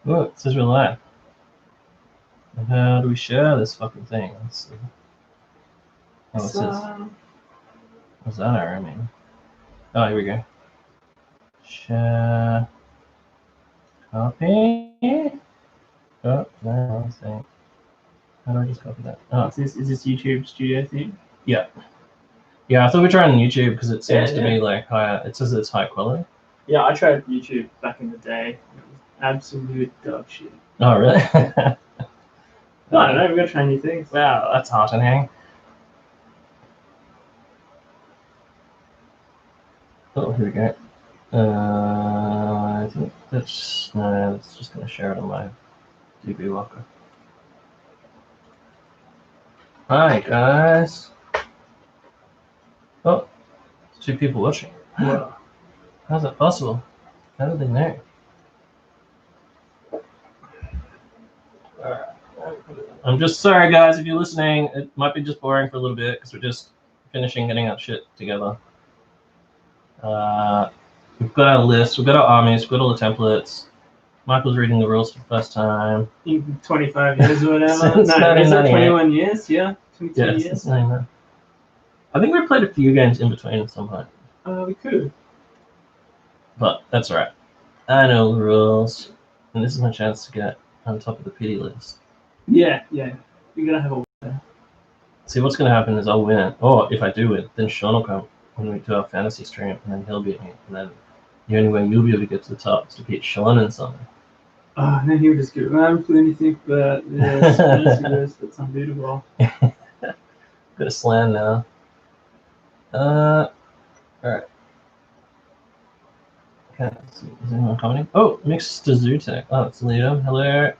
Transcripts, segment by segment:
Look, it says we're live. And how do we share this fucking thing? Let's see. Oh, it says. What's that arrow mean? Oh, here we go. Share. Copy. Oh, no, wrong thing. How do I just copy that? Oh, Is this YouTube studio thing? Yeah. Yeah, I thought we tried on YouTube because it seems to be like higher. It says it's high quality. Yeah, I tried YouTube back in the day. It was absolute dog shit. Oh, really? I don't know. We've got to try new things. Wow, that's heartening. Oh, here we go. I think that's no. It's just gonna share it on my DB Walker. Hi guys. Oh, there's 2 people watching. Wow. How's that possible? How did they know? I'm just sorry, guys, if you're listening. It might be just boring for a little bit because we're just finishing getting our shit together. We've got our list, we've got our armies, we've got all the templates. Michael's reading the rules for the first time. In 25 years or whatever. Since No, is it 21 years? Yeah, 22 years. I think we played a few games in between at some point. We could. But that's alright. I know the rules. And this is my chance to get on top of the pity list. Yeah. You're going to have a winner. See, what's going to happen is I'll win. Or if I do win, then Sean will come when we do our fantasy stream, and then he'll beat me. And then the only way you'll be able to get to the top is to beat Sean in something. Oh, and then he'll just go, I haven't played anything but this fantasy list. That's unbeatable. Got a slam now. Alright. Okay, is anyone commenting? Oh, mixed to Zootek. Oh, it's Leo. Hello.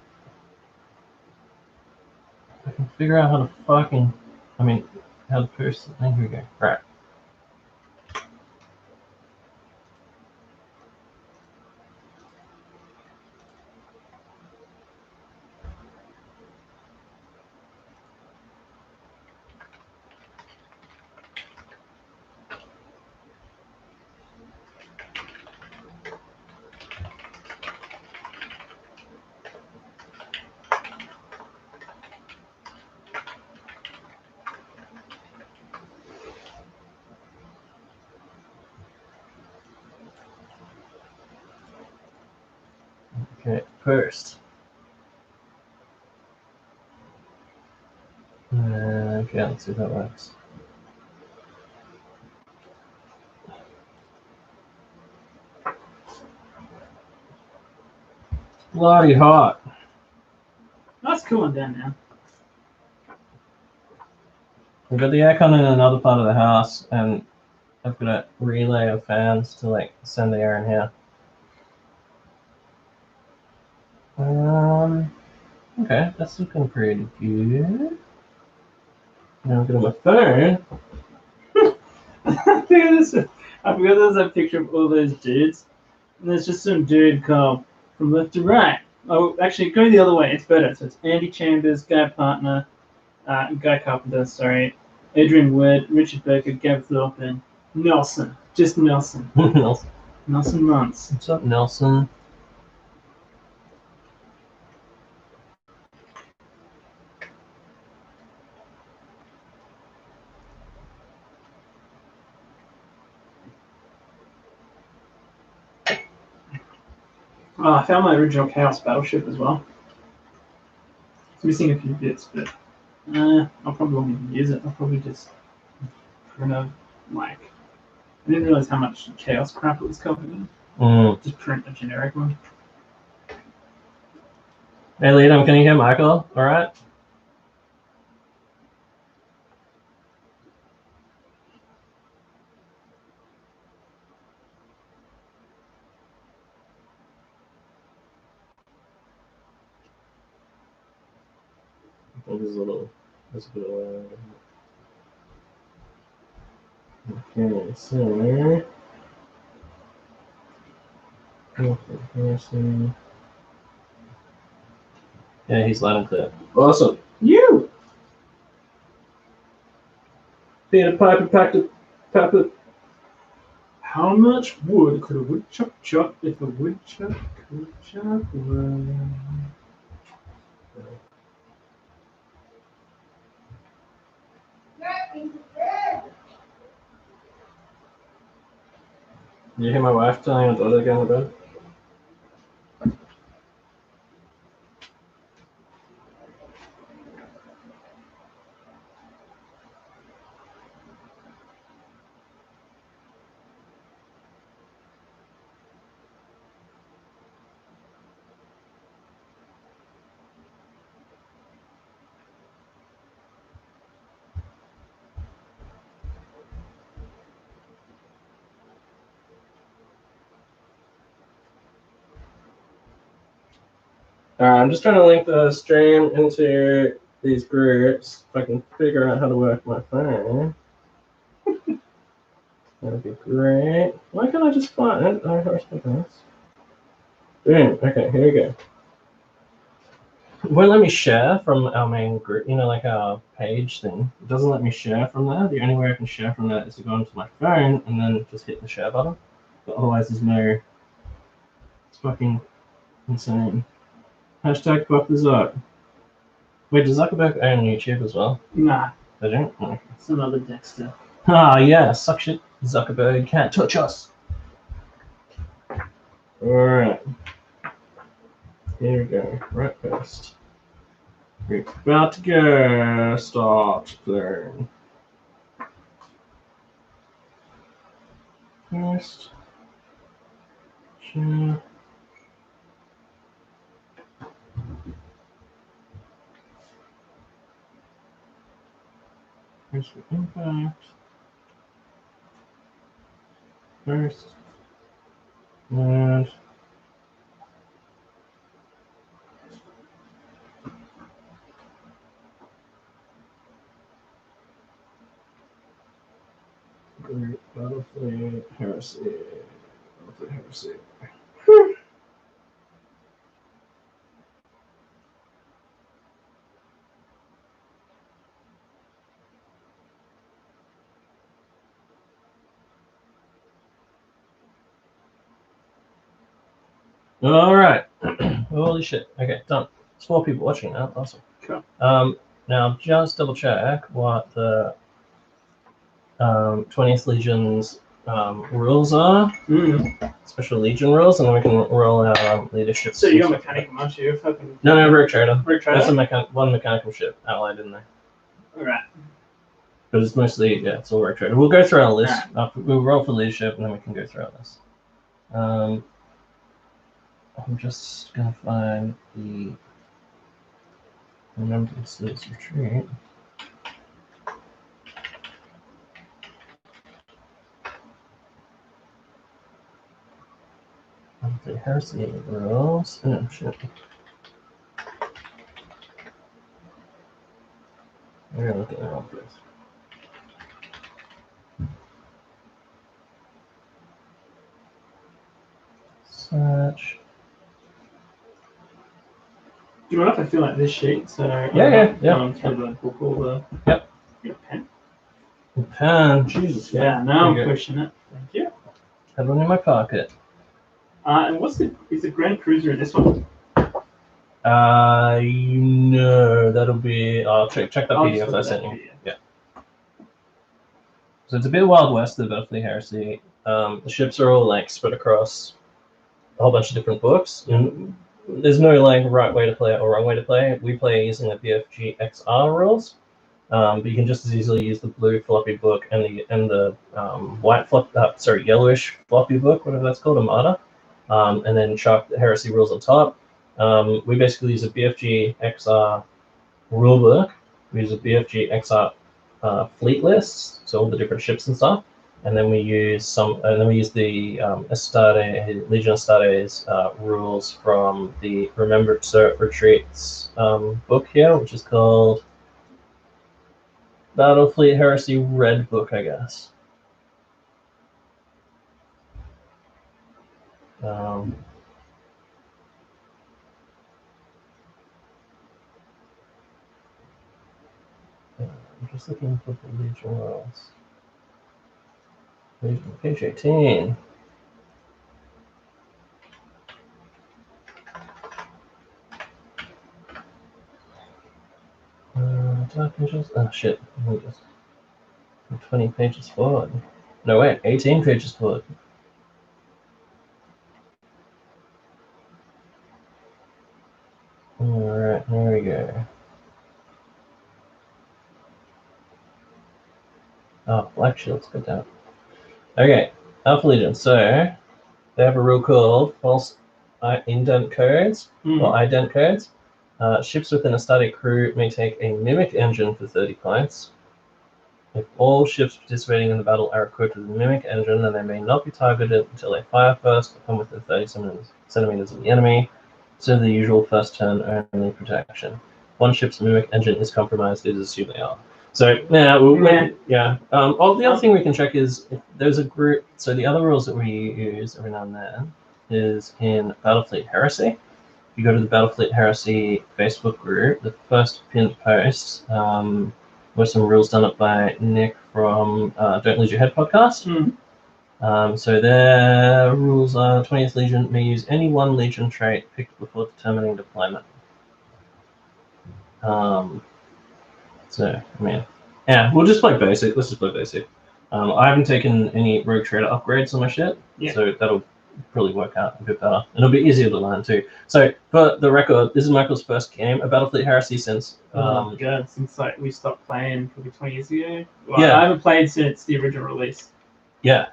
I can figure out how to fucking. How to post the thing. Here we go. Right. Okay, first. Okay, let's see if that works. Bloody hot. That's cooling down now. We've got the aircon in another part of the house, and I've got a relay of fans to like send the air in here. Okay, that's looking pretty good. Now I'm going to my phone. I forgot there's a picture of all those dudes. And there's just some dude come from left to right. Oh, actually, go the other way. It's better. So it's Andy Chambers, Guy Partner, Guy Carpenter, sorry, Adrian Wood, Richard Baker, Gab Thorpe, and Nelson. Just Nelson. Nelson. Nelson Muntz. What's up, Nelson? Oh, I found my original Chaos Battleship as well. It's missing a few bits, but I'll probably won't even use it. I'll probably just print a, I didn't realize how much Chaos crap it was covered in. Just print a generic one. Hey, Liam, can you hear Michael? All right. I think this is a little. That's a bit loud. Okay, so. Heresy. Yeah, he's loud and clear. Awesome. You! Peter Piper packed it. How much wood could a woodchuck chop if a woodchuck could chop wood? Did you hear my wife telling her daughter to go to bed? Alright, I'm just trying to link the stream into these groups if I can figure out how to work my phone. That'd be great. Why can't I just find it? Oh, Horus, okay. Boom. Okay, here we go. It won't let me share from our main group, you know, like our page thing. It doesn't let me share from there. The only way I can share from that is to go onto my phone and then just hit the share button. But otherwise, there's no. It's fucking insane. Hashtag fuck the Zuck. Wait, does Zuckerberg own YouTube as well? Nah. They don't? No. It's another Dexter. Ah, yeah, suck shit. Zuckerberg can't touch us. Alright. Here we go. Right first. We're about to go. Start clearing. First. Share. Here's the impact. First. And great Battlefleet Heresy. Battlefleet Heresy. Alright. Holy shit. Okay, done. There's 4 people watching now. Awesome. Cool. Now just double check what the 20th Legion's rules are. Special Legion rules, and then we can roll out leadership. So you're mechanical, aren't you? No, Rogue Trader. Rogue Trader? That's one mechanical ship outlined in there. Alright. But it's mostly, yeah, it's all Rogue Trader. We'll go through our list. We'll roll for leadership, and then we can go through our list. I'm just going to find the Remembrance Leads Retreat. The Heresy rules. Oh, shit. We're going to look at the wrong place. Search. Do you mind if I fill like this sheet? So Yeah. Through the book all the. Yep. Your pen. Pen. Jesus. Yeah. Now I'm pushing it. Thank you. Have one in my pocket. And is the Grand Cruiser in this one? No, that'll be. I'll check that PDF I sent you. Yeah. So it's a bit Wild West of the Battlefleet Heresy. The ships are all like spread across a whole bunch of different books. And there's no like right way to play it or wrong way to play it. We play using the BFG XR rules, but you can just as easily use the blue floppy book and the yellowish floppy book, whatever that's called, Armada, and then chuck the Heresy rules on top. We basically use a BFG XR rulebook. We use a BFG XR fleet list, so all the different ships and stuff, and then we use the Legion Astartes rules from the Remembered Retreats book here, which is called Battlefleet Heresy Red Book, I guess. I'm just looking for the Legion rules. Page 18. Pages? Oh shit. Let me just 20 pages forward. No, wait, 18 pages forward. Alright, there we go. Oh, Black Shield's good down. Okay, Alpha Legion. So, they have a rule called false indent codes, or ident codes. Ships within a static crew may take a mimic engine for 30 points. If all ships participating in the battle are equipped with a mimic engine, then they may not be targeted until they fire first or come within 30 centimeters of the enemy. So the usual first turn only protection. One ship's mimic engine is compromised, it is assumed they are. So yeah, the other thing we can check is if there's a group. So the other rules that we use every now and then is in Battlefleet Heresy. If you go to the Battlefleet Heresy Facebook group, the first pinned post were some rules done up by Nick from Don't Lose Your Head podcast. So their rules are 20th Legion may use any one Legion trait picked before determining deployment. So, I mean, yeah, we'll just play basic. Let's just play basic. I haven't taken any Rogue Trader upgrades on my shit, so that'll probably work out a bit better. And it'll be easier to learn too. So, for the record, this is Michael's first game, a Battlefleet Heresy since... since like we stopped playing probably 20 years ago. Well, I haven't played since the original release. Yeah.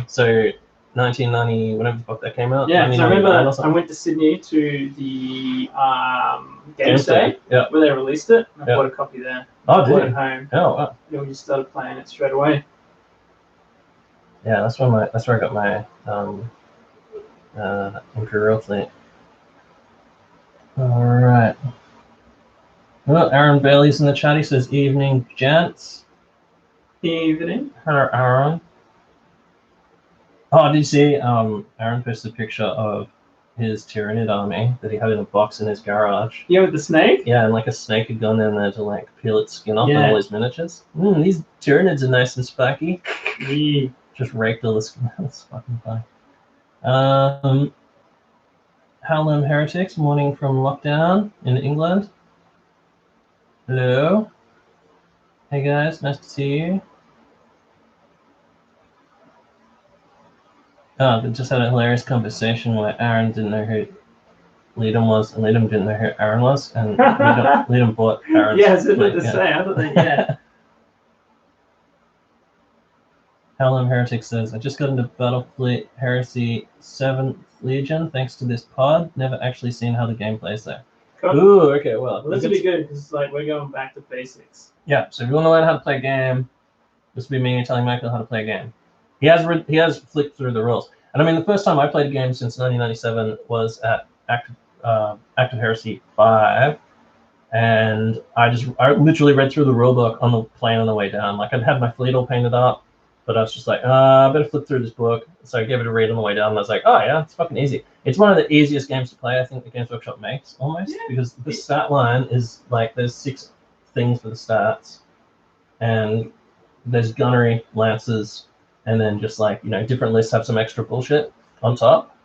So 1990, whenever the fuck that came out. Yeah, so I remember I went to Sydney to the Games Day where they released it. And I bought a copy there. Oh, did you? At home. Oh, wow. And we just started playing it straight away. Yeah, that's where I got my Imperial fleet. All right. Well, Aaron Bailey's in the chat. He says, "Evening, gents." Evening. Hello, Aaron. Oh, did you see? Aaron posted a picture of his Tyrannid army that he had in a box in his garage. Yeah, with the snake? Yeah, and like a snake had gone in there to like peel its skin off and all his miniatures. These Tyrannids are nice and spiky. Yeah. Just raked all the skin. That's fucking fun. Howlem Heretics, morning from lockdown in England. Hello. Hey guys, nice to see you. Oh, we just had a hilarious conversation where Aaron didn't know who Liam was, and Liam didn't know who Aaron was, and Liam bought Aaron's. Yeah, it's good to say. I thought that, Howlem Heretic says, I just got into Battlefleet Heresy 7th Legion thanks to this pod. Never actually seen how the game plays there. Cool. Ooh, okay, well. This will be good because like we're going back to basics. Yeah, so if you want to learn how to play a game, this will be me telling Michael how to play a game. He has flicked through the rules. And I mean, the first time I played a game since 1997 was at Active Heresy 5. And I literally read through the rulebook on the plane on the way down. Like, I'd had my fleet all painted up, but I was just like, I better flip through this book. So I gave it a read on the way down, and I was like, oh yeah, it's fucking easy. It's one of the easiest games to play, I think, the Games Workshop makes, almost. Because the stat line is, like, there's 6 things for the stats. And there's gunnery, lancers, and then just, like, different lists have some extra bullshit on top.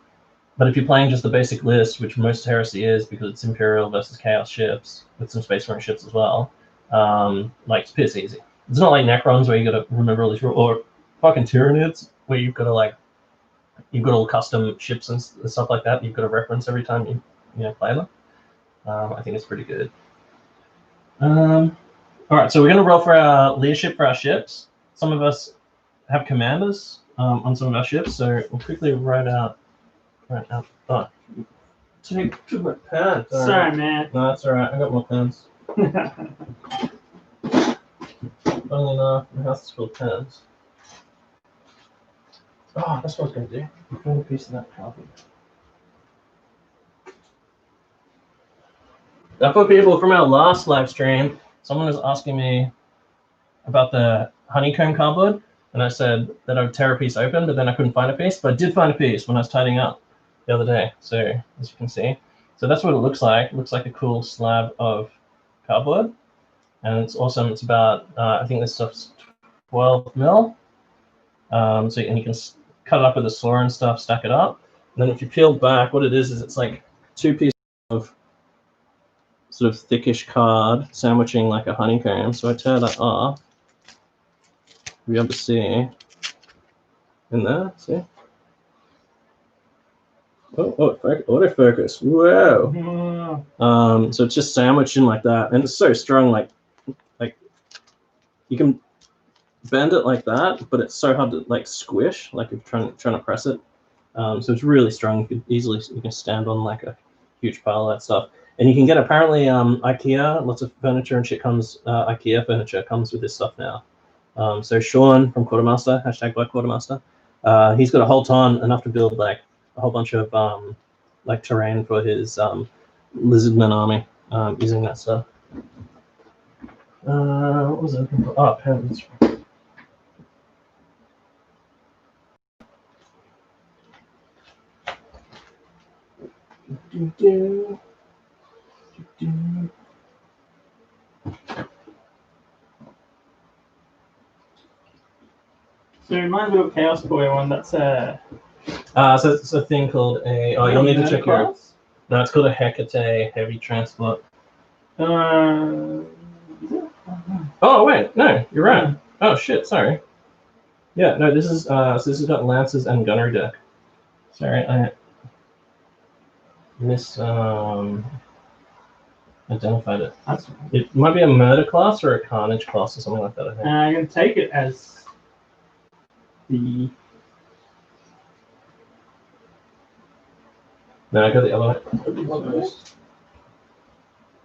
But if you're playing just the basic list, which most Heresy is, because it's Imperial versus Chaos ships, with some Space Marine ships as well, like, it's piss easy. It's not like Necrons where you gotta remember all these rules, or fucking Tyranids where you've got to like, you've got all custom ships and stuff like that. You've got to reference every time you play them. I think it's pretty good. All right, so we're gonna roll for our leadership for our ships. Some of us have commanders on some of our ships, so we'll quickly write out. Oh, took my pen. Sorry, man. No, that's all right. I got more pens. Funnily enough, my house is full of pens. Oh, that's what I was going to do. I'm throwing a piece of that copy. Now, for people from our last live stream, someone was asking me about the honeycomb cardboard, and I said that I would tear a piece open, but then I couldn't find a piece. But I did find a piece when I was tidying up the other day. So, as you can see, so that's what it looks like. It looks like a cool slab of cardboard. And it's awesome. It's about, I think this stuff's 12 mil. And you can cut it up with a saw and stuff, stack it up. And then if you peel back, what it is it's like 2 pieces of sort of thickish card sandwiching like a honeycomb. So I tear that off. You'll be able to see in there. See? Oh, autofocus. Whoa. So it's just sandwiched in like that, and it's so strong. Like you can bend it like that, but it's so hard to like squish. Like if you're trying to press it. So it's really strong. You can stand on like a huge pile of that stuff. And you can get apparently IKEA, lots of furniture and shit comes. IKEA furniture comes with this stuff now. So Sean from Quartermaster, #BlackQuartermaster, he's got a whole ton, enough to build like a whole bunch of like terrain for his lizardman army using that stuff. What was I looking for? Oh, pens. So my little Chaos Boy one, that's So it's a thing called a. Oh, you'll need to check your. No, it's called a Hecate heavy transport. Is it? Oh wait, no, you're right. Oh shit, sorry. Yeah, no, this is so this has got lances and gunnery deck. Sorry, I identified it. It might be a murder class or a carnage class or something like that, I think. I'm gonna take it as the. No, I got the other one.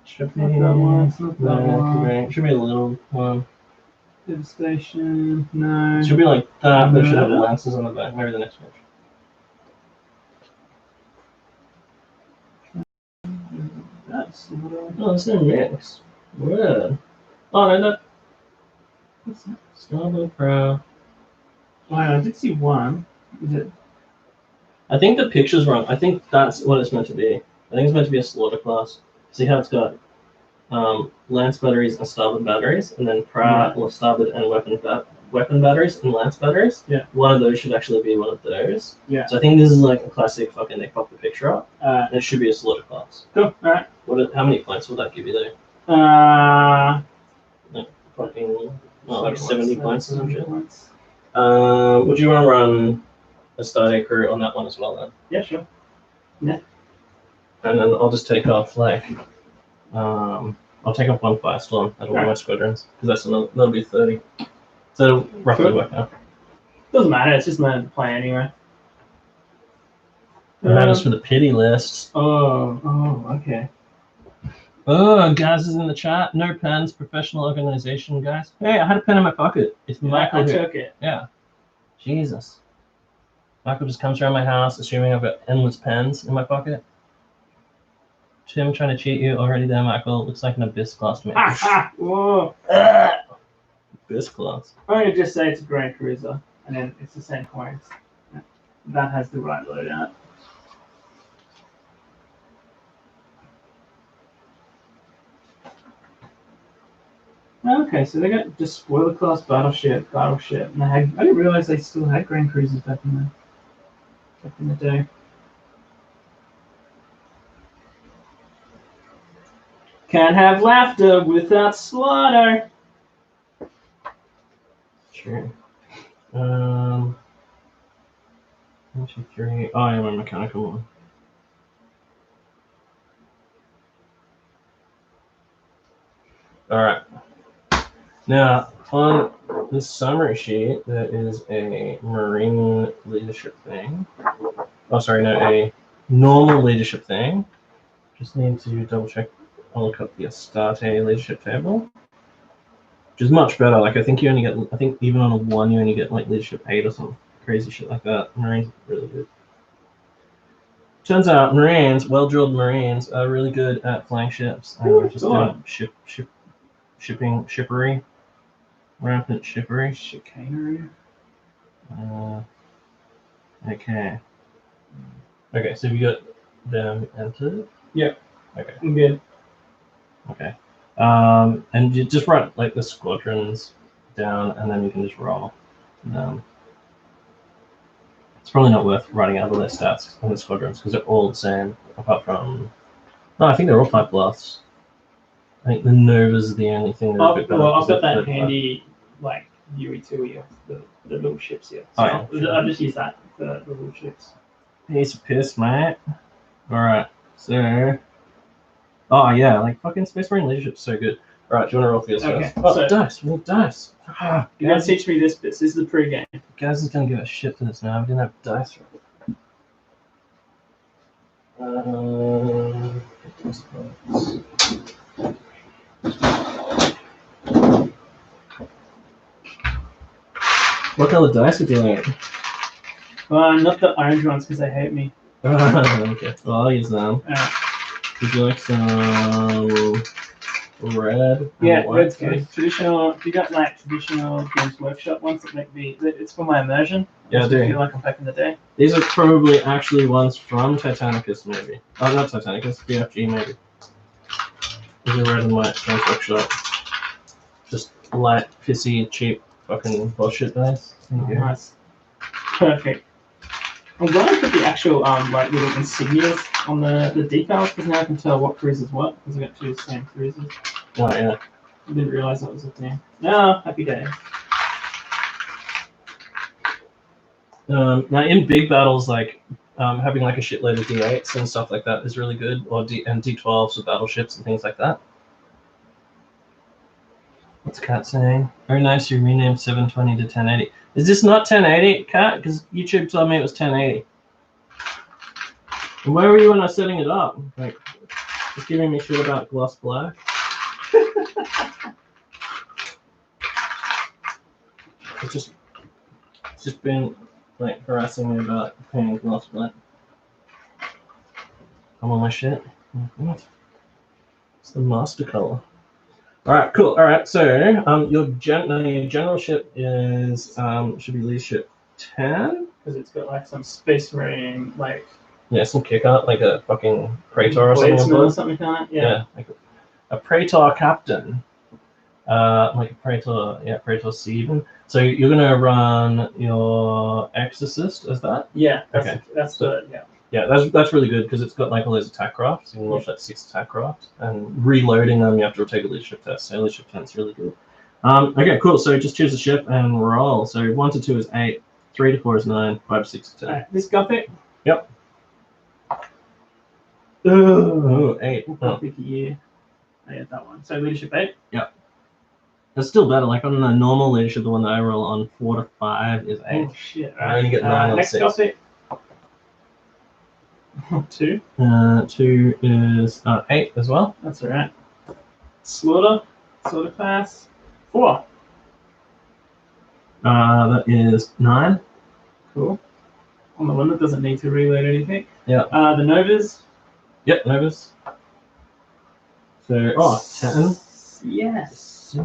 Should be that one. It's not that one. Should be a little one. Devastation. No. It should be like that, but it should have lances on the back. Maybe the next one. That's oh, it's no mix. Weird. Oh no, that. What's that? Starboard Pro. Oh, I did see one. Is it? I think the picture's wrong. I think that's what it's meant to be. I think it's meant to be a slaughter class. See how it's got lance batteries and starboard batteries, and then or starboard and weapon batteries and lance batteries. Yeah. One of those should actually be one of those. Yeah. So I think this is like a classic fucking they pop the picture up. And it should be a slaughter class. Cool. All right. How many points will that give you there? Like fucking like 70 points or some shit. Would you want to run a Starday crew on that one as well then? Yeah, sure. Yeah. And then I'll just take off like I'll take off 1 Firestorm out of one of my squadrons because that'll be 30. So it'll roughly work out. Doesn't matter. It's just meant to play anyway. It matters for the pity lists. Oh, okay. Oh, guys is in the chat. No pens, professional organization, guys. Hey, I had a pen in my pocket. It's Michael. I took it. Yeah. Jesus. Michael just comes around my house assuming I've got endless pens in my pocket. Tim trying to cheat you already there, Michael. Looks like an Abyss class to me. Whoa. Abyss class. I'm going to just say it's a Grand Cruiser, and then it's the same points. That has the right loadout. Okay, so they got just spoiler class battleship, and I didn't realize they still had Grand Cruisers back in the day. Can't have laughter without slaughter. Sure. 1, 2, 3. Oh, I am a mechanical one. All right. Now, on this summary sheet, there is a Marine leadership thing. Oh, sorry, no, a normal leadership thing. Just need to double check. I'll look up the Astarte leadership table, which is much better. Like, I think even on a 1, you only get like leadership 8 or some crazy shit like that. Marines are really good. Turns out Marines, well-drilled Marines, are really good at flying ships. Just doing shippery. Rampant shippery. Chicanery. Okay. Okay, so we got them entered? Yep. Okay. I'm good. Okay. And you just write like the squadrons down, and then you can just roll them. It's probably not worth writing out all their stats on the squadrons because they're all the same, apart from. No, I think they're all 5 plus. I think the Nova's are the only thing that are a bit better. Well, I've got that 35. handy, like, UE2 here, the little ships here. So Oh, yeah. I'll just use that for the little ships. Piece of piss, mate. Alright, so. Oh, yeah, like fucking Space Marine leadership's so good. Alright, do you want to roll for yours Okay, first? Oh, so- dice. We need dice. Ah, You gotta teach me this bit. This is the pre-game. Gaz is gonna give a shit for this now. We didn't have dice. What color dice would you like? Not the orange ones because they hate me. Okay, well I'll use them. Alright. Would you like some red? Yeah, and red's white? good. Traditional. If you got like traditional Games Workshop ones that make me, it's for my immersion. Yeah, I Makes me do. feel like I'm back in the day. These are probably actually ones from Titanicus, maybe. Oh, not Titanicus, BFG, maybe. These are red and white Games Workshop. Just light, pissy, cheap, fucking bullshit dice. Thank you. Nice. Perfect. I'm glad I put the actual like little insignias on the decals because now I can tell what cruise is what because I got 2 same cruises. Oh, yeah. I didn't realise that was a thing. No, happy day. Now, in big battles, like having like a shitload of D8s and stuff like that is really good, or D12s with battleships and things like that. What's Kat saying? Very nice, you renamed 720 to 1080. Is this not 1080, Kat? Because YouTube told me it was 1080. And where were you when I was setting it up? Like, just giving me shit about gloss black. It's just been like harassing me about painting gloss black. I'm on my shit. What? It's the master color. All right, cool. All right, so your general ship is should be leadership 10 Because it's got like some space marine like Yeah, some kick out like a fucking praetor or bladesman or something. something like that. Yeah, like a praetor captain. Like a praetor, yeah, praetor C even. So you're gonna run your exorcist as that. Yeah. That's Okay. That's the yeah. Yeah, that's really good because it's got like all those attack crafts. You can launch that 6 attack crafts, and reloading them you have to take a leadership test. So leadership test is really good. Okay, cool. So just choose a ship and roll. So 1 to 2 is 8, 3 to 4 is 9, 5 to 6 is 10. Alright, this Gothic. Yep. Oh, 8. Oh. Gothic year. I had that one. So leadership 8. That's still better. Like on the normal leadership, the one that I roll on 4 to 5 is 8. Oh shit! I only get 9 on next 6. Gothic. 2. 2 is 8 as well. That's alright. Slaughter class. 4. That is 9. Cool. On the one that doesn't need to reload anything. Yeah. The Novas. Yep, Novus. So 10. Yes.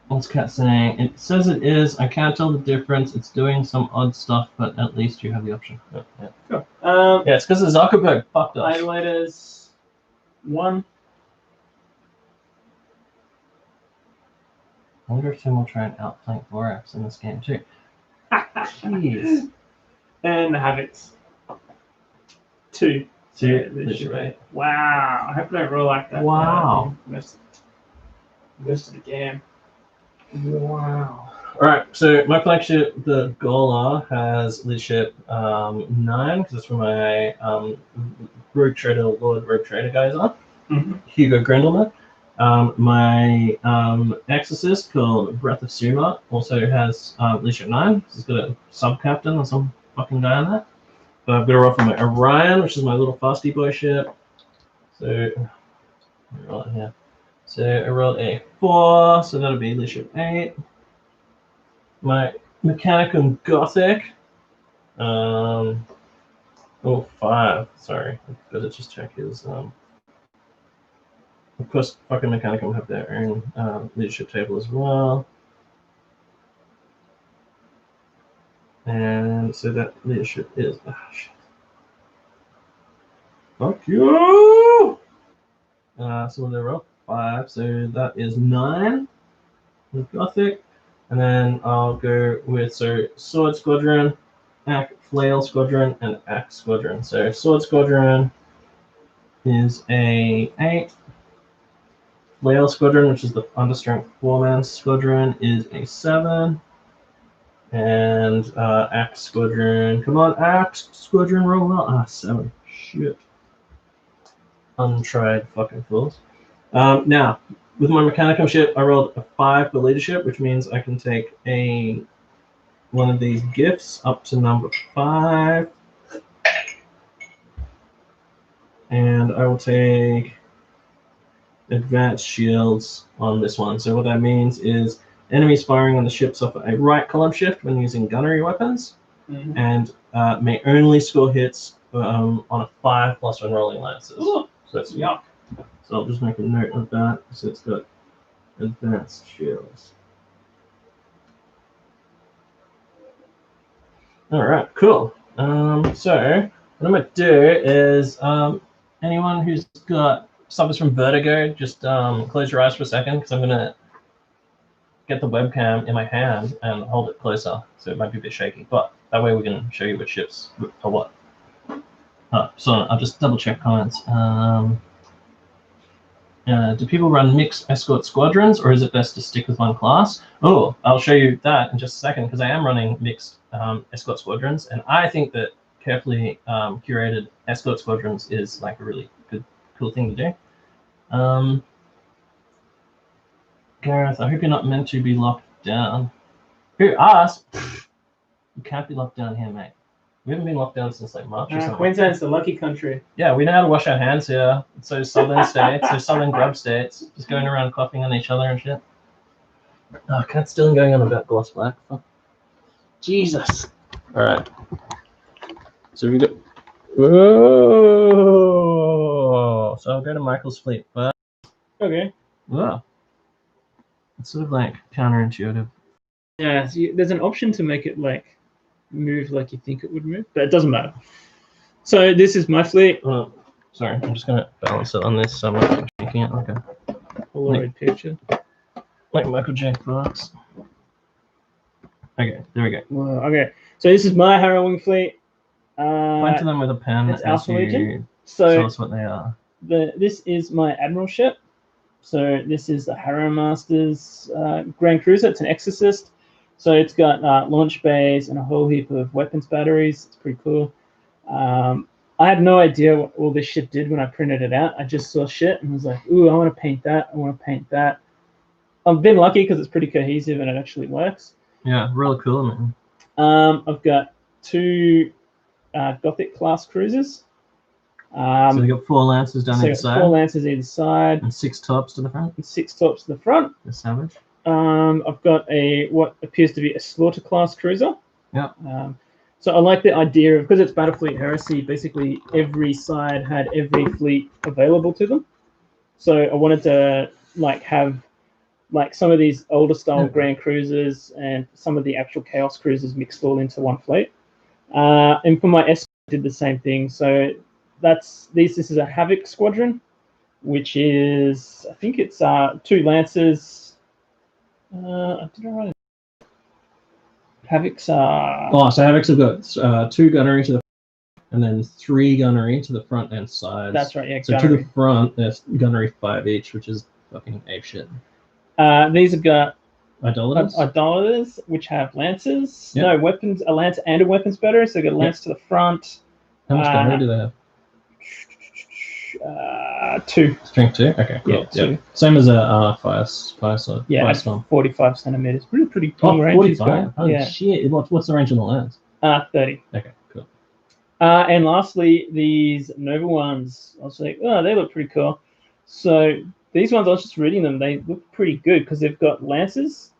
What's Cat saying? It says it is. I can't tell the difference. It's doing some odd stuff, but at least you have the option. Yeah, Cool. yeah it's because Zuckerberg fucked us. Idolaters 1. I wonder if Tim will try and outflank Vorax in this game too. Jeez. And the Havocs. 2. 2. Leadership 8. Wow. I hope I don't roll like that. Wow. Most of the game. Wow. Alright, so my flagship, the Gola, has leadership 9, because that's where my Rogue Trader, Lord Rogue Trader guys are. Mm-hmm. Hugo Grindelman. My Exorcist, called Breath of Suma, also has leadership 9, because it's got a sub-captain or some fucking guy on that. But I've got to roll for my Orion, which is my little fasty boy ship. So, roll it here. So I rolled a 4, so that'll be leadership 8. My Mechanicum Gothic. 5. Sorry, I've got to just check his. Of course, fucking Mechanicum have their own leadership table as well. And so that leadership is. Oh, shit. Fuck you! So they roll 5, so that is 9 with Gothic. And then I'll go with Sword Squadron, Flail Squadron, and Axe Squadron. So Sword Squadron is a 8. Flail Squadron, which is the understrength 4-man squadron, is a 7. And Axe Squadron, come on, Axe Squadron, roll out. 7. Shit. Untried fucking fools. Now, with my Mechanicum ship, I rolled a 5 for leadership, which means I can take one of these gifts up to number 5. And I will take advanced shields on this one. So what that means is enemies firing on the ship suffer a right column shift when using gunnery weapons, and may only score hits on a 5+ when rolling lances. Ooh. So that's yuck. So I'll just make a note of that. So it's got advanced shields. All right, cool. So what I'm gonna do is anyone who's suffers from vertigo, just close your eyes for a second, because I'm gonna get the webcam in my hand and hold it closer, so it might be a bit shaky. But that way we can show you which ships are what. So I'll just double check comments. Do people run mixed escort squadrons, or is it best to stick with one class? Oh, I'll show you that in just a second, because I am running mixed escort squadrons, and I think that carefully curated escort squadrons is like a really cool thing to do. Gareth, I hope you're not meant to be locked down. Who asked? You can't be locked down here, mate. We haven't been locked down since like March or something. Queensland's the lucky country. Yeah, we know how to wash our hands here. It's those southern states, those southern grub states, just going around coughing on each other and shit. Oh, Cat's still going on about gloss black. Oh. Jesus. All right. So we got. Whoa. So I'll go to Michael's fleet first. Okay. Wow. It's sort of like counterintuitive. Yeah, so there's an option to make it like move like you think it would move, but it doesn't matter. So this is my fleet. Oh, sorry, I'm just gonna balance it on this so I'm not shaking it like a Polaroid picture. Like Michael J. Fox. Okay, there we go. Well, okay, so this is my harrowing fleet. Point to them with a pen it's as Alpha you Legion. tell us what they are. This is my admiral ship. So this is the Harrow Masters Grand Cruiser. It's an XXth. So it's got launch bays and a whole heap of weapons batteries. It's pretty cool. I had no idea what all this shit did when I printed it out. I just saw shit and was like, ooh, I want to paint that. I want to paint that. I've been lucky because it's pretty cohesive and it actually works. Yeah, really cool, man. I've got 2 Gothic class cruisers. So we've got 4 lances down either side. 4 lances either side. And 6 tops to the front. And 6 tops to the front. The Savage. I've got what appears to be a slaughter class cruiser. Yeah. So I like the idea of, because it's Battlefleet Heresy, basically every side had every fleet available to them. So I wanted to like have like some of these older style Grand Cruisers and some of the actual Chaos Cruisers mixed all into one fleet. And for my S, I did the same thing. So this is a Havoc squadron, which is, I think it's 2 Lancers. Did I write it? Havocs are... Oh, so Havocs have got 2 gunnery to the front and then 3 gunnery to the front and sides. That's right, yeah. So gunnery. To the front, there's gunnery 5 each, which is fucking ape shit. These have got Idolaters, which have Lancers. Yep. No, weapons, a Lance and a weapons battery. So they've got a Lance to the front. How much gunnery do they have? 2. Strength 2? Okay, cool. Yeah, 2. Yep. Same as a fire sword. Yeah, fire storm. 45 centimeters. Pretty long range. 45? Holy shit. What's the range on the lance? 30. Okay, cool. And lastly, these Nova ones. I was like, oh, they look pretty cool. So these ones, I was just reading them. They look pretty good because they've got lances,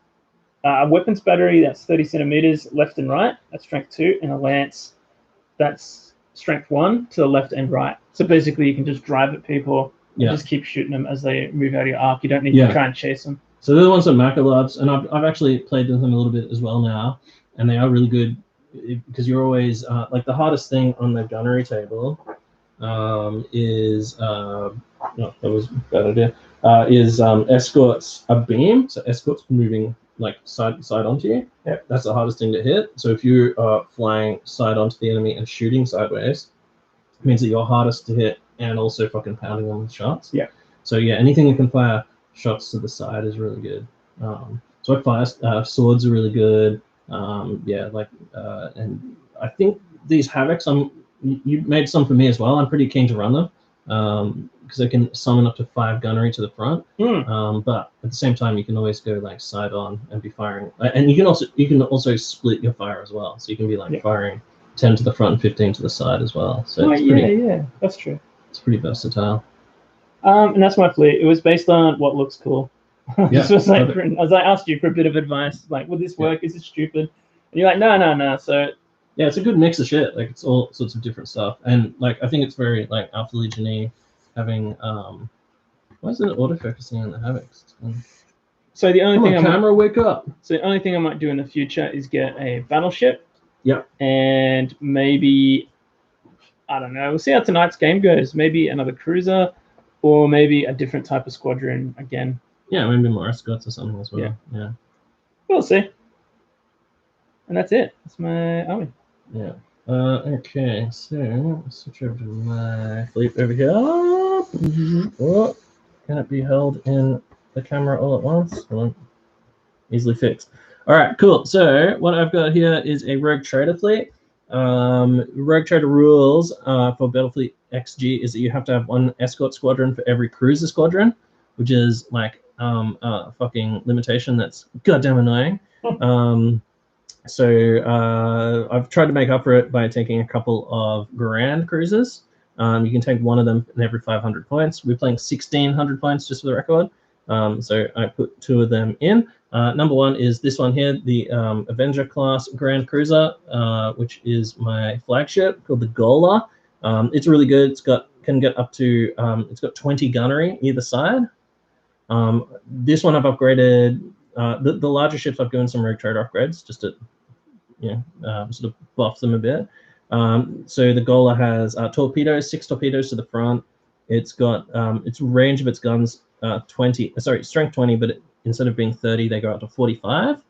a weapons battery that's 30 centimeters left and right. That's strength 2, and a lance that's strength 1 to the left and right. So basically, you can just drive at people and just keep shooting them as they move out of your arc. You don't need to try and chase them. So they're the ones that Maka loves, and I've actually played with them a little bit as well now, and they are really good because you're always like the hardest thing on the gunnery table is that was a bad idea. Is escorts a beam, so escorts moving like side onto you. Yep. That's the hardest thing to hit. So if you are flying side onto the enemy and shooting sideways, it means that you're hardest to hit and also fucking pounding them with shots. Yeah. So yeah, anything that can fire shots to the side is really good. So I fire swords are really good. And I think these Havocs, you made some for me as well. I'm pretty keen to run them because they can summon up to 5 gunnery to the front. But at the same time, you can always go like side on and be firing, and you can also split your fire as well. So you can be like firing 10 to the front and 15 to the side as well. So yeah, that's true. It's pretty versatile. And that's my fleet. It was based on what looks cool. This was like, as I asked you for a bit of advice, like, will this work? Is it stupid? And you're like, no. So yeah, it's a good mix of shit. Like, it's all sorts of different stuff, and like I think it's very like Alpha Legion-y, having why isn't it autofocusing on the Havocs? So the only thing camera, wake up. So the only thing I might do in the future is get a battleship. Yeah. And maybe, I don't know. We'll see how tonight's game goes. Maybe another cruiser, or maybe a different type of squadron again. Yeah, maybe more Scots or something as well. Yeah. We'll see. And that's it. That's my army. Yeah. Okay, so let's switch over to my fleet over here. Oh, can it be held in the camera all at once? Hold on. Easily fixed. All right, cool. So what I've got here is a Rogue Trader fleet. Rogue Trader rules for Battlefleet XG is that you have to have 1 escort squadron for every cruiser squadron, which is like a fucking limitation that's goddamn annoying. So I've tried to make up for it by taking a couple of grand cruisers. You can take 1 of them in every 500 points. We're playing 1,600 points just for the record. So I put 2 of them in. Number 1 is this one here, the Avenger class Grand Cruiser, which is my flagship called the Gola. It's really good. It's got 20 gunnery either side. This one I've upgraded. The larger ships I've given some Rogue Trader upgrades just to sort of buff them a bit. So the Gola has torpedoes, 6 torpedoes to the front. It's got its range of its guns strength 20, but instead of being 30, they go up to 45.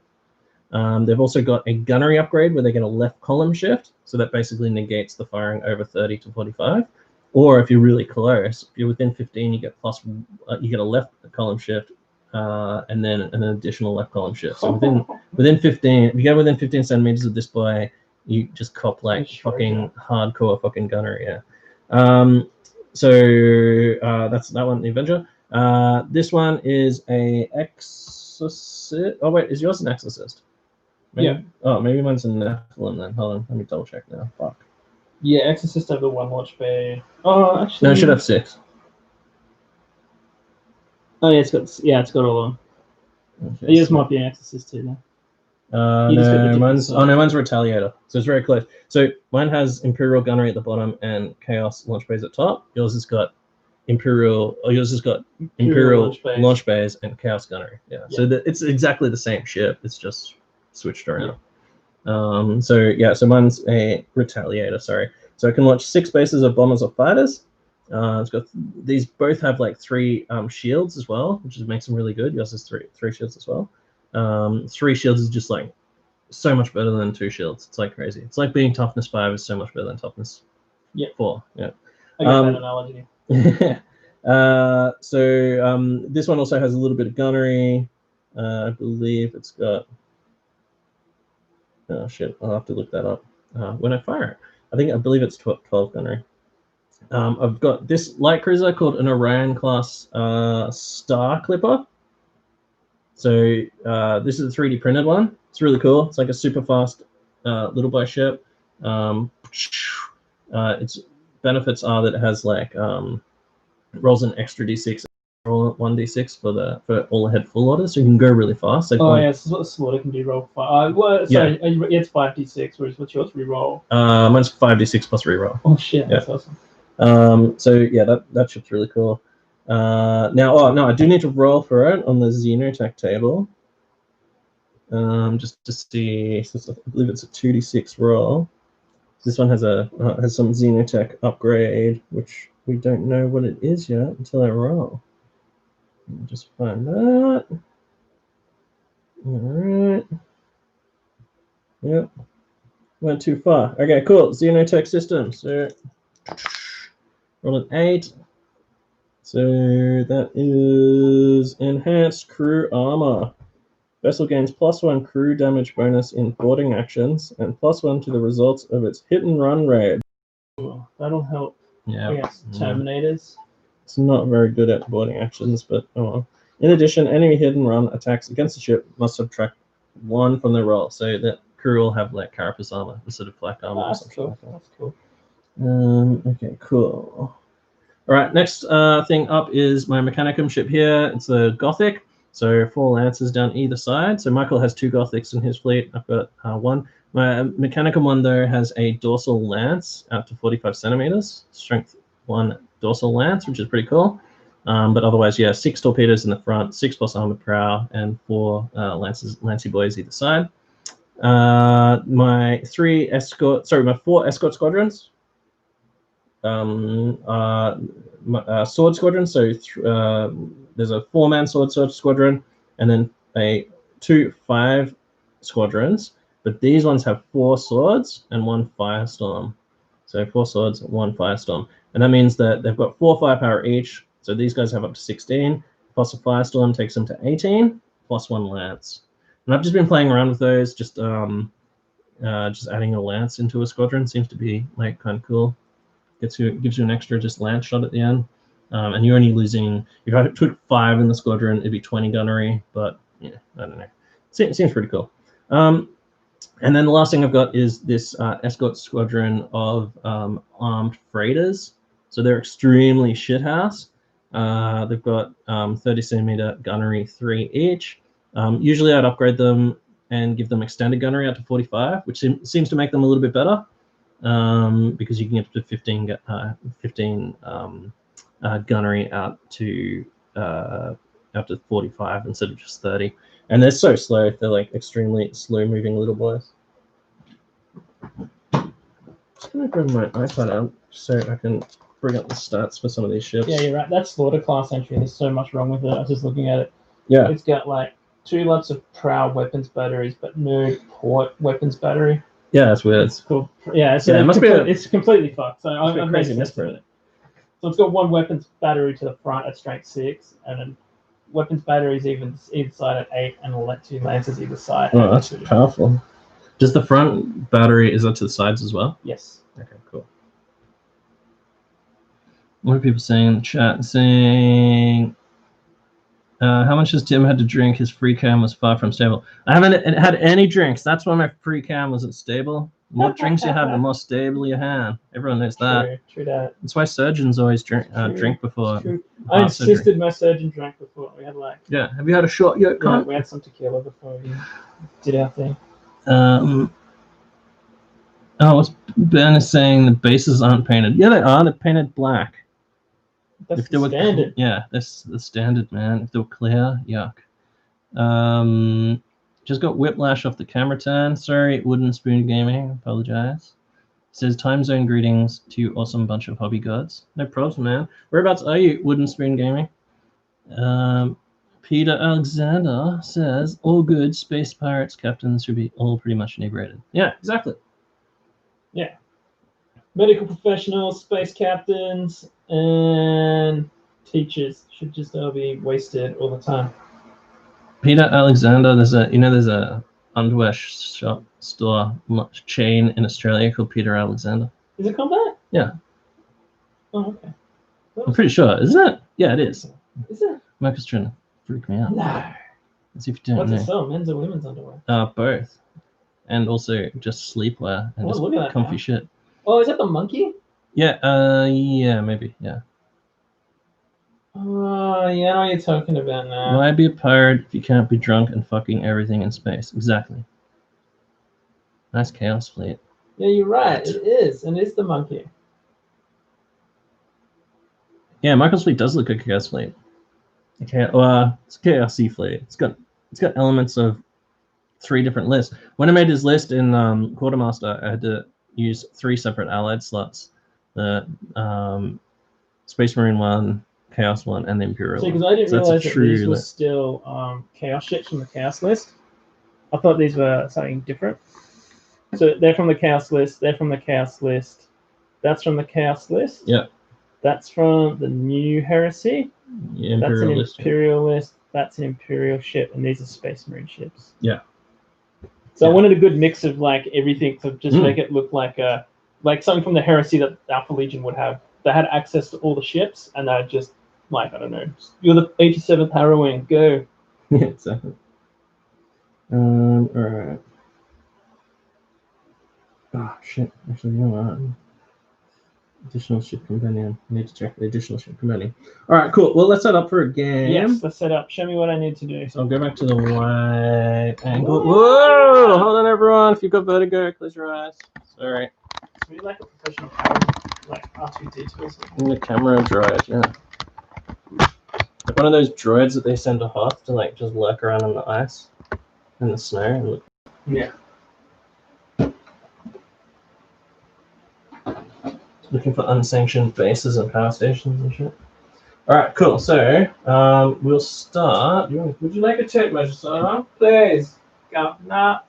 They've also got a gunnery upgrade where they get a left column shift, so that basically negates the firing over 30 to 45. Or if you're really close, if you're within 15, you get a left column shift, and then an additional left column shift. So within 15, if you go within 15 centimeters of this boy, you just cop like hardcore fucking gunnery. Yeah. So that's that one, the Avenger. This one is a Exorcist. Oh wait, is yours an Exorcist? Maybe, yeah. Oh, maybe mine's a Nephilim then. Hold on, let me double check now. Fuck. Yeah, Exorcist have the 1 launch bay. Oh, actually. No, it should have 6. Oh yeah, it's got all of them. Okay, yours might be an Exorcist too now. No, mine's Retaliator, so it's very close. So mine has Imperial gunnery at the bottom and Chaos launch bays at top. Yours has got Imperial launch bays and Chaos gunnery. Yeah. So it's exactly the same ship. It's just switched around. Yeah. So mine's a Retaliator. Sorry. So it can launch 6 bases of bombers or fighters. It's got these both have like 3 shields as well, which makes them really good. Yours has 3 shields as well. 3 shields is just like so much better than 2 shields. It's like crazy. It's like being toughness 5 is so much better than toughness 4. Yeah. I got that analogy. So this one also has a little bit of gunnery. I believe it's got. Oh shit! I'll have to look that up when I fire it. I believe it's 12 gunnery. I've got this light cruiser called an Orion class Star Clipper. So this is a 3D printed one. It's really cool. It's like a super fast little boy ship. Its benefits are that it has like rolls an extra d6, roll 1d6 for all the head full orders, so you can go really fast. So this is what the slaughter can do. Roll 5. It's 5d6. Whereas what's yours? Reroll. Mine's 5d6 plus reroll. Oh shit, that's awesome. So yeah, that ship's really cool. I do need to roll for it on the Xenotech table. Just to see, since I believe it's a 2d6 roll. This one has some Xenotech upgrade, which we don't know what it is yet until I roll. Let me just find that. Alright. Yep. Went too far. Okay, cool. Xenotech system. So roll an 8. So that is enhanced crew armor. Vessel gains +1 crew damage bonus in boarding actions and +1 to the results of its hit and run raid. Well, that'll help. Yeah. Against Terminators. It's not very good at boarding actions, but oh well. In addition, enemy hit and run attacks against the ship must subtract 1 from their roll, so that crew will have like carapace armor instead of flak armor. That's cool. Like that. That's cool. Okay, cool. All right, next thing up is my Mechanicum ship here. It's a Gothic, so 4 lances down either side. So Michael has 2 Gothics in his fleet. I've got 1. My Mechanicum one though has a dorsal lance out to 45 centimeters, strength 1 dorsal lance, which is pretty cool. But otherwise, yeah, 6 torpedoes in the front, 6 plus armored prow, and 4 lancy boys either side. My 4 escort squadrons. Sword squadron. So there's a 4-man sword squadron, and then 2 5 squadrons. But these ones have 4 swords and 1 firestorm. So 4 swords, 1 firestorm, and that means that they've got 4 firepower each. So these guys have up to 16. Plus a firestorm takes them to 18. Plus 1 lance. And I've just been playing around with those. Just adding a lance into a squadron seems to be like kind of cool. Gives you an extra just lance shot at the end, and you're only losing. If I took 5 in the squadron, it'd be 20 gunnery, but yeah, I don't know. Seems pretty cool. And then the last thing I've got is this escort squadron of armed freighters. So they're extremely shithouse. They've got 30 centimeter gunnery 3 each. Usually I'd upgrade them and give them extended gunnery out to 45, which seems to make them a little bit better. Because you can get up to 15 gunnery out to 45 instead of just 30, and they're so slow. They're like extremely slow moving little boys. Just gonna grab my iPad out so I can bring up the stats for some of these ships. Yeah, you're right. That slaughter class entry, there's so much wrong with it. I was just looking at it. Yeah, it's got like 2 lots of prow weapons batteries, but no port weapons battery. Yeah, that's weird. It's cool. Yeah, so it's completely fucked. So I'm crazy misprint. So it's got 1 weapons battery to the front at strength 6, and then weapons batteries either side at 8, and we'll let 2 lances either side. Oh, that's powerful. Does the front battery, is that to the sides as well? Yes. Okay, cool. What are people saying in the chat? Saying, how much has Tim had to drink? His free cam was far from stable. I haven't had any drinks. That's why my free cam wasn't stable. The more drinks you have, the more stable you have. Everyone knows that. True that. That's why surgeons always drink before. I insisted my surgeon drank before. We had like. Yeah. Have you had a shot yet? Yeah, we had some tequila before we did our thing. What's Ben is saying? The bases aren't painted. Yeah, they are. They're painted black. That's the standard. Yeah, that's the standard, man. If they were clear, yuck. Just got whiplash off the camera turn. Sorry, Wooden Spoon Gaming. Apologize. Says time zone greetings to you awesome bunch of hobby gods. No problem, man. Whereabouts are you, Wooden Spoon Gaming? Peter Alexander says all good space pirates captains should be all pretty much inebriated. Yeah, exactly. Yeah. Medical professionals, space captains, and teachers should just all be wasted all the time. Peter Alexander, there's a underwear shop store chain in Australia called Peter Alexander. Is it combat? Yeah. Oh, okay. I'm pretty sure, isn't it? Yeah, it is. Is it? Marcus trying to freak me out. No. As if you don't know. What's it sell? Men's or women's underwear? Both. And also just sleepwear and just look at that comfy now. shit. Oh, is that the monkey? Yeah, yeah, maybe, yeah. Oh, yeah, I know what you're talking about now. Why be a pirate if you can't be drunk and fucking everything in space? Exactly. Nice Chaos Fleet. Yeah, you're right. It is, and it's the monkey. Yeah, Michael's fleet does look like Chaos Fleet. Okay, it's Chaos Sea Fleet. It's got elements of 3 different lists. When I made his list in Quartermaster, I had to use 3 separate allied slots: the Space Marine 1, Chaos 1, and the Imperial. See, because I didn't so realize that these were still Chaos ships from the Chaos list. I thought these were something different. So they're from the Chaos list. They're from the Chaos list. That's from the Chaos list. Yeah. That's from the new Heresy. Yeah, That's an Imperial list. Imperial list. That's an Imperial ship, and these are Space Marine ships. Yeah. So Yeah. I wanted a good mix of like everything to just make it look like something from the Heresy that Alpha Legion would have. They had access to all the ships, and they're just like, I don't know, you're the 87th Harrowing, go. Yeah, exactly. All right. Oh shit! Actually, you know what? Additional ship companion. I need to check the additional ship companion. All right, cool. Well, let's set up for a game. Yes, let's set up. Show me what I need to do. So I'll go back to the wide angle. Whoa! Hold on, everyone. If you've got vertigo, close your eyes. Sorry. We like a professional camera, like R2D2 or something. And the camera droid, yeah. Like one of those droids that they send to Hoth to like just lurk around on the ice and the snow and look. Yeah. Looking for unsanctioned bases and power stations and shit. Alright, cool. So, we'll start. Would you like a tape measure, sir? Please. Go. Nah.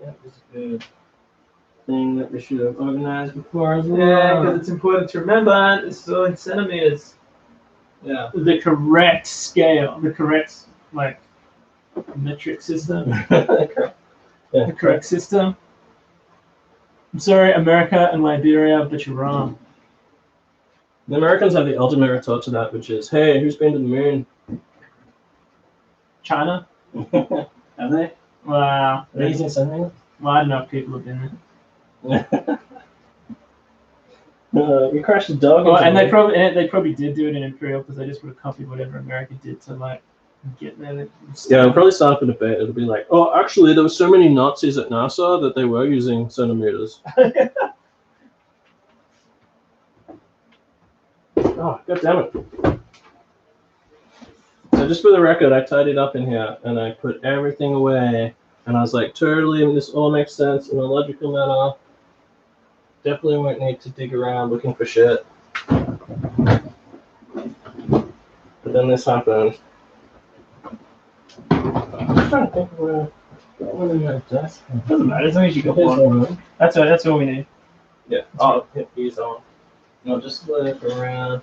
That was a good thing that we should have organized before as well. Yeah, because it's important to remember it's all in centimeters. Yeah. The correct scale, the correct, like, metric system. Yeah. The correct system. I'm sorry, America and Liberia, but you're wrong. The Americans have the ultimate retort to that, which is, hey, who's been to the moon? China? Have they? Wow. Are they using something? Well, I don't know if people have been there. We crashed a dog. Well, and they probably did do it in Imperial because they just would have copied whatever America did to like get there. Yeah, it'll probably start up a debate. It'll be like, oh, actually, there were so many Nazis at NASA that they were using centimeters. Oh, god damn it. So just for the record, I tidied up in here and I put everything away and I was like, totally, this all makes sense in a logical manner. Definitely won't need to dig around looking for shit. But then this happened. I'm trying to think of where my desk. Doesn't matter as long as you got one. That's all we need. Yeah. Oh, he's on. I'll just look around.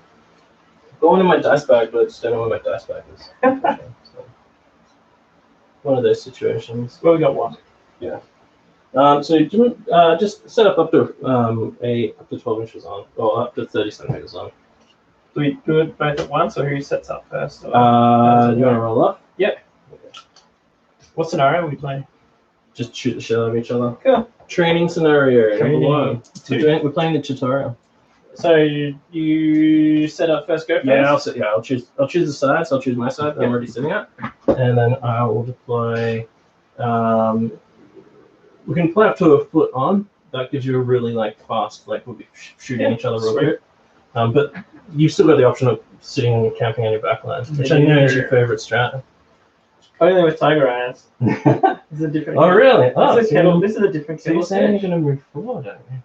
Go into my dice bag, but I just don't know where my dice bag is. So, one of those situations. Well, we got one. Yeah. So do you, just set up to 12 inches on, or up to 30 centimeters on. Do we do it both at once, or who sets up first? Or You want to roll up? Yep. Okay. What scenario are we playing? Just shoot the shit out of each other. Cool. Training scenario. Training. Number 1. We're playing the tutorial. So you set up first, go first? Yeah, I'll choose the sides. I'll choose my side that I'm already sitting at, and then I will deploy. We can play up to a foot on. That gives you a really like fast, like we'll be shooting each other real quick. But you've still got the option of sitting and camping on your backline, which I know is your favorite strat. Only with Tiger Eyes. This is a different. Oh really? Oh, this is a different. So you're saying you're going to move forward, aren't you?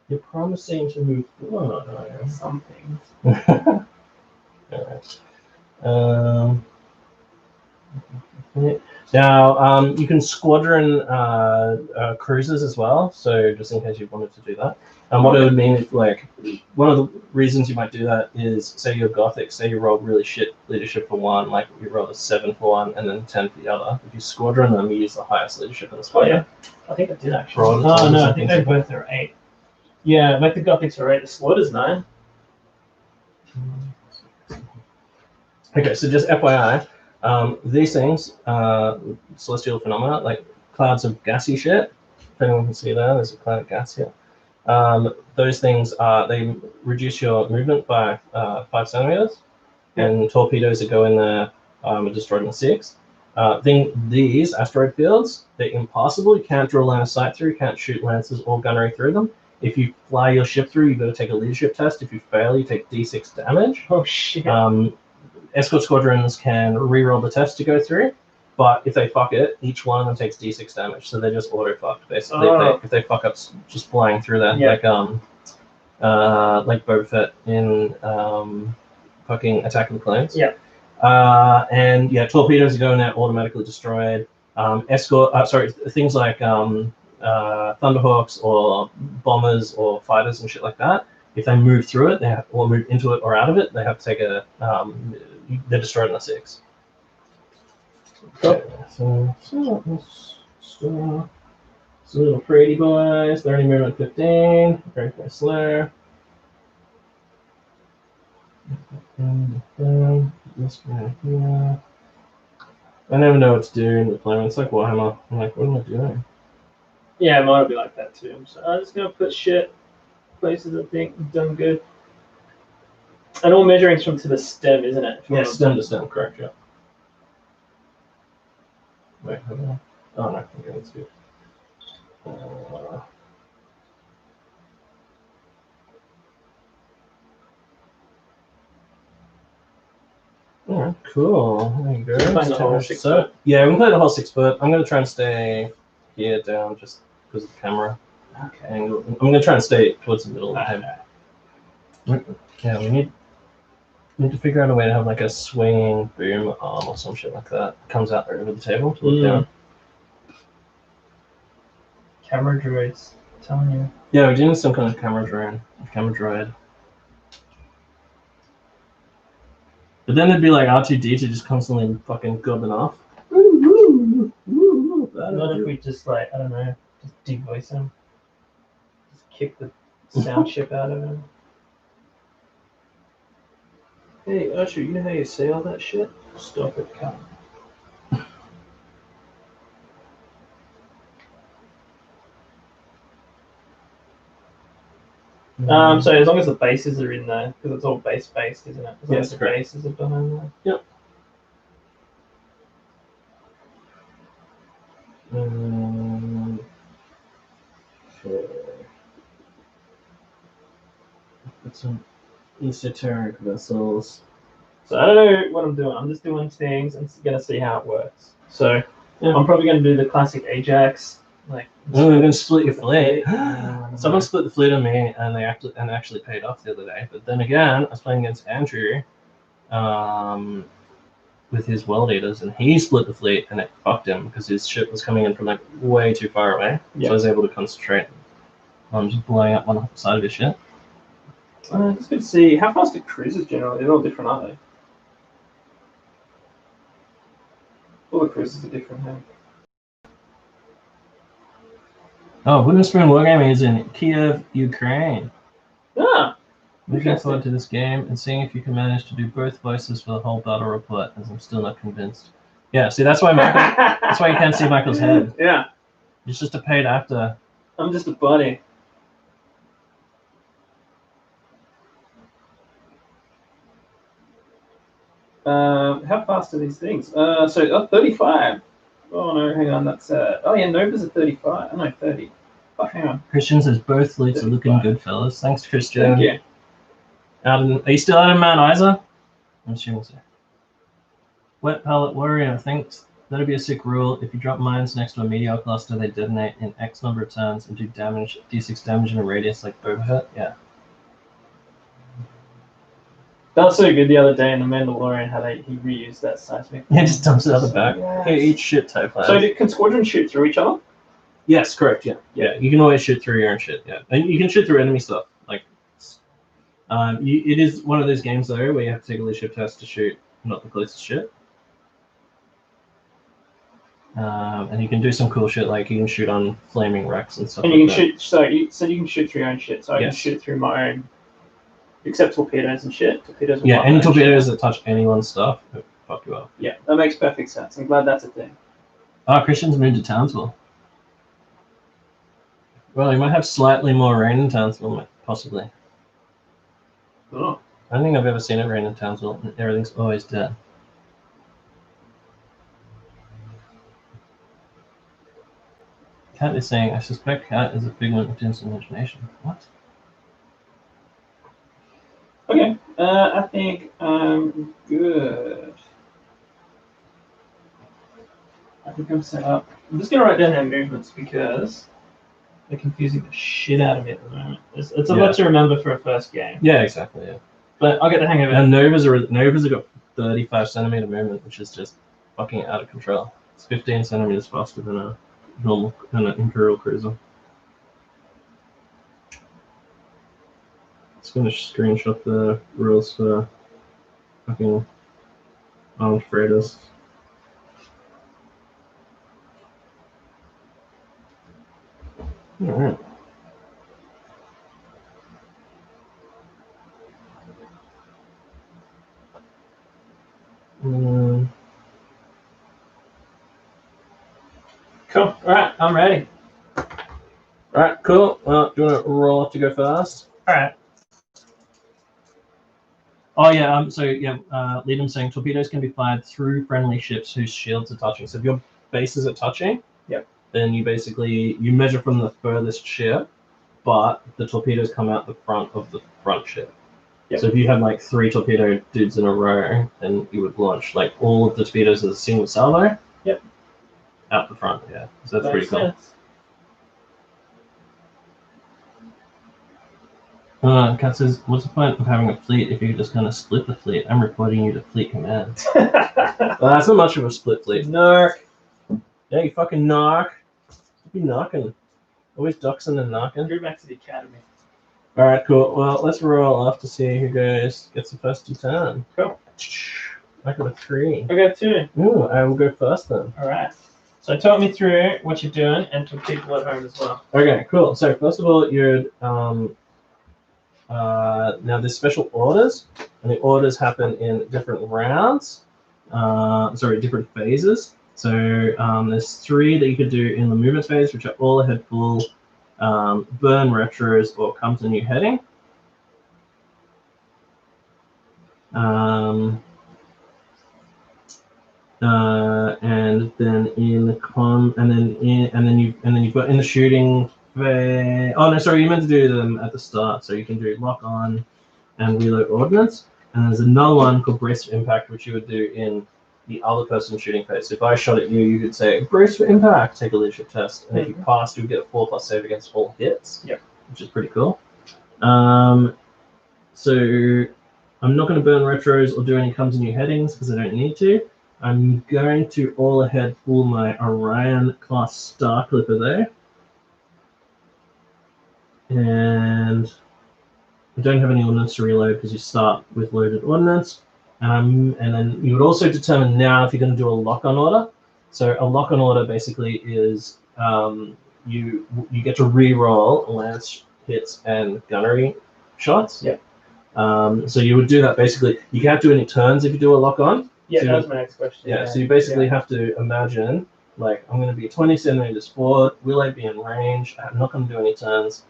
You're promising to move forward, aren't you? Some things. All right. Now, you can squadron cruisers as well, so just in case you wanted to do that. And what it would mean is, like, one of the reasons you might do that is, say you're Gothic, say you rolled really shit leadership for one, like you rolled a 7 for one and then 10 for the other. If you squadron them, you use the highest leadership in the squad. Oh, yeah. I think I did actually. Oh, no, I think they both are 8. Yeah, like the Gothics are 8, the Slaughter's 9. Okay, so just FYI, these things, celestial phenomena, like clouds of gassy shit, if anyone can see there's a cloud of gas here. Those things, they reduce your movement by 5 centimeters, and torpedoes that go in there are destroyed in 6. These asteroid fields, they're impassable. You can't draw line of sight through, you can't shoot lancers or gunnery through them. If you fly your ship through, you've got to take a leadership test. If you fail, you take D6 damage. Oh, shit. Escort squadrons can re-roll the test to go through, but if they fuck it, each one of them takes D6 damage, so they're just auto-fucked, basically, if they fuck up just flying through that, like Boba Fett in fucking Attack of the Clones. Yeah. And yeah, torpedoes are going out automatically destroyed. Things like Thunderhawks or bombers or fighters and shit like that. If they move through it, or move into it or out of it, they have to take a. They're destroyed in a 6. Okay, so little pretty boys. They're only movement 15. Very slow. This guy here. I never know what to do in the deployment. It's like Warhammer. I'm like, what am I doing? Yeah, it might be like that too. So I'm just gonna put shit places I think I've done good. And all measuring's from to the stem, isn't it? Yeah, stem to stem, correct, yeah. Wait, hold on. Oh, no, okay, let's do it. Alright, cool. There you go. Playing the whole 6 foot. Yeah, we can play the whole 6 foot. I'm going to try and stay here down just because of the camera angle. I'm going to try and stay towards the middle of the head. Yeah, we need to figure out a way to have like a swinging boom arm or some shit like that. Comes out over the table to look down. Camera droids, I'm telling you. Yeah, we do need some kind of camera droid. But then it'd be like R2D2 just constantly fucking gobbing off. Not if we just like, I don't know, just devoice him. Just kick the sound chip out of him. Hey, Usher, you know how you say all that shit? Stop it, cunt. So as long as the bases are in there, because it's all base-based, isn't it? As long as the bases are behind there. Yep. Okay. Put some esoteric vessels. So I don't know what I'm doing. I'm just doing things and gonna see how it works. So yeah. I'm probably gonna do the classic Ajax. Like, we're gonna split your fleet. Someone split the fleet on me, and they actually paid off the other day. But then again, I was playing against Andrew, with his world eaters, and he split the fleet, and it fucked him because his ship was coming in from like way too far away. Yep. So I was able to concentrate on just blowing up one side of his ship. It's good to see how fast are cruisers generally. They're all different, aren't they? All the cruisers are different. Hey? Oh, Wooden Spoon Wargaming is in Kiev, Ukraine. Ah! Looking forward to this game and seeing if you can manage to do both voices for the whole battle report, as I'm still not convinced. Yeah, see, that's why Michael. That's why you can't see Michael's head. Yeah. He's just a paid actor. I'm just a buddy. How fast are these things? So 35. Oh no, hang on, that's oh yeah, Nova's at 35. Oh no, 30. Oh, hang on. Christian says both fleets are looking good, fellas. Thanks, Christian. Thank you. Are you still out in Mount Isa? I'm assuming so. Wet Pallet Warrior thinks that'd be a sick rule. If you drop mines next to a meteor cluster, they detonate in X number of turns and do damage, D6 damage in a radius like Boba Fett. Yeah. That was so good the other day in The Mandalorian how he reused that seismic. Yeah, just dumps it out the back. Yes. Hey, each shit type. So can squadrons shoot through each other? Yes, correct. Yeah, yeah. You can always shoot through your own shit. Yeah, and you can shoot through enemy stuff. Like, it is one of those games though where you have to take a leadership test to shoot not the closest shit. And you can do some cool shit like you can shoot on flaming wrecks and stuff. And you can shoot. So you can shoot through your own shit. So I can shoot through my own. Except torpedoes and shit. Torpedoes. Yeah, any torpedoes that touch anyone's stuff, it'll fuck you up. Yeah, that makes perfect sense. I'm glad that's a thing. Oh, Christian's moved to Townsville. Well, you might have slightly more rain in Townsville, possibly. Oh. I don't think I've ever seen it rain in Townsville, and everything's always dead. Cat is saying, I suspect Cat is a figment of Tim's imagination. What? Okay, I think I'm good. I think I'm set up. I'm just going to write down their movements because they're confusing the shit out of me at the moment. It's a lot to remember for a first game. Yeah, exactly, yeah. But I'll get the hang of it. And Nova's got 35 centimeter movement, which is just fucking out of control. It's 15 centimeters faster than a normal than an Imperial cruiser. Just gonna screenshot the rules for fucking armed freighters. Alright. Cool. Alright, I'm ready. Alright, cool. Well, do you want to roll off to go first? Alright. Oh yeah, Liam's saying torpedoes can be fired through friendly ships whose shields are touching. So if your bases are touching, yep, then you measure from the furthest ship, but the torpedoes come out the front of the front ship. Yep. So if you had like 3 torpedo dudes in a row, then you would launch like all of the torpedoes as a single salvo. Yep. Out the front, yeah. So that's pretty cool. Sense. Kat says, what's the point of having a fleet if you're just going to split the fleet? I'm reporting you to fleet command. That's not much of a split fleet. Narc. Yeah, you fucking narc. You be knocking. Always doxing and knocking. Go back to the academy. Alright, cool. Well, let's roll off to see who gets the first 2 turn. Cool. I got a 3. I got 2. Ooh, I will go first then. Alright. So talk me through what you're doing and to people at home as well. Okay, cool. So first of all, you'd now there's special orders, and the orders happen in different rounds. Different phases. So there's 3 that you could do in the movement phase, which are all ahead full, burn retros, or come to new heading. And then you've got in the shooting phase. Oh no, sorry, you meant to do them at the start. So you can do lock on and reload ordnance. And there's another one called brace for impact, which you would do in the other person shooting phase. So if I shot at you, you could say brace for impact, take a leadership test, and if you passed, you would get a 4+ save against all hits. Yep. Which is pretty cool. So I'm not going to burn retros or do any comes and new headings because I don't need to. I'm going to all ahead full my Orion class Star Clipper there. And I don't have any ordnance to reload because you start with loaded ordnance. And then you would also determine now if you're going to do a lock-on order. So a lock-on order basically is you get to re-roll lance hits and gunnery shots. Yep. So you would do that basically. You can't do any turns if you do a lock-on. Yeah, so that was my next question. Yeah, so you basically have to imagine, like, I'm going to be 20 centimeters forward. Will I be in range? I'm not going to do any turns.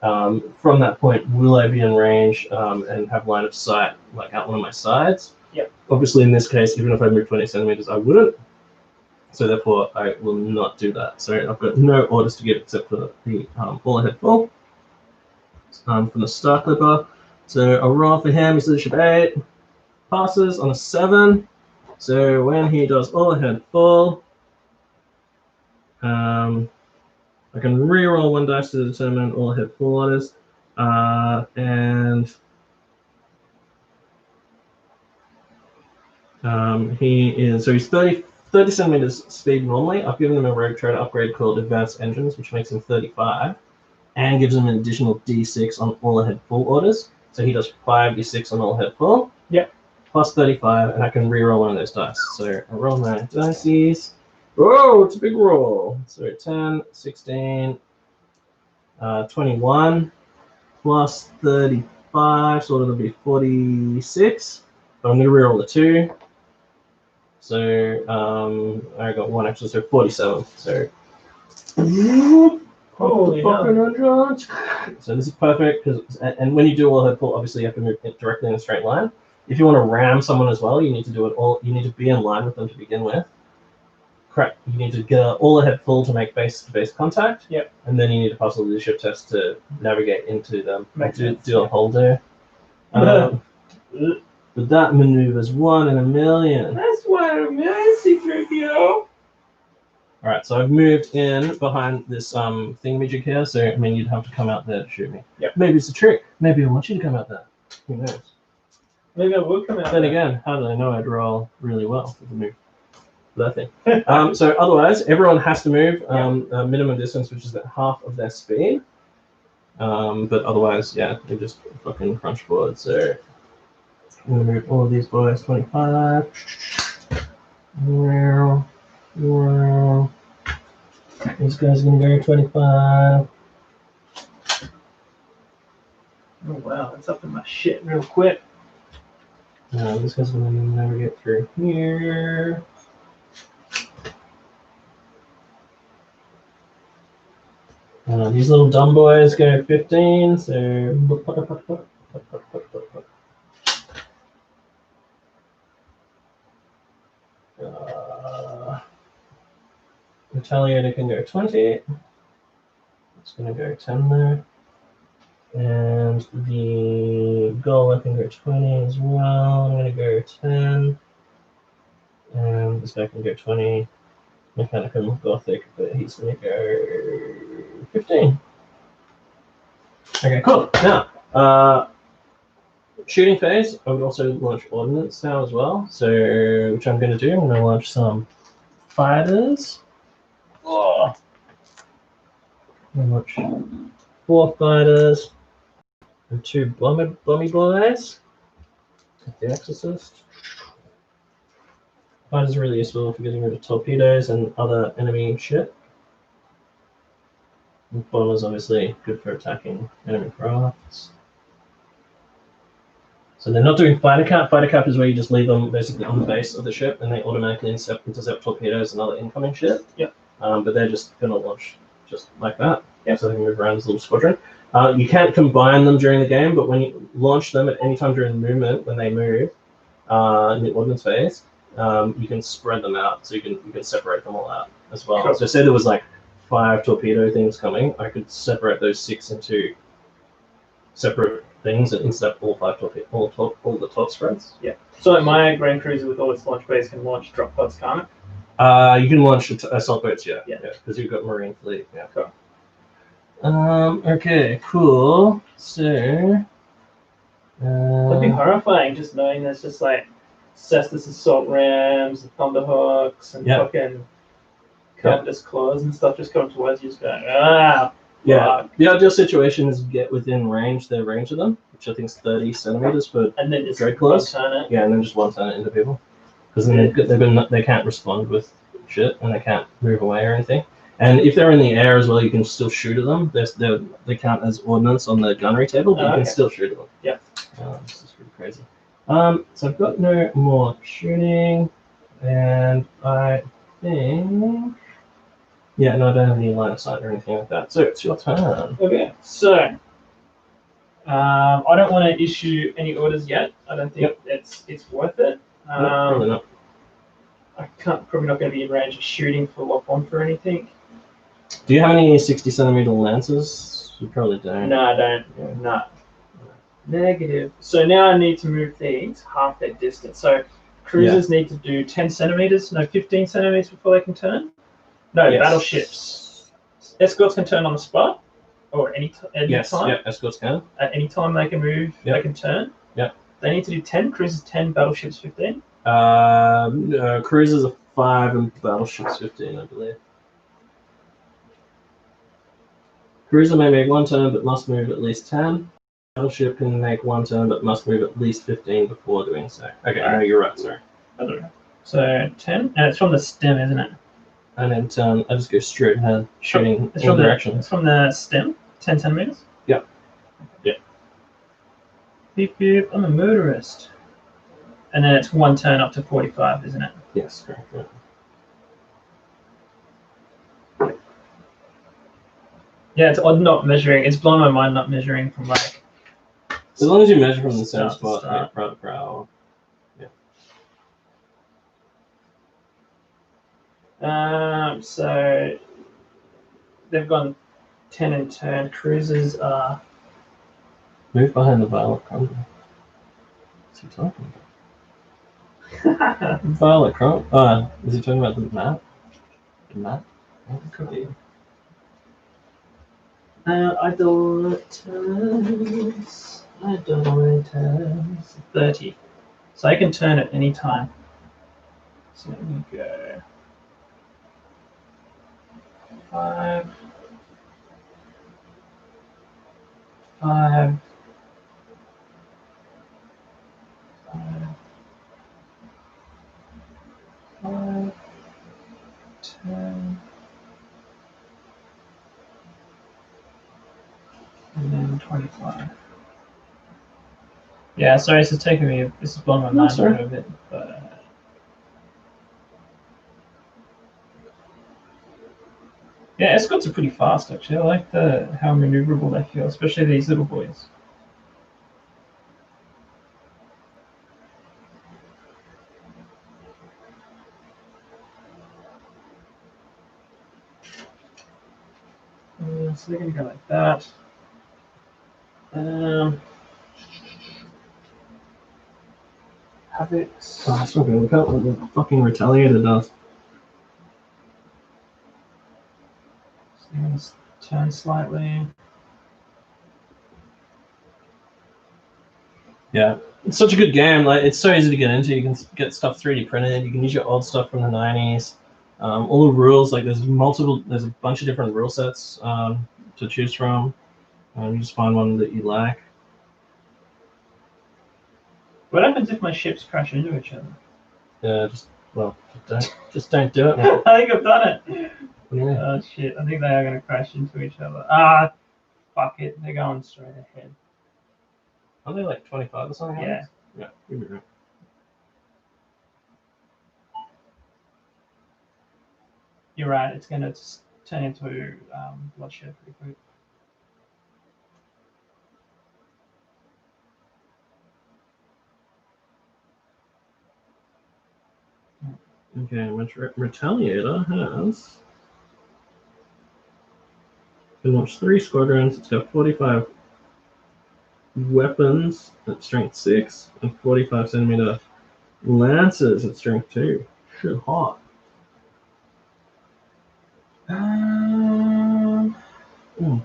From that point, will I be in range and have line of sight, like, out one of my sides? Yep. Obviously, in this case, even if I move 20 centimeters, I wouldn't. So therefore, I will not do that. So I've got no orders to give except for the all ahead full from the Star Clipper. So I'll roll for him. He's leadership 8. Passes on a 7. So when he does all ahead full, I can reroll 1 dice to determine all ahead full orders. He's 30 centimeters speed normally. I've given him a rogue trader upgrade called Advanced Engines, which makes him 35, and gives him an additional D6 on all ahead full orders. So he does 5d6 on all ahead full. Yep. Plus 35, and I can reroll 1 of those dice. So I roll my dice. Oh, it's a big roll. So 10, 16, 21, plus 35, so it'll be 46. But I'm going to reroll the 2. So I got 1 extra, so 47. So holy hell. So this is perfect because, and when you do all ahead full, obviously you have to move it directly in a straight line. If you want to ram someone as well, you need to do it all. You need to be in line with them to begin with. Correct. You need to get all ahead full to make base-to-base contact. Yep. And then you need to pass a leadership test to navigate into them. Do a hold there. But that maneuver's 1 in a million. That's 1 in a million, C-3PO. All right, so I've moved in behind this thingamajig here. So I mean, you'd have to come out there to shoot me. Yep. Maybe it's a trick. Maybe I want you to come out there. Who knows? Maybe I will come out. Then again, how did I know I'd roll really well for the move? That thing. So otherwise, everyone has to move a minimum distance, which is at half of their speed. But otherwise, yeah, they just fucking crunch board. So I'm gonna move all of these boys 25. This guy's gonna go 25. Oh wow, it's up in my shit real quick. This guy's gonna navigate through here. These little dumb boys go 15, so Retaliator can go 20. It's gonna go 10 there. And the Gola can go 20 as well. I'm gonna go 10. And this guy can go 20. Mechanical Gothic, but he's gonna go 15. Okay, cool. Now, shooting phase, I would also launch ordnance now as well. So, which I'm gonna do. I'm gonna launch some fighters. Oh. I'm gonna launch 4 fighters and 2 bomby boys. The XXth. Fighters are really useful for getting rid of torpedoes and other enemy shit. And bombers obviously good for attacking enemy crafts. So they're not doing fighter cap. Fighter cap is where you just leave them basically on the base of the ship and they automatically intercept torpedoes and other incoming shit. Yep. But they're just gonna launch just like that. Yeah. So they can move around as a little squadron. You can't combine them during the game, but when you launch them at any time during the movement, when they move in the ordnance phase, you can spread them out, so you can separate them all out as well. Cool. So say there was like 5 torpedo things coming, I could separate those 6 into separate things and intercept all 5 all the top spreads. Yeah. So like my Grand Cruiser with all its launch base can launch drop pods, can't it? You can launch assault boats, yeah, because you've got Marine Fleet. Yeah. Cool. Okay, cool. So. That'd be horrifying, just knowing there's just like Cestus assault rams, and Thunderhawks, and fucking Covetous claws and stuff just coming towards you, just going, ah. Yeah. Fuck. The ideal situation is get within their range of them, which I think is 30 centimeters for and then just Dread Claws. it. Yeah, and then just one turn it into people, because then they can't respond with shit and they can't move away or anything. And if they're in the air as well, you can still shoot at them. They count as ordnance on the gunnery table, but you can still shoot at them. Yeah. This is pretty crazy. So I've got no more shooting, and I think, yeah, no, I don't have any line of sight or anything like that. So it's your turn. Okay, so I don't want to issue any orders yet. I don't think it's worth it. No, probably not. Probably not going to be in range of shooting for lock on for anything. Do you have any 60 centimeter lances? You probably don't. No, I don't. Yeah. No. Negative. So now I need to move these half their distance. So cruisers need to do 10 centimeters, no, 15 centimeters before they can turn. No, battleships. Escorts can turn on the spot, or any time. Yeah, escorts can. At any time they can move, they can turn. Yeah. They need to do 10. Cruisers 10, battleships 15. Cruisers are 5 and battleships 15, I believe. Cruiser may make 1 turn but must move at least 10. Battleship can make 1 turn but must move at least 15 before doing so. Okay, no, you're right, sorry. So 10, and it's from the stem, isn't it? And then turn, I just go straight ahead, shooting in all directions. It's from the stem, 10 centimeters? Yeah. Yeah. Beep, beep, I'm a motorist. And then it's 1 turn up to 45, isn't it? Yes, correct. Yeah. Yeah, it's odd not measuring. It's blowing my mind not measuring from like. As long as you measure from the same spot, yeah, prow to prow. Yeah. So they've gone 10 and turn. Cruisers are. Move behind the Violet Crumble. What's he talking about? Violet Crumble? Is he talking about the map? The map? What could be? I don't. I don't know when it turns 30. So I can turn at any time. So let me go 5, 5, 5, 5, 10, and then 25. Yeah, sorry, this is taking me. This is blowing my mind a little bit, but. Yeah, escorts are pretty fast actually. I like how maneuverable they feel, especially these little boys. So they're gonna go like that. Have it. Oh, it's not good. Look at what the fucking Retaliator does. So I'm gonna turn slightly. Yeah, it's such a good game. Like, it's so easy to get into. You can get stuff 3D printed. You can use your old stuff from the 90s. All the rules, like there's a bunch of different rule sets to choose from. You just find one that you like. What happens if my ships crash into each other? Just don't do it, man. I think I've done it. What do you mean? Oh shit! I think they are gonna crash into each other. Ah, fuck it. They're going straight ahead. Are they like 25 or something? Yeah. Yeah, you'll be right. You're right. It's gonna turn into bloodshed pretty quick. Okay, which Retaliator has can launch 3 squadrons. It's got 45 weapons at strength 6 and 45 centimeter lances at strength 2. Shit hot.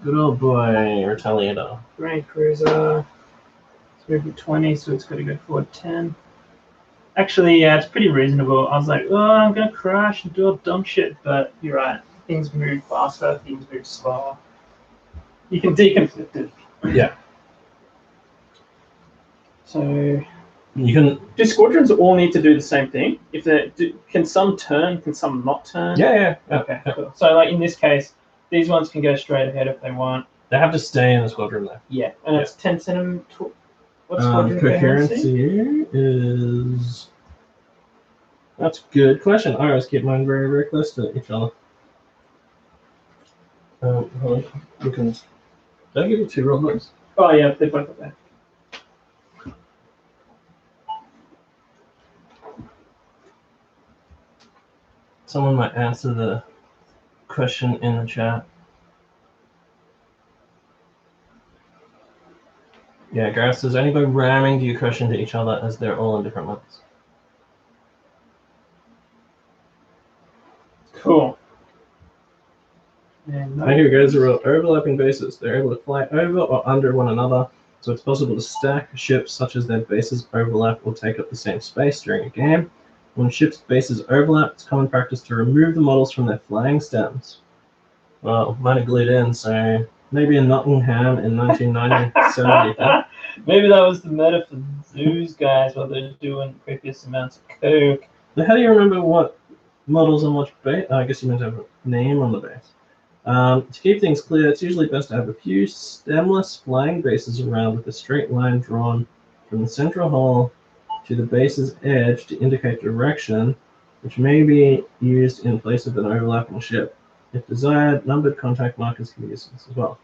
Good old boy, Retaliator. Grand Cruiser. It's moving 20, so it's got to go forward 10. Actually, yeah, it's pretty reasonable. I was like, oh, I'm gonna crash and do all dumb shit, but you're right. Things move faster, things move slower. You can deconflict it. Yeah. So you can. Do squadrons all need to do the same thing? If they can some turn, can some not turn? Yeah. Okay, cool. So like in this case, these ones can go straight ahead if they want. They have to stay in the squadron though. Yeah, and it's 10 centimeter. What squadron coherency is. That's a good question. I always keep mine very, very close to each other. You can. Did I give you 2 robots? Oh yeah, they're both up there. Someone might answer the question in the chat. Yeah, Gareth says, only by ramming do you crash into each other as they're all on different levels. Cool. And here goes the overlapping bases. They're able to fly over or under one another, so it's possible to stack ships such as their bases overlap or take up the same space during a game. When ships' bases overlap, it's common practice to remove the models from their flying stems. Well, mine are glued in, so maybe in Nottingham in 1990. Maybe that was the meta for zoos guys while they're doing copious amounts of coke. But how do you remember what models on which base? I guess you meant to have a name on the base. To keep things clear, it's usually best to have a few stemless flying bases around with a straight line drawn from the central hull to the base's edge to indicate direction, which may be used in place of an overlapping ship. If desired, numbered contact markers can be used as well.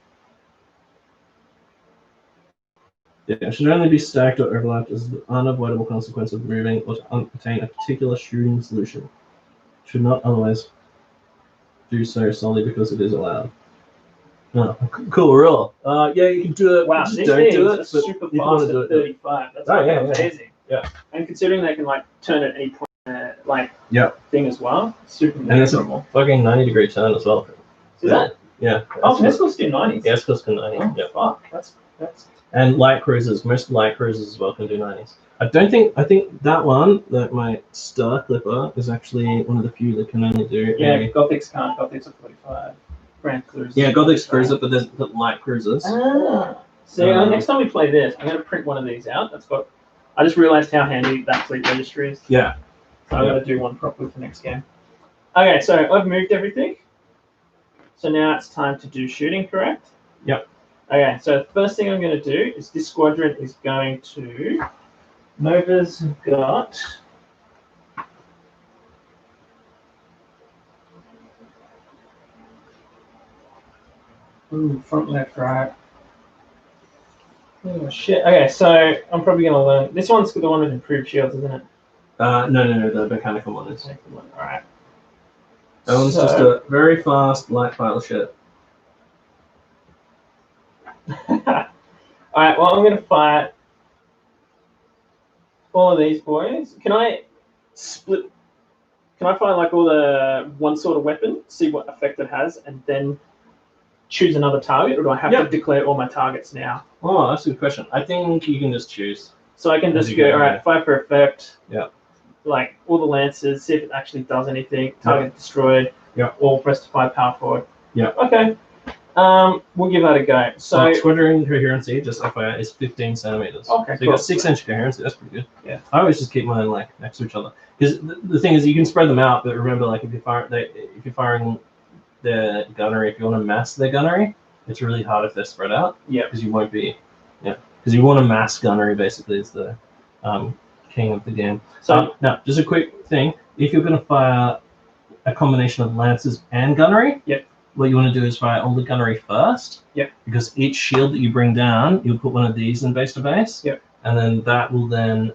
Yeah, it should only be stacked or overlapped as the unavoidable consequence of moving or to obtain a particular shooting solution. Should not otherwise do so solely because it is allowed. Oh, cool rule. Yeah, you can do it. Wow, just these don't things do it. are super fast at 35. That's amazing. Yeah. And considering they can like turn at any point, thing as well, super and it's a fucking 90-degree turn as well. Is that? Yeah. Oh, Escorts do 90s. Yeah, Escorts can 90. Oh, yeah. Fuck. That's And light cruisers, most light cruisers as well can do 90s. I think that one, that my Star Clipper, is actually one of the few that can only do Gothics can't. Gothics are 45. Grand Cruisers. Yeah, Gothics cruiser, but there's the light cruisers. So next time we play this, I'm going to print one of these out. I just realized how handy that fleet registry is. Yeah. So I'm going to do one properly for next game. Okay, so I've moved everything. So now it's time to do shooting, correct? Yep. Okay, so the first thing I'm going to do is this squadron is going to... Nova's got... Ooh, front, left, right. Oh, shit. Okay, so I'm probably going to learn... This one's the one with improved shields, isn't it? No, the mechanical one is. Alright. That one's just a very fast light file ship. Alright, well, I'm going to fire all of these boys. Can I fire like all the one sort of weapon, see what effect it has, and then choose another target, or do I have to declare all my targets now? Oh, that's a good question. I think you can just choose. So I can just go, alright, fire for effect. Yeah. Like all the lancers, see if it actually does anything. Target destroyed. Yeah. Or press to fire power forward. Yeah. Okay. We'll give that a go. So squadron coherency, just FYI, is 15 centimeters. Okay. So you got 6-inch coherency. That's pretty good. Yeah. I always just keep mine like next to each other because the thing is you can spread them out, but remember, like if you're firing the gunnery, if you want to mass their gunnery, it's really hard if they're spread out. Yeah. Because you won't be. Yeah. Because you want to mass gunnery basically is the king of the game. So now, just a quick thing: if you're going to fire a combination of lancers and gunnery, what you want to do is fire all the gunnery first. Yep. Because each shield that you bring down, you'll put one of these in base to base. Yep. And then that will then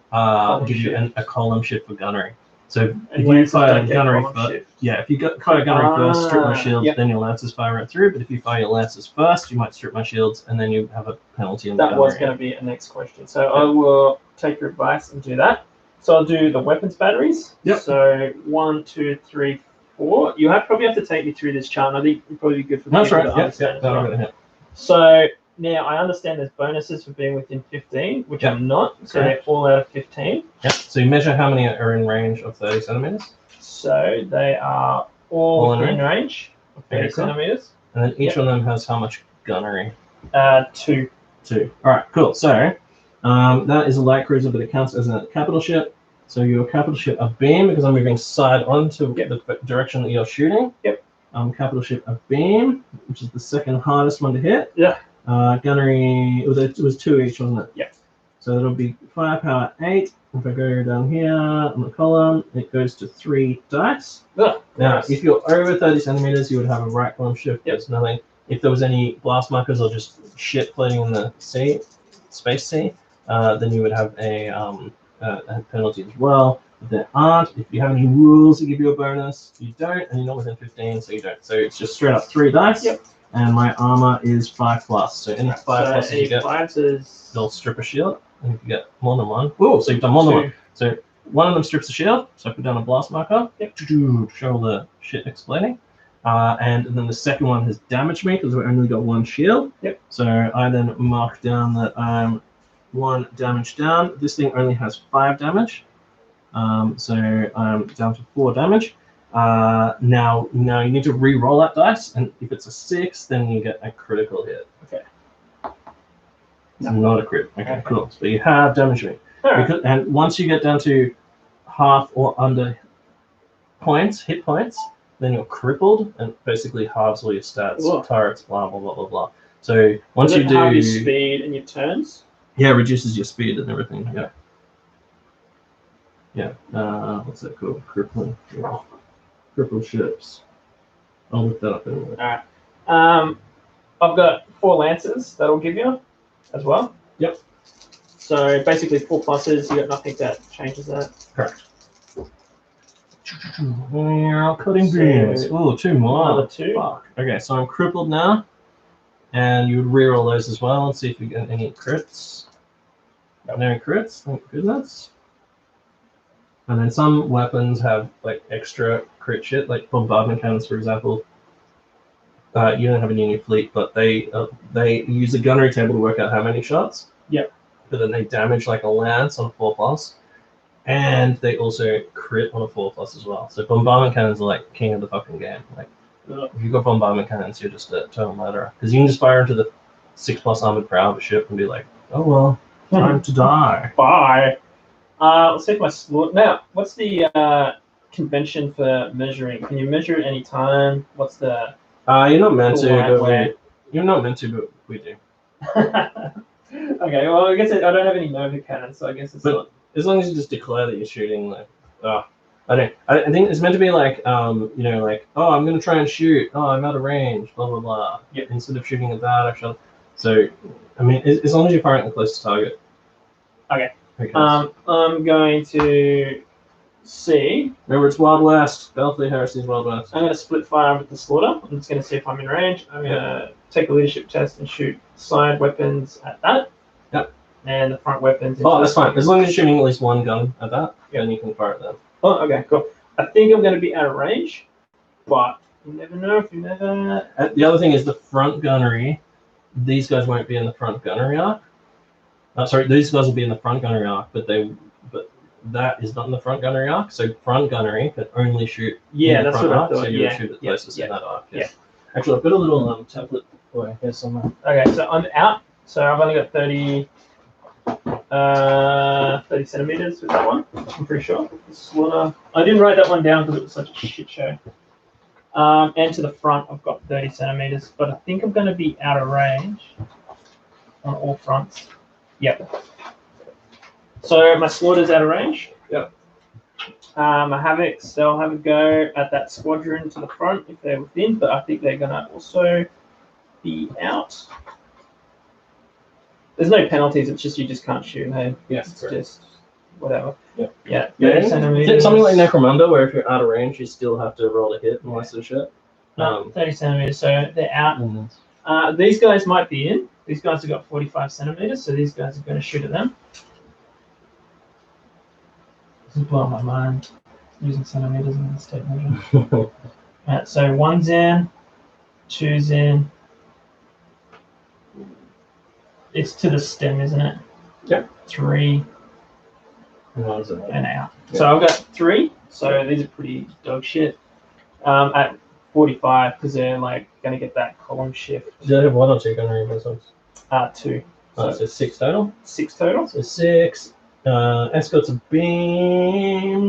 give you a column shift for gunnery. So if you fire gunnery first, if you fire gunnery first, strip my shields, then your lancers fire right through. But if you fire your lancers first, you might strip my shields, and then you have a penalty on the gunnery. That was going to be a next question. So I will take your advice and do that. So I'll do the weapons batteries. Yep. So 1, 2, 3, 4. You probably have to take me through this chart. I think it'd probably be good for That's people right. to understand as well. So now I understand there's bonuses for being within 15, which I'm not. So they're all out of 15. Yep. So you measure how many are in range of 30 centimeters. So they are all in range of 30 centimeters. And then each of them has how much gunnery? 2. 2. All right. Cool. So that is a light cruiser, but it counts as a capital ship. So your capital ship a beam, because I'm moving side on to the direction that you're shooting. Yep. Capital ship a beam, which is the second hardest one to hit. Yeah. Gunnery, it was 2 each, wasn't it? Yeah. So it'll be firepower 8. If I go down here on the column, it goes to 3 dice. Now, if you're over 30 centimeters, you would have a right column shift. There's nothing. If there was any blast markers or just shit floating in the sea, space sea, then you would have a penalty as well. If there aren't, if you have any rules that give you a bonus, you don't, and you're not within 15, so you don't. So it's just straight up 3 dice. Yep. And my armor is 5+. So any 5+ you get, they'll strip a shield. And if you get more than one, so you've done more than one. So one of them strips a shield. So I put down a blast marker. Yep. To show all the shit exploding. And then the second one has damaged me because we only got 1 shield. Yep. So I then mark down that I'm 1 damage down. This thing only has 5 damage. So I'm down to 4 damage. Now you need to re-roll that dice, and if it's a 6, then you get a critical hit. Okay. It's not a crit. Okay, cool. So you have damaged me. And once you get down to half or under hit points, then you're crippled, and basically halves all your stats, turrets, blah blah blah blah blah. So once you do your speed and your turns. Yeah, it reduces your speed and everything. Yeah. Yeah. What's that called? Crippling. Yeah. Crippled ships. I'll look that up anyway. Alright. I've got 4 lancers that'll give you as well. Yep. So basically 4 pluses, you got nothing that changes that. Correct. Cutting beams. Oh, 2 more. Another 2. Fuck. Okay, so I'm crippled now. And you would reroll those as well and see if you get any crits. No crits, thank goodness. And then some weapons have like extra crit shit, like bombardment cannons, for example. you don't have any in your fleet, but they use a gunnery table to work out how many shots. Yep. But then they damage like a lance on a 4+, and they also crit on a 4+ as well. So bombardment cannons are like king of the fucking game. Like if you've got bombardment cannons, you're just a total murderer because you can just fire into the 6+ armored prow of a ship and be like, oh well, time to die. Bye. Let's take my slot now. What's the convention for measuring? Can you measure at any time? What's the You're not meant to, right but way? you're not meant to, but we do. Okay, well I guess I don't have any Nova cannons, so I guess it's not. As long as you just declare that you're shooting, like, I think it's meant to be like, you know, like, oh, I'm gonna try and shoot. Oh, I'm out of range. Blah blah blah. Yep. Instead of shooting at that, actually. So, I mean, as long as you're firing at the closest target. Okay. Okay. I'm going to see. Remember, it's Wild West. Battlefleet Heresy's Wild West. I'm going to split fire with the slaughter. I'm just going to see if I'm in range. I'm going to take a leadership test and shoot side weapons at that. Yep. And the front weapons. Oh, that's fine. As long as you're shooting at least one gun at that, then you can fire at them. Oh, okay, cool. I think I'm going to be out of range, but you never know if you never. The other thing is the front gunnery. These guys won't be in the front gunnery arc. Sorry, these guys will be in the front gunnery arc, but that is not in the front gunnery arc. So front gunnery can only shoot. Yeah, in the that's front what I arc, thought. So you Yeah, would shoot at closest in that arc. Yeah. Actually, I've got a little template for here somewhere. Okay, so I'm out. So I've only got 30 centimeters with that one. I'm pretty sure. Slaughter. I didn't write that one down because it was such a shit show. And to the front, I've got 30 centimeters, but I think I'm going to be out of range on all fronts. Yep. So my slaughter's out of range. Yep. My Havocs, they'll have a go at that squadron to the front if they're within, but I think they're going to also be out. There's no penalties, it's just you just can't shoot. Hey, Yes, it's correct. just whatever. Yep. Yeah. 30 Yeah, centimeters. something like Necromunda, where if you're out of range, you still have to roll a hit and most of the shit. No, 30 centimeters, so they're out. Mm-hmm. These guys might be in. These guys have got 45 centimeters, so these guys are going to shoot at them. This is blowing my mind, using centimeters in this tape measure. Alright, so 1's in, 2's in. It's to the stem, isn't it? Yep. 3 and out. Yeah. So I've got 3. So these are pretty dog shit. At 45 because they're like going to get that column shift. Do they have 1 or 2 gunnery vessels? 2. So 6 total? 6 total. So 6. Escort's a beam.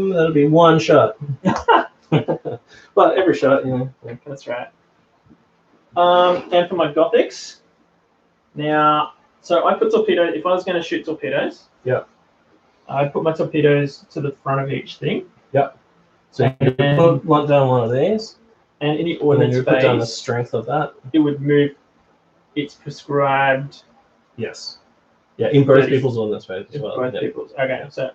That'll be 1 shot. But every shot, you know. Yeah, that's right. And for my Gothics, now, so I put torpedoes. If I was going to shoot torpedoes, yeah, I'd put my torpedoes to the front of each thing. Yep. So you put down one of these, and any ordnance you put down the strength of that. It would move its prescribed. Yes. Yeah, in both people's ordnance phase as well. Both people's. Okay, so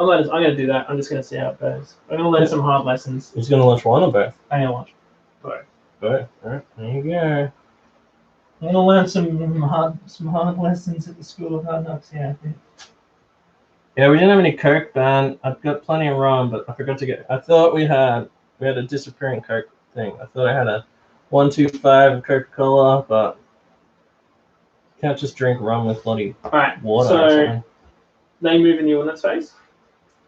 I'm going to do that. I'm just going to see how it goes. I'm going to learn some hard lessons. You're just going to launch one or both? I'm going to launch both. Both. All right. There you go. I'm going to learn some hard lessons at the School of Hard Knocks. Yeah. Yeah, we didn't have any Coke, Ben. I've got plenty of rum, but I forgot to get. I thought we had a disappearing Coke thing. I thought I had a 125 of Coca-Cola, but you can't just drink rum with bloody water. So they move in the ordnance phase.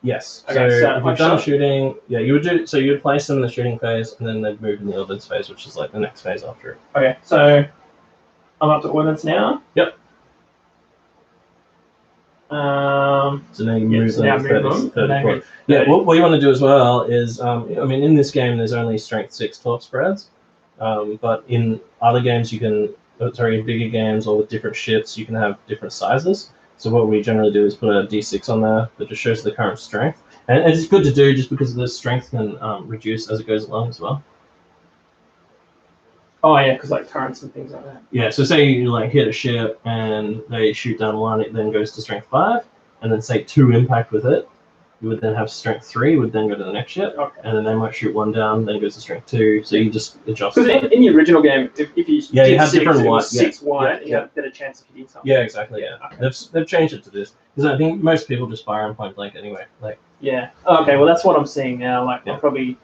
Yes. Okay, so if you've done shooting, yeah, you would do. So you would place them in the shooting phase, and then they'd move in the ordnance phase, which is like the next phase after it. Okay, so I'm up to ordnance now. Yep. So now you move them to 30 point. Yeah, what you want to do as well is, I mean, in this game there's only strength 6 torque spreads, but in other games you can, in bigger games or with different ships, you can have different sizes. So what we generally do is put a D6 on there that just shows the current strength, and it's good to do just because the strength can reduce as it goes along as well. Oh yeah, because like currents and things like that. Yeah, so say you like hit a ship and they shoot down 1, it then goes to strength 5, and then say 2 impact with it, you would then have strength 3, would then go to the next ship, and then they might shoot 1 down, then it goes to strength 2, so you just adjust. Because in the original game, if you you have different ones. 6 wide, you have a better chance of hitting something. Yeah, exactly. Yeah, okay. They've changed it to this because I think most people just fire on point blank anyway. Like. Yeah. Okay. Well, that's what I'm seeing now. Like, I'll probably.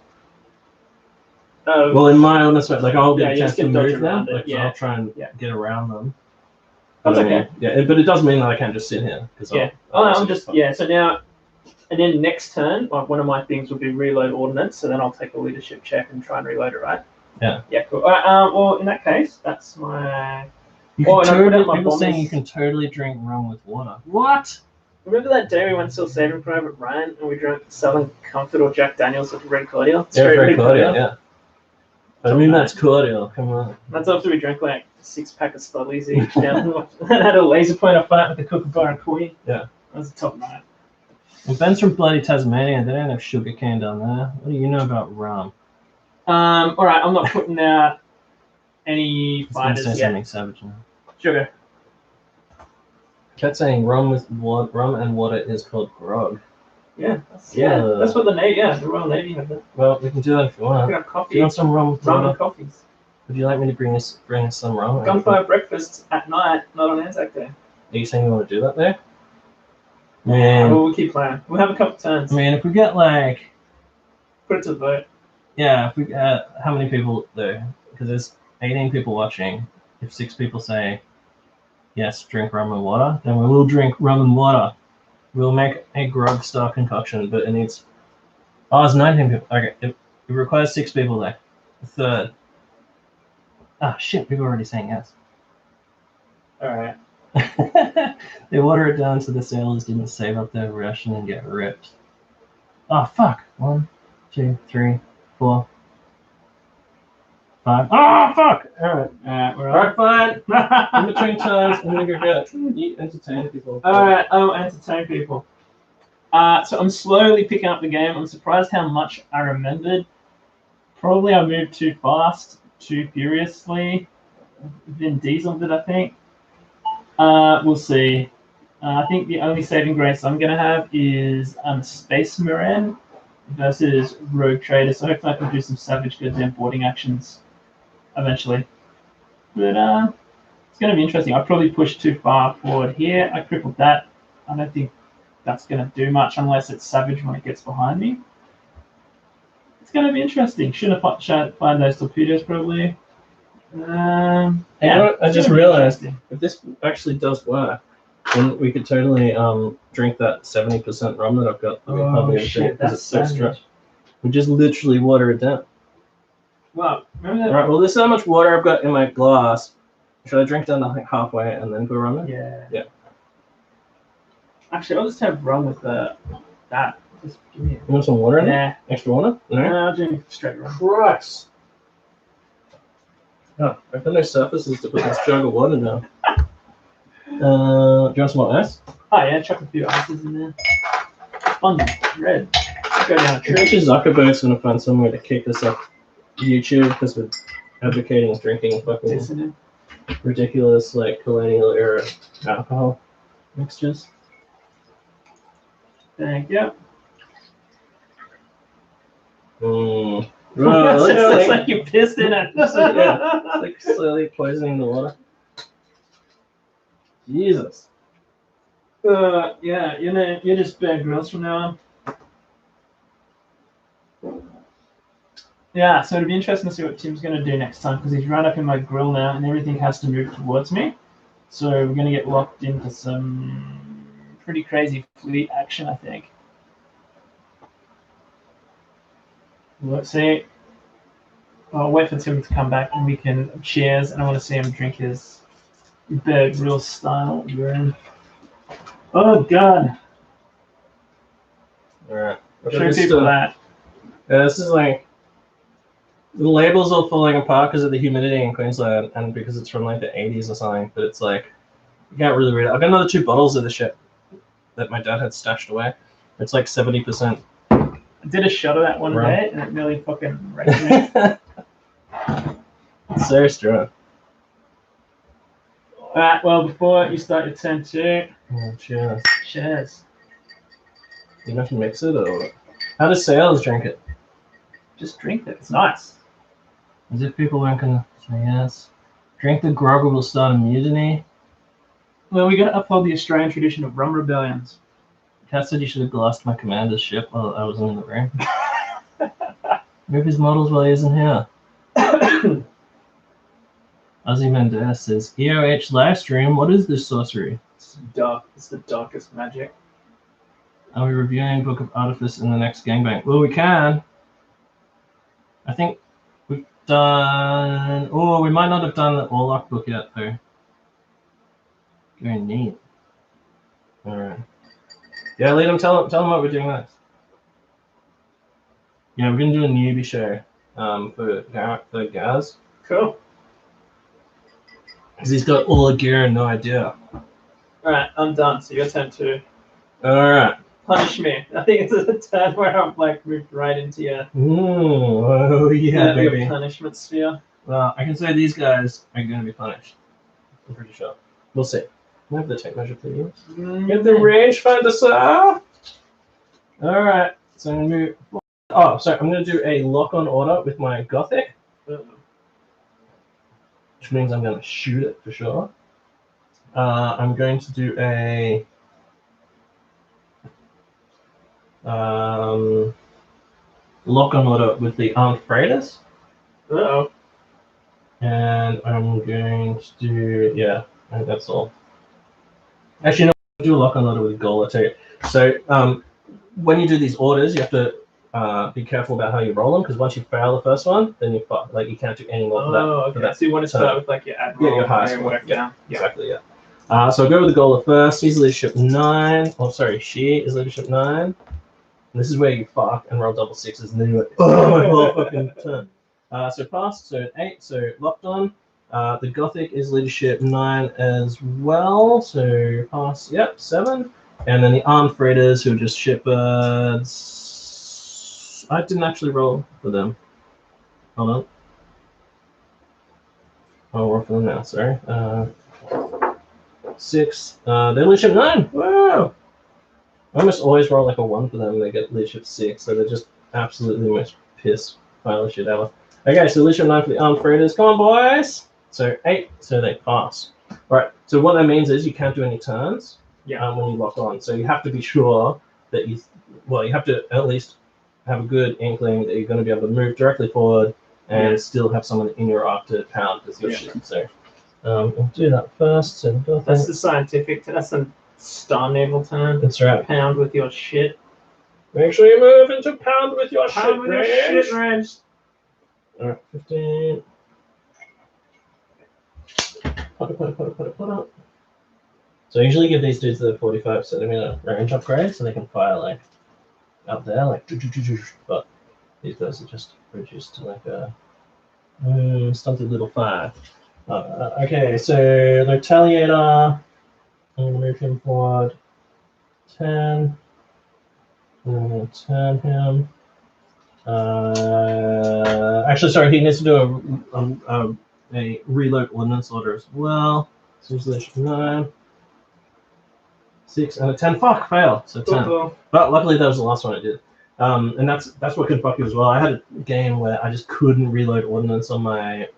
Well, in my honest way, like I'll get a you chance just to get dodge move them. around it, Like, so I'll try and Yeah. get around them. That's But I mean, okay. yeah, but it does mean that I can't just sit here because Yeah. I'm just So now, and then next turn, like one of my things will be reload ordnance. So then I'll take a leadership check and try and reload it, right? Yeah. Yeah. Cool. All right. Well, in that case, that's my. You Oh, can and I put out totally, my people saying bombers. you can totally drink rum with water. What? Remember that day we went to Saving Private Ryan and we drank Southern Comfort or Jack Daniels with red cordial? Yeah, Straight very red cordial, yeah. I mean, that's cordial, come on. That's after we drank like a 6-pack of Studleys each down and had a laser pointer fight with the Kookaburra Queen. Yeah. That was a top night. Well, Ben's from bloody Tasmania. They don't have sugar cane down there. What do you know about rum? All right, I'm not putting out any It's gonna fighters say yet. something savage now. Sugar. Kept saying rum and water is called grog. Yeah, that's what the Navy. Yeah, the Royal Navy have that. Well, we can do that if you want. Got coffee. Do you want some rum with Rum water? and coffees. Would you like me to bring us some rum? Gunfire breakfast at night, not on Anzac Day. Are you saying you want to do that there? Man, Well, we'll keep playing. We'll have a couple turns. I mean, if we get like, Put it to the vote. yeah, if we get how many people there? Because there's 18 people watching. If 6 people say yes, drink rum and water, then we will drink rum and water. We'll make a grog style concoction, but it needs. Oh, it's 19 people. Okay, it requires 6 people there. A third. Ah, shit, people are already saying yes. All right. They water it down so the sailors didn't save up their ration and get ripped. Oh, fuck. 1, 2, 3, 4, 5. Oh, fuck! Alright. We're all Alright, fine. In between times, I'm gonna go get eat, entertain people. Alright, I'll entertain people. So I'm slowly picking up the game. I'm surprised how much I remembered. Probably I moved too fast, too furiously. Vin Diesel did, I think. We'll see. I think the only saving grace I'm gonna have is Space Marine versus Rogue Trader. So hopefully I can do some savage goddamn boarding actions eventually. But it's gonna be interesting. I probably pushed too far forward here. I crippled that. I don't think that's gonna do much unless it's savage when it gets behind me. It's gonna be interesting. Should have find those torpedoes probably. Yeah, You know what? I it's just gonna be realized interesting. if this actually does work, then we could totally drink that 70% rum that I've got. Oh shit, that's it's extra. savage. We just literally water it down. Well, remember that? Alright, well, this is how much water I've got in my glass. Should I drink down to like halfway and then go rum it? Yeah. Yeah. Actually, I'll just have rum with that. Just give me You want some water in there? Yeah. Extra water? No? No, I'll do straight rum. Christ. Oh, I've got no surfaces to put this jug of water down. Do you want some more ice? Oh yeah, chuck a few ices in there. Fun, red. Go down a I tree. bet you Zuckerberg's gonna find somewhere to kick us off YouTube because we're advocating drinking fucking Dissonant. ridiculous like colonial era alcohol mixtures. Thank you. Mm. It's like you pissed in it. Yeah. It's like slowly poisoning the water. Jesus. Yeah, you're just Bear Grylls from now on. Yeah, so it'll be interesting to see what Tim's going to do next time because he's right up in my grill now and everything has to move towards me. So we're going to get locked into some pretty crazy fleet action, I think. Let's see. I'll wait for Tim to come back and we can cheers, and I want to see him drink his Bear Grylls style urine. Oh, God. Alright. Show people that. Yeah, this is like the label's all falling apart because of the humidity in Queensland and because it's from like the 80s or something, but it's like you can't really read it. I've got another 2 bottles of the shit that my dad had stashed away. It's like 70%. I did a shot of that one Rum. day and it nearly fucking wrecked me. It's so strong. Alright, well, before you start your turn 2, Oh, cheers. cheers. You have to mix it or what? How do sailors drink it? Just drink it. It's nice. As if people weren't gonna say yes. Drink the grog or we'll start a mutiny. Well, we got to uphold the Australian tradition of rum rebellions. Kat said you should have glassed my commander's ship while I was in the room. Move his models while he isn't here. Mendez says, EOH Livestream, what is this sorcery? It's dark. It's the darkest magic. Are we reviewing Book of Artifice in the next gangbang? Well, we can. I think we've done... Oh, we might not have done the Warlock book yet, though. Very neat. Alright. Yeah, lead them, tell them what we're doing next. Yeah, we're going to do a newbie show for Gaz. Cool. Because he's got all the gear and no idea. Alright, I'm done. So your turn to Alright. punish me. I think it's a turn where I'm like moved right into your, Oh, yeah, baby. your punishment sphere. Well, I can say these guys are going to be punished. I'm pretty sure. We'll see. Can I have the tape measure, please? Get the rangefinder, sir. Alright, so I'm going to move. Oh, sorry, I'm going to do a lock on order with my Gothic. Which means I'm going to shoot it for sure. I'm going to do a lock on order with the armed freighters. Uh-oh. And I'm going to do, yeah, I think that's all. Actually, no, I'll do a lock on order with Gola too. So when you do these orders, you have to be careful about how you roll them, because once you fail the first one, then you fuck. Like, you can't do any more for that. Okay. For that. So you want to start with like your admiral, yeah, your highest one. work down. Yeah, exactly, yeah. So I'll go with the Gola first. He's leadership 9. Oh, sorry, she is leadership 9. And this is where you fuck and roll double sixes and then you're like, oh, my whole fucking turn. So passed, so 8, so locked on. The Gothic is leadership 9 as well, so pass, yep, 7. And then the armed freighters, who are just shipbirds. I didn't actually roll for them. Hold on. I'll roll for them now, sorry. 6. They're leadership 9. Wow! I almost always roll like a 1 for them and they get leadership 6, so they're just absolutely the most piss pile of shit ever. Okay, so leadership 9 for the armed freighters. Come on, boys! So 8, so they pass. Alright, so what that means is you can't do any turns when you lock on. So you have to be sure that you have to at least have a good inkling that you're going to be able to move directly forward and still have someone in your arc to pound with your shit. So we'll do that first. So that's the scientific, that's the Star Naval turn. That's right. Pound with your shit. Make sure you move into pound with your shit Pound with your shit range. Alright, 15. Put it. So I usually give these dudes the 45 centimeter range upgrade so they can fire like out there, like, but these guys are just reduced to like a stunted little fire. Okay, so the Retaliator, I'm going to move him forward 10. I'm going to turn him. Actually, sorry, he needs to do a reload ordnance order as well. So he's leadership 9. 6 and a 10. Fuck, fail. So 10. But luckily that was the last one I did. And that's what can fuck you as well. I had a game where I just couldn't reload ordnance on my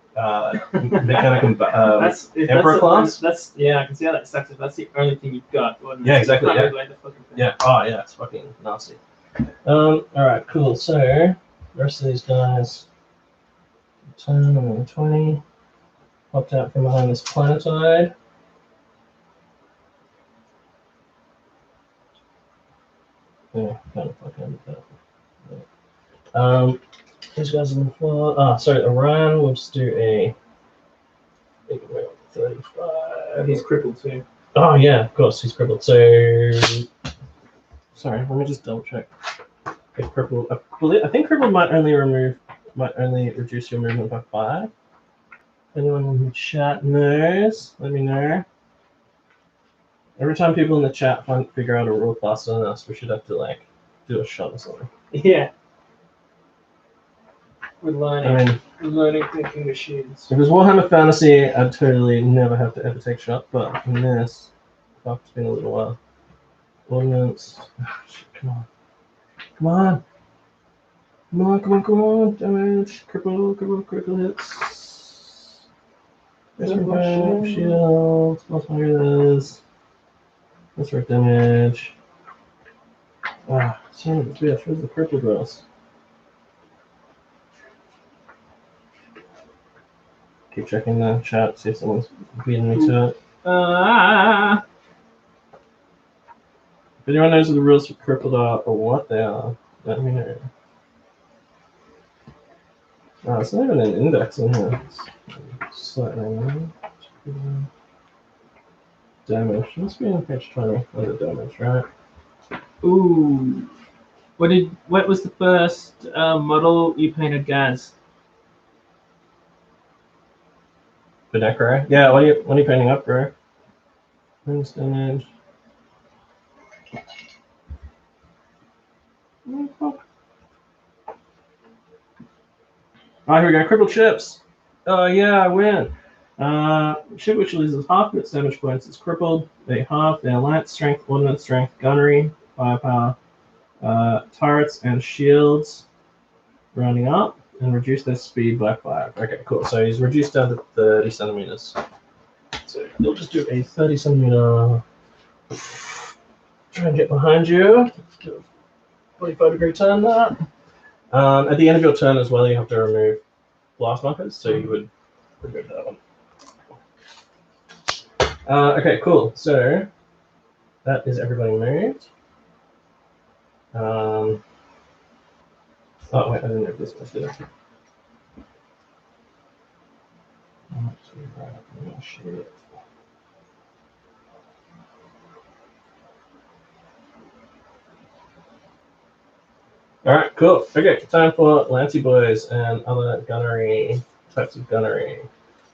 mechanic Emperor class. I can see how that sucks if that's the only thing you've got. Yeah, exactly. Yeah. The fucking thing. Yeah. Oh yeah, it's fucking nasty. Alright, cool. So the rest of these guys 10 and 20. Popped out from behind this planetoid. Yeah, kind of fucking that. These guys on the floor. Sorry, Orion. We'll just do a 35. He's crippled too. Oh yeah, of course he's crippled. So sorry, let me just double check. If crippled, I think crippled might only reduce your movement by 5. Anyone in the chat knows? Let me know. Every time people in the chat figure out a rule faster than us, we should have to like do a shot or something. Yeah. We're learning. We're learning thinking machines. If it was Warhammer Fantasy, I'd totally never have to ever take shot, but in this, fuck, it's been a little while. Ordnance. Oh, shit, come on. Come on. Come on. Damage. Critical hits. Shield. Plus this. That's right, damage. Son of a bitch, where's the cripple girls? keep checking the chat, see if someone's beating me to it. If anyone knows what the rules for crippled are or what they are, let me know. Oh, it's not even an index in here. It's slightly damage. Must be on page 20 for the damage, right? Ooh. What was the first model you painted, Gaz? The Necro? Yeah, what are you painting up, bro? Wings damage. Alright, here we go. Crippled ships. Oh yeah, I win. Ship which loses half of its damage points is crippled. They half their light strength, ordnance strength, gunnery, firepower, turrets and shields, rounding up, and reduce their speed by 5. Okay, cool. So he's reduced down to 30 centimeters. So he'll just do a 30 centimeter. Try and get behind you. 45-degree turn that. At the end of your turn as well, you have to remove blast markers, so you would remove that one. Okay, cool. So that is everybody moved. Oh wait, I didn't move this one, did I? Oh, shit. Alright, cool. Okay, time for Lancy Boys and other gunnery, types of gunnery.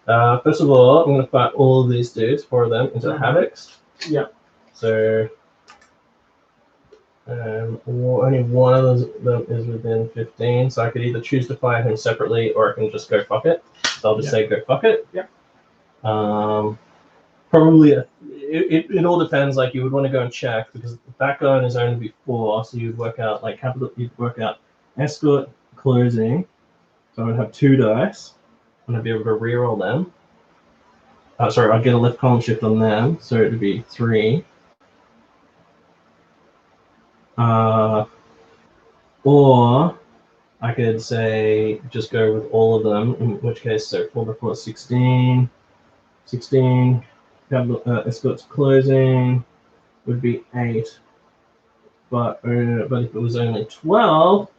First of all, I'm going to fight all of these dudes, 4 of them, into Havocs. Yep. So, only one of them is within 15, so I could either choose to fight him separately or I can just go fuck it. So I'll just say go fuck it. Yep. Probably, it all depends. Like, you would want to go and check because that gun is only be 4, so you'd work out, like, you'd work out escort, closing. So I would have 2 dice, and I'd be able to reroll them. Sorry, I'd get a left column shift on them, so it would be 3. Or I could say just go with all of them, in which case, so 4 by 4 is 16. 16. Escort's closing would be 8. But if it was only 12,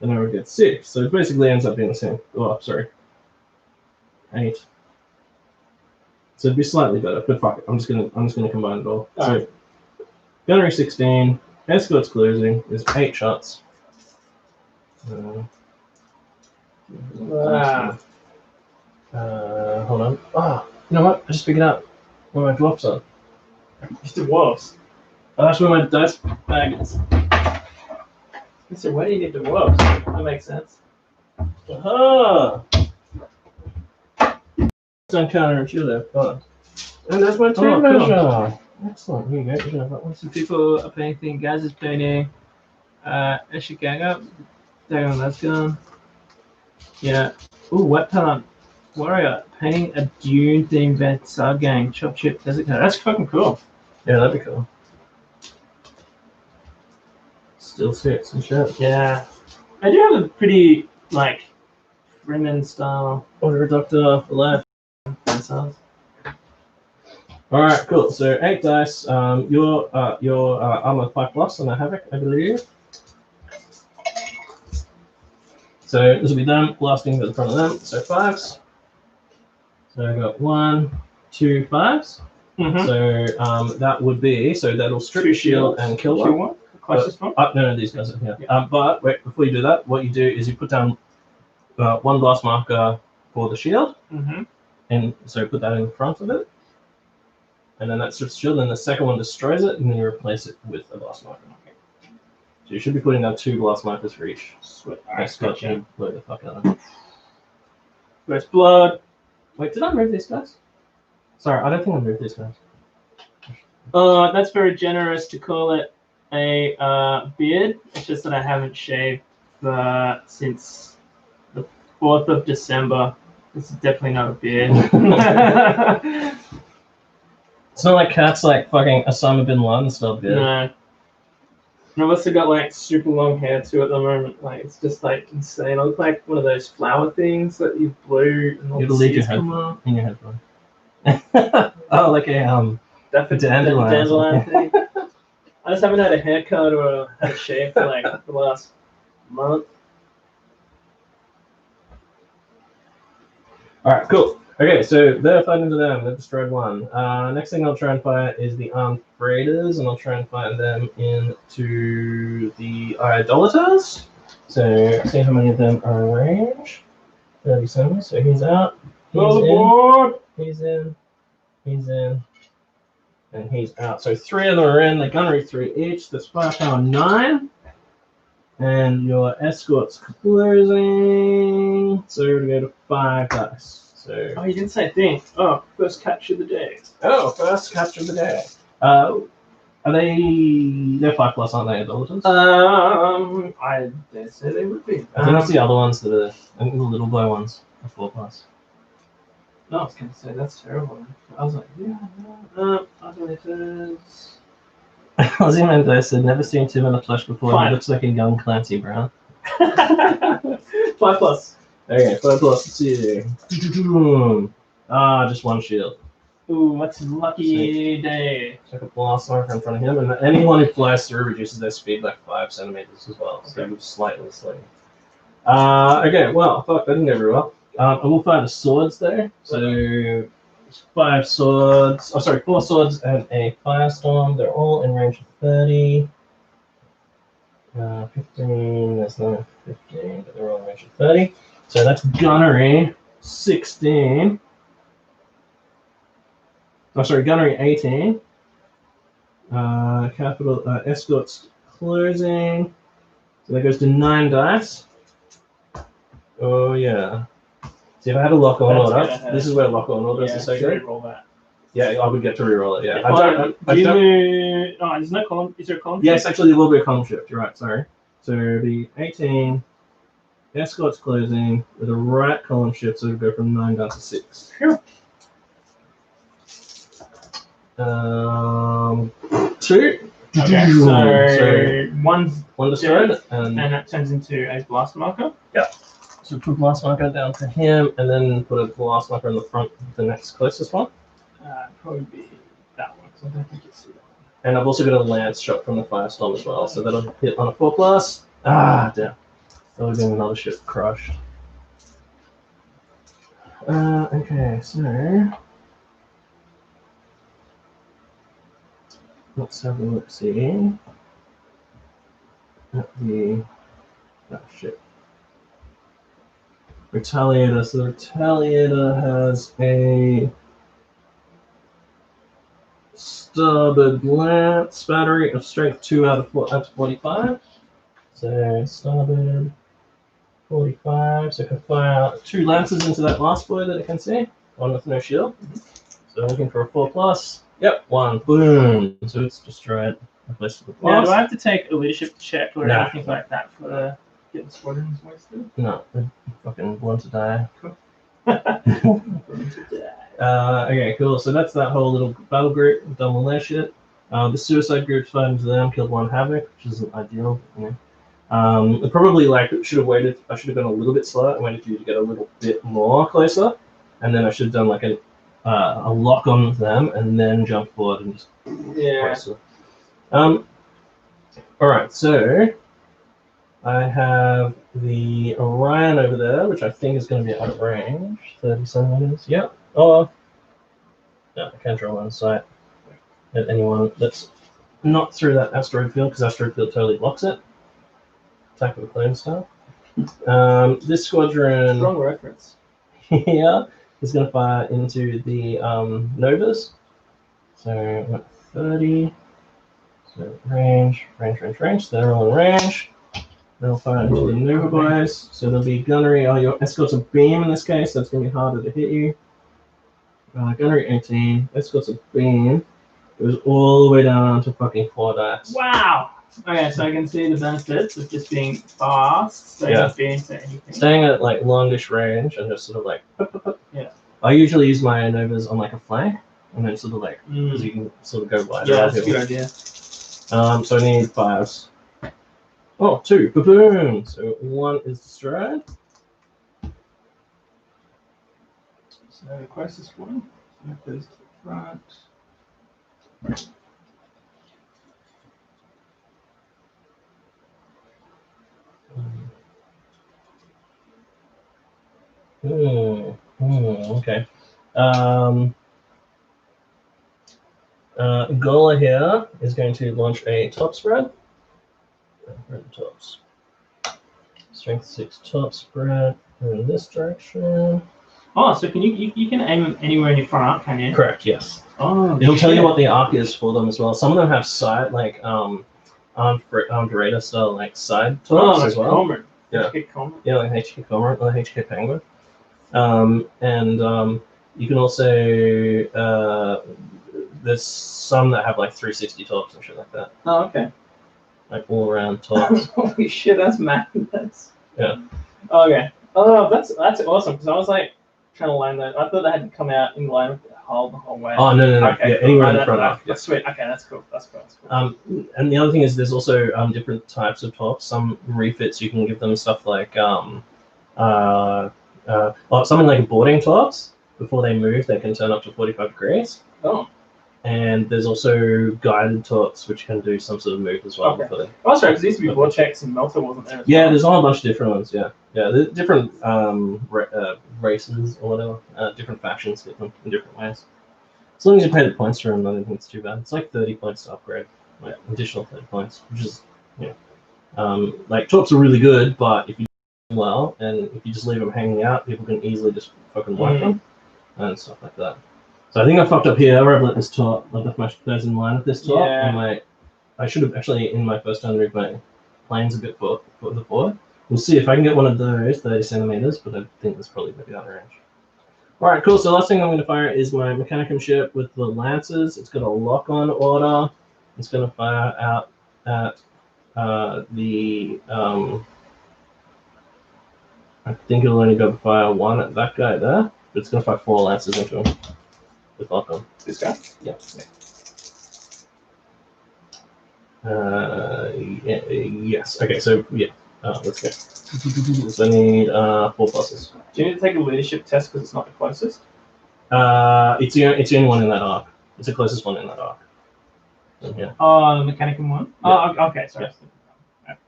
then I would get 6. So it basically ends up being the same. Oh, sorry. 8. So it'd be slightly better, but fuck it. I'm just gonna combine it all. So gunnery 16, escort's closing is 8 shots. Hold on. Oh, you know what? I just figured out where my dwarfs are. Just the dwarves. Oh, that's where my dice bag is. So why do you need the dwarves? That makes sense. Aha! Don't counterintuitive. Oh. And that's my turn measure. Cool. Excellent. Here you go. You can have that one. Some people are painting. Gaz is painting. Ishikaga. Damn, that's gone. Yeah. Ooh, Wet Talent Warrior painting a Dune themed Vansar gang. Chop chip desert cat. That's fucking cool. Yeah, that'd be cool. Still 6 and shit. Yeah. I do have a pretty, like, Fremen style. Order Reductor for life. Alright, cool. So 8 dice. Your armor 5+ on a Havoc, I believe. So this will be them blasting to the front of them. So 5s. So I got 1, 2 5s. Mm-hmm. So that would be, so that'll strip your shield and kill one. No, these guys are here. Yeah. But wait, before you do that, what you do is you put down 1 blast marker for the shield. Mm-hmm. And so put that in front of it. And then that strips the shield, and the second one destroys it, and then you replace it with a blast marker. So you should be putting down 2 blast markers for each. Sweet. Gotcha. Blow the fuck out of them. First blood. Wait, did I move these guys? Sorry, I don't think I moved these guys. That's very generous to call it a beard. It's just that I haven't shaved since the 4th of December. This is definitely not a beard. It's not like Cat's like fucking Osama bin Laden style beard. No. And I've also got like super long hair too at the moment. Like it's just like insane. I look like one of those flower things that you blew and all You the leave your seeds come head up. in your headphone. Oh, like a dandelion. Dandelion thing. I just haven't had a haircut or had a shave for like the last month. Alright, cool. Okay, so they're fighting to them. They've destroyed one. Next thing I'll try and fight is the armed raiders, and I'll try and fight them into the idolaters. So, see how many of them are in range. 37, so he's out. He's in. He's in. And he's out. So 3 of them are in. The gunnery 3 each. That's firepower 9. And your escort's closing. So we're going to go to 5 dice. So. Oh, you didn't say thing. Oh, first capture of the day. Oh, first capture of the day. Are they? They're 5+, aren't they, idolaters? I dare say they would be. I think it's the other ones that are. I think the little bow ones are 4+. No, I was gonna say that's terrible. I was like, yeah, no, idolaters. Aussie Mendes said, never seen Tim in the flesh before. 5. He looks like a young Clancy Brown. 5+. Okay, 5+. Let's see. Just 1 shield. Ooh, what's lucky day? Check a blast marker in front of him, and anyone who flies through reduces their speed by 5 centimeters as well. So slightly. Okay, well, fuck, that didn't go very well. I will fire the swords there. So 5 swords. Oh, sorry, 4 swords and a firestorm. They're all in range of 30. 15. There's no 15, but they're all in range of 30. So that's gunnery 16. Oh, sorry, gunnery 18. Capital escorts closing. So that goes to 9 dice. Oh yeah. See, if I had a lock on order, this is where lock on order is the second. Roll that. Yeah, I would get to reroll it. Yeah. Oh, there's no column. Is there a column? Yes, actually, there will be a column shift. You're right. Sorry. So the 18 escorts closing with a right column shift, so it'll go from 9 down to 6. Sure. 2. Okay, so one destroyed, and that turns into a blast marker. Yeah. So put blast marker down to him, and then put a blast marker in the front of the next closest one. Probably be that one, because I don't think you see that one. And I've also got a lance shot from the firestorm as well, so that'll hit on a 4+. Ah, damn. That'll be another ship crushed. Okay, so let's have a look. See at the ship. Retaliator. So the Retaliator has a starboard lance battery of strength 2 out of 45. So starboard 45. So I can fire 2 lances into that last boy that I can see. One with no shield. So looking for a 4+. Yep, 1. Boom. So it's destroyed. Replaced with Now, do I have to take a leadership check or Nah. anything like that for getting squadrons wasted? No, they're fucking born to die. Cool. Okay, cool. So that's that whole little battle group. Done all their shit. The suicide group's fighting to them, killed 1 havoc, which isn't ideal. You know. Probably should have waited. I should have gone a little bit slower. I waited for you to get a little bit more closer, and then I should have done like a lock on them, and then jump forward and just press it. All right, so I have the Orion over there, which I think is going to be out of range. 30 centimeters. Yep. Oh, no, I can't draw on sight at anyone that's not through that asteroid field, because asteroid field totally blocks it. Attack with a clone star. This squadron. Strong reference. Yeah, is going to fire into the Novas. So 30. So range. They're all in range. They'll fire into the Nova boys. So there'll be gunnery. Oh, your escort's a beam in this case. That's going to be harder to hit you. Gunnery 18. Escort's a beam. Goes all the way down to fucking 4 dice. Wow. Okay, so I can see the benefits of just being fast. So Yeah. being to anything. Staying at like longish range and just sort of like. Yeah. I usually use my Novas on like a flank, and then sort of like because you can sort of go wide. Yeah, that's a good idea. So I need 5s. Oh, 2. Boom. So 1 is destroyed. So the closest one. That goes to the front. Okay. Gola here is going to launch a top spread. Tops. Strength 6 top spread in this direction. Oh, so can you can aim anywhere in your front arc, can you? Correct. Yes. Oh, It'll tell you what the arc is for them as well. Some of them have side armed Raider style like side tops as well. Cormorant. Yeah. HK Cormorant. Yeah, like HK Cormorant or HK Penguin. You can also there's some that have like 360 tops and shit like that. Oh, okay. Like all around tops. Holy shit, that's madness. Yeah. Okay. Oh, that's awesome. Because I was like trying to line that. I thought they had to come out in line with the whole way. Oh no. Okay, Yeah, cool. anywhere in the front arc. Yeah. Sweet. Okay, that's cool. That's cool. And the other thing is there's also different types of tops. Some refits you can give them stuff like something like boarding tops. Before they move, they can turn up to 45 degrees. Oh. And there's also guided tops, which can do some sort of move as well. Okay. Oh, sorry, because there used to be Vortex and Melter, wasn't there? Yeah, there's a whole bunch of different ones. Yeah, there's different races or whatever, different factions get them in different ways. As long as you pay the points for them, I don't think it's too bad. It's like 30 points to upgrade, like additional 30 points, which is like tops are really good, but if you do well and if you just leave them hanging out, people can easily just fucking wipe them and stuff like that. So I think I fucked up here where I've let this top, I've left my those in line with this top. Yeah. And I should have actually, in my first turn, moved my planes a bit for the forward. We'll see if I can get one of those 30 centimeters, but I think that's probably going to be out of range. Alright, cool. So last thing I'm going to fire is my Mechanicum ship with the Lancers. It's got a lock-on order. It's going to fire out at I think it'll only go fire 1 at that guy there, but it's going to fire 4 Lancers into him. With lock-on. This guy? Yeah. Yes. Okay, so yeah, let's go. So I need 4 pluses. Do you need to take a leadership test because it's not the closest? It's the only one in that arc. It's the closest one in that arc. Yeah. Oh, the Mechanicum one? Yeah. Oh, okay, sorry.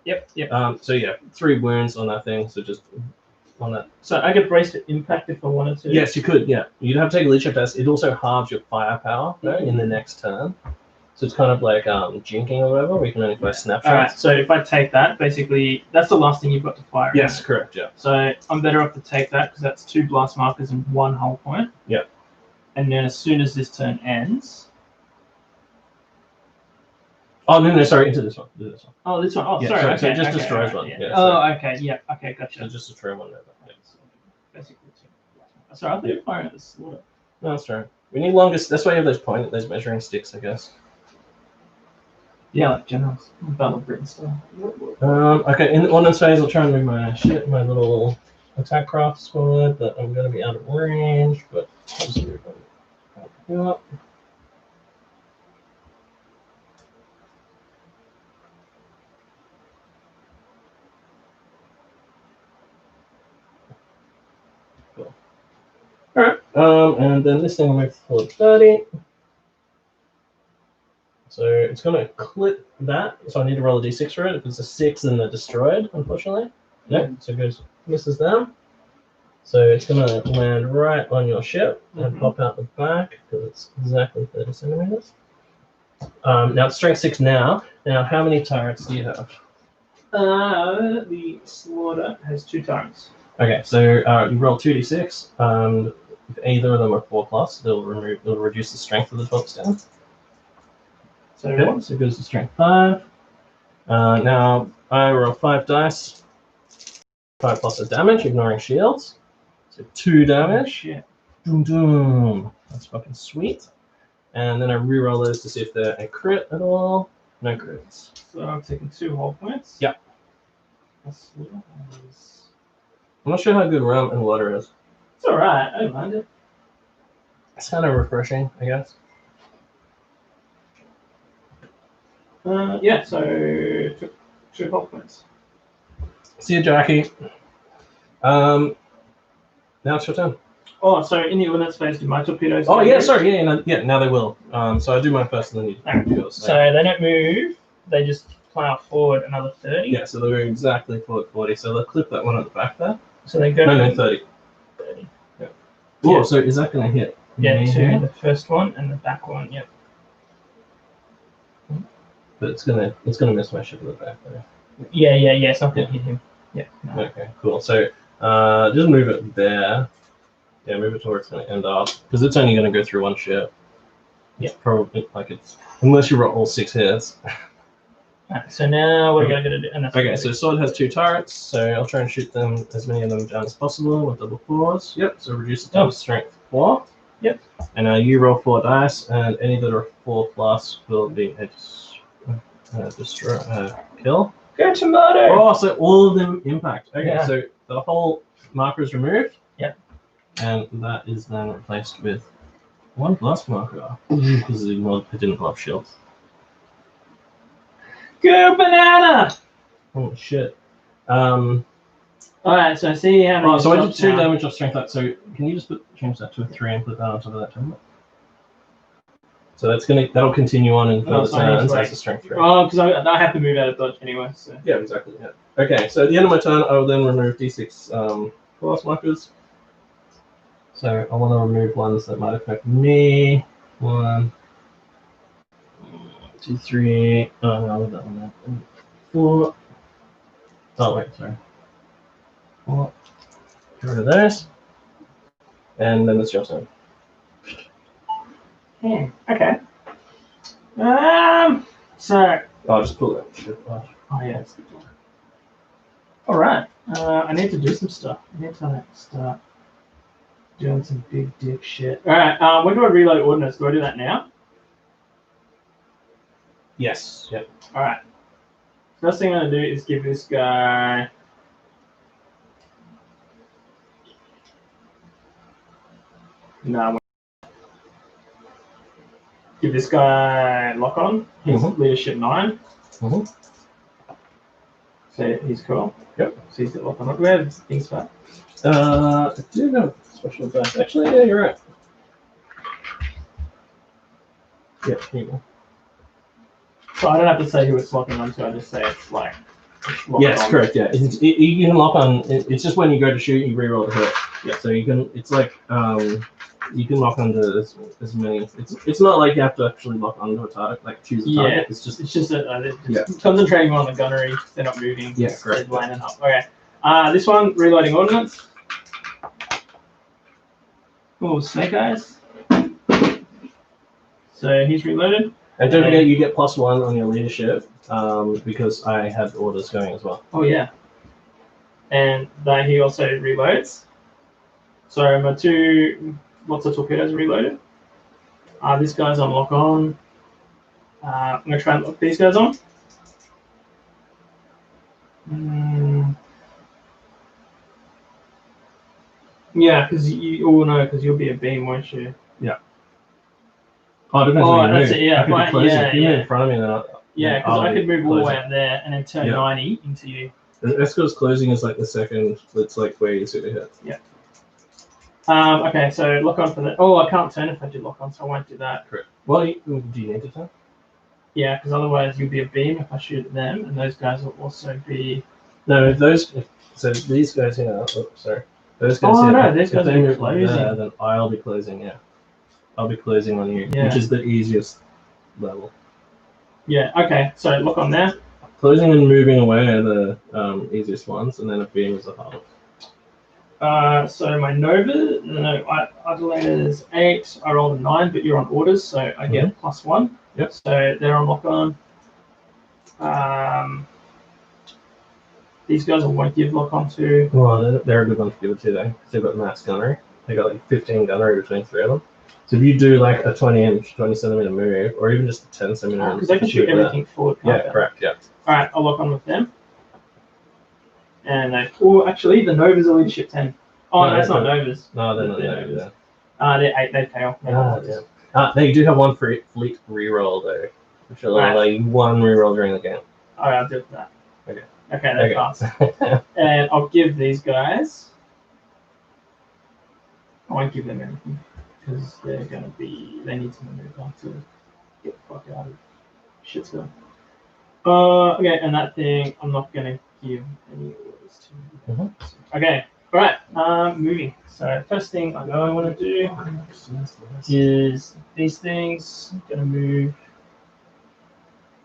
Yeah. Yep. So yeah, 3 wounds on that thing, so just on that. So I could brace for impact if I wanted to? Yes, you could, yeah. You'd have to take a leadership test. It also halves your firepower though, in the next turn. So it's kind of like jinking or whatever, where you can only fire snapshots. Alright, so if I take that, basically, that's the last thing you've got to fire. Yes, correct, yeah. So I'm better off to take that because that's 2 blast markers and 1 hull point. Yep. And then as soon as this turn ends... Oh, no, sorry, into this one. Do this one. Oh, this one. Oh, Yeah, sorry. sorry, Okay, so it just okay, destroys right, one. Yeah. Yeah, oh, okay. Yeah. Okay, gotcha. So just destroy one over. Yeah. Basically, 2. Sorry, I thought you were firing at the slaughter. No, that's right. We need longest. That's why you have those measuring sticks, I guess. Yeah, like generals. Battle of Britain style. Okay, in the ordnance phase, I'll try and move my little attack crafts forward, but I'm going to be out of range, but I'll just move them up. Cool. Alright, and then this thing will move forward 30. So it's going to clip that, so I need to roll a d6 for it. If it's a 6, then they're destroyed, unfortunately. No, so it goes, misses them. So it's going to land right on your ship and pop out the back, because it's exactly 30 centimeters. Now it's strength 6 now. Now, how many turrets do you have? The slaughter has 2 turrets. Okay, so you roll 2d6. If either of them are 4+, it'll reduce the strength of the tops down. So it goes to strength 5. Now I roll 5 dice. 5 plus of damage, ignoring shields. So 2 damage. Yeah. Doom doom. That's fucking sweet. And then I reroll those to see if they're a crit at all. No crits. So I'm taking 2 hull points. Yep. I'm not sure how good rum and water is. It's alright, I don't mind it. It's kind of refreshing, I guess. Yeah, so 2 whole points. See you, Jackie. Now it's your turn. Oh, so in the ordnance phase, do my torpedoes? Oh, yeah, move? sorry. Yeah, now they will. So I do mine first and then you do yours. So they don't move. They just plow forward another 30. Yeah, so they're going exactly forward 40. So they'll clip that one at the back there. So they go. No, 30. 30. Yeah. Oh, so is that going to hit? Yeah, here? the first one and the back one. Yep. But it's gonna miss my ship at the back there. Yeah. It's not gonna hit him. Yeah. No. Okay, cool. So just move it there. Yeah, move it to where it's going to end up because it's only going to go through one ship. Yeah. It's probably unless you roll all 6 hits. Right, so now what are we going to do? And that's Okay, so sword has 2 turrets, so I'll try and shoot them as many of them down as possible with double 4s. Yep. So reduce the total strength 4. Yep. And now you roll 4 dice, and any that are 4 plus will be a kill. Go tomato. Oh, so all of them impact. Okay, Yeah. so the whole marker is removed. Yep. And that is then replaced with 1 plus marker because it didn't blow up shields. Go banana. Oh shit. Alright, so I see how many. Oh, so I did 2 now. damage off strength up. So can you just change that to a 3 and put that on top of that template? So that'll continue on in further turns as a strength 3. Oh, because I have to move out of dodge anyway. So. Yeah, exactly. Yeah. Okay, so at the end of my turn, I will then remove d6 class markers. So I want to remove ones that might affect me. 1, 2, 3. Oh, no, that one there. 4. Oh, wait, sorry. 4. Get rid of those. And then it's your turn. Yeah. Okay. So. I'll just pull that shit off. Oh yeah, that's good. All right. I need to do some stuff. I need to start doing some big dick shit. All right. When do I reload ordnance? Do I do that now? Yes. Yep. All right. First thing I'm gonna do is give this guy. No. Give this guy lock on. He's leadership 9. So he's cool. Yep. So he's got lock on. Do we have things for that? I do have special advice. Actually, yeah, you're right. Yeah, here you go. So I don't have to say who it's locking onto. I just say it's like. Yes, on. Correct. Yeah, you can lock on. It's just when you go to shoot, you reroll the hit. Yeah. So you can. It's like you can lock onto as many. It's not like you have to actually lock onto a target, like choose a target. It's just that concentrating on the gunnery. They're not moving. Yeah, correct. They're lining up. Okay. This one reloading ordnance. Oh, snake eyes. So he's reloaded. And don't forget, you get +1 on your leadership because I had orders going as well. Oh yeah. And then he also reloads. So my 2 lots of torpedoes are reloaded. This guy's on lock on. I'm gonna try and lock these guys on. Yeah, because you all know because you'll be a beam, won't you? Yeah. Oh, depends on that's it. Yeah, I could be closing. yeah, you move in front of me, then yeah, because I could move all the way up there and then turn 90 into you. Esco's closing is like the second. It's like where you see the hit. Yeah. Okay, so lock on for that. Oh, I can't turn if I do lock on, so I won't do that. Correct. Well, do you need to turn? Yeah, because otherwise you'll be a beam if I shoot at them, and those guys will also be. No, so these guys here. Oh, sorry. Those guys here. Oh no, these guys are closing. Then I'll be closing. Yeah, I'll be closing on you, which is the easiest level. Yeah. Okay. So lock on there. Closing and moving away are the easiest ones, and then a beam is the hardest. So my Adelaide is 8. I rolled a 9, but you're on orders, so I get +1. Yep. So they're on lock on. These guys I won't give lock on to. Well, they're a good one to give it to, though, because they've got mass gunnery. They got like 15 gunnery between 3 of them. So if you do like a 20-inch, 20-centimeter move, or even just a 10-centimeter, because they can shoot everything forward. Yeah, correct. Yeah. All right, I'll lock on with them. And actually, the Novas are leadership 10. Oh, no, that's not Novas. No, they're not Novas. They're 8. They fail. They do have 1 fleet reroll though, which will allow you 1 reroll during the game. All right, I'll do that. Okay. Okay, they pass. And I'll give these guys. I won't give them anything because they're gonna be. They need to move on to get the fuck out of shitsville. Okay, and that thing I'm not gonna give any orders to. Mm-hmm. Okay, all right. Moving. So first thing I want to do is these things. I'm gonna move.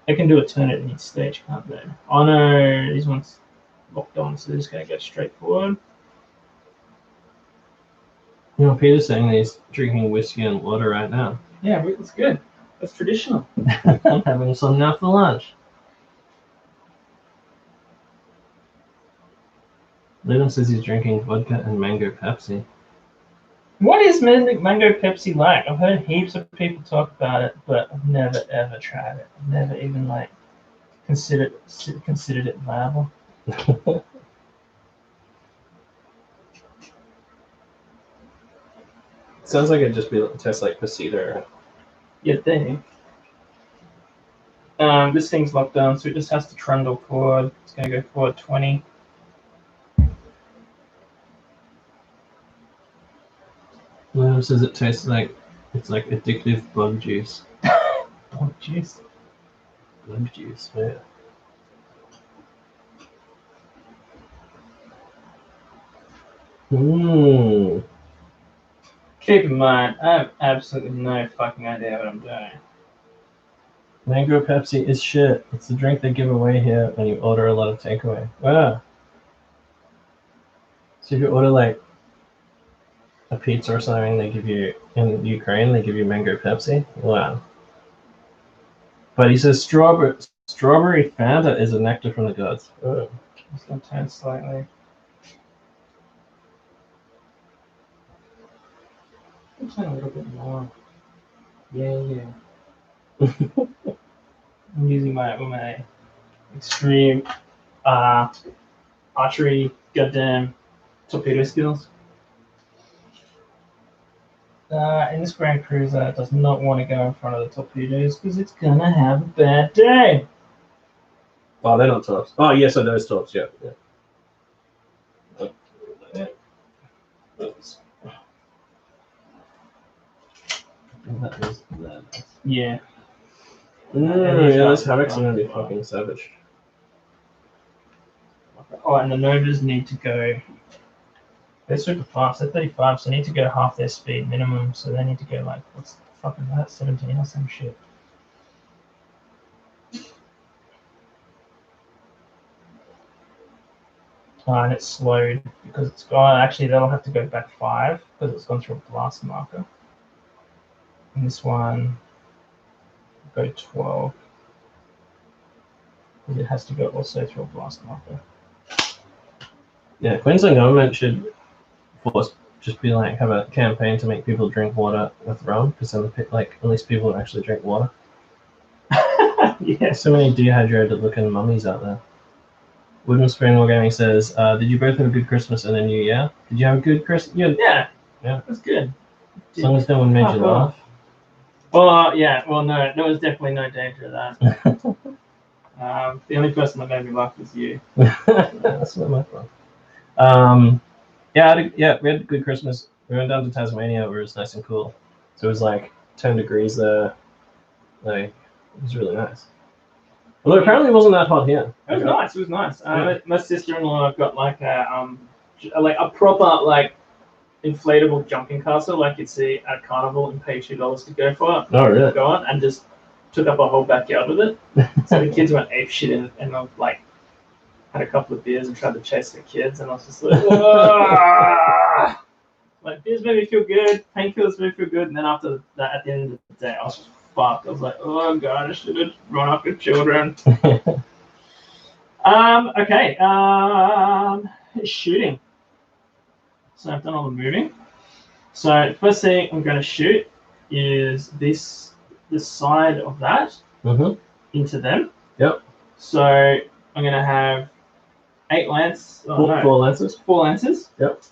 They can do a turn at each stage, can't they? Oh no, these ones locked on, so they're just gonna go straight forward. You know, Peter's saying that he's drinking whiskey and water right now. Yeah, that's good. That's traditional. I'm having some now for lunch. Lennon says he's drinking vodka and mango Pepsi. What is mango Pepsi like? I've heard heaps of people talk about it, but I've never ever tried it. I've never even like considered it viable. Sounds like it'd just be tastes like Pasita. You'd think. This thing's locked down, so it just has to trundle forward. It's gonna go forward 20. Lennon says it tastes like it's like addictive bug juice. Bug juice. Bug juice, yeah. Mmm. Keep in mind, I have absolutely no fucking idea what I'm doing. Mango Pepsi is shit. It's the drink they give away here when you order a lot of takeaway. Wow. So if you order like a pizza or something, they give you, in Ukraine, they give you mango Pepsi. Wow. But he says strawberry Fanta is a nectar from the gods. Oh. It's gonna turn slightly. I'm turn a little bit more. Yeah. I'm using my extreme archery goddamn torpedo skills. And this Grand Cruiser does not want to go in front of the torpedoes because it's gonna have a bad day. Oh, they're not tops. Oh, yes, so those tops, yeah. Oops. That is that. Yeah. Those Havocs are gonna be fucking savage. Oh, and the Novas need to go. They're super fast. They're 35, so they need to go half their speed minimum. So they need to go like, what's the fucking that? 17 or some shit. And it's slowed because it's gone. Actually, that'll have to go back 5 because it's gone through a blast marker. And this one go 12 because it has to go also through a blast marker. Yeah, Queensland government should force just be like have a campaign to make people drink water with rum because then like at least people would actually drink water. Yeah. So many dehydrated looking mummies out there. Wooden Spoon Wargaming says, did you both have a good Christmas and a New Year? Did you have a good Christmas? Yeah. Yeah. That's good. As long as no one made you laugh. Well, yeah. Well, no, there was definitely no danger of that. The only person that made me laugh was you. That's not my fault. Yeah, we had a good Christmas. We went down to Tasmania where it was nice and cool. So it was like 10 degrees there. Like, it was really nice. Although apparently it wasn't that hot here. It was nice. It was nice. My sister-in-law got like a proper like inflatable jumping castle like you'd see at Carnival and pay $2 to go for. Oh, really? Go on and just took up a whole backyard with it. So the kids went ape shit in it, and I like had a couple of beers and tried to chase the kids, and I was just like, ah! Like beers made me feel good, painkillers made me feel good, and then after that, at the end of the day, I was just fucked. I was like, oh god, I should have run after children. Okay. Shooting. So I've done all the moving. So the first thing I'm going to shoot is this side of that into them. Yep. So I'm going to have 8 lance. Four lances. 4 lances. Yep.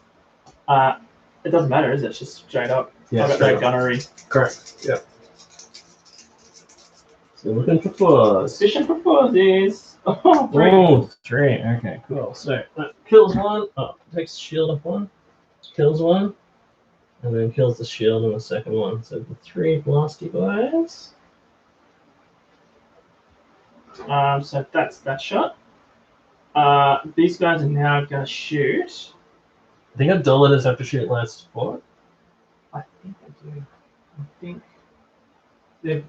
It doesn't matter, is it? It's just straight up. Yeah, I've got no gunnery. Correct. Yep. So looking for fours. Fishing for fours. Oh, three. Oh, 3. Okay, cool. So that kills one. Oh, takes the shield off one. Kills one. And then kills the shield on the second one. So the 3 blasty guys. So that's that shot. These guys are now gonna shoot. I think Abdullahs have to shoot last support. I think I do. I think.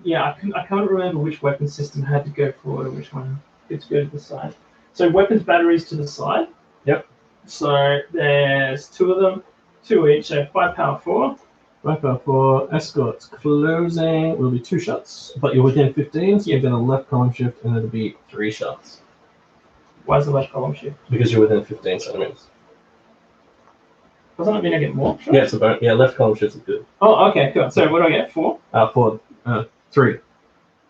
Yeah, I can't remember which weapon system had to go forward and which one had to go to the side. So weapons batteries to the side. Yep. So there's 2 of them, 2 each. So 5 power 4. 5 power 4. Escorts closing will be 2 shots, but you're within 15, so you're going to left column shift and it'll be 3 shots. Why is the left column shift? Because you're within 15 centimeters. Doesn't it mean I get more shots? Yeah, it's about, yeah, left column shift is good. Oh, okay, cool. So what do I get? 4? 3.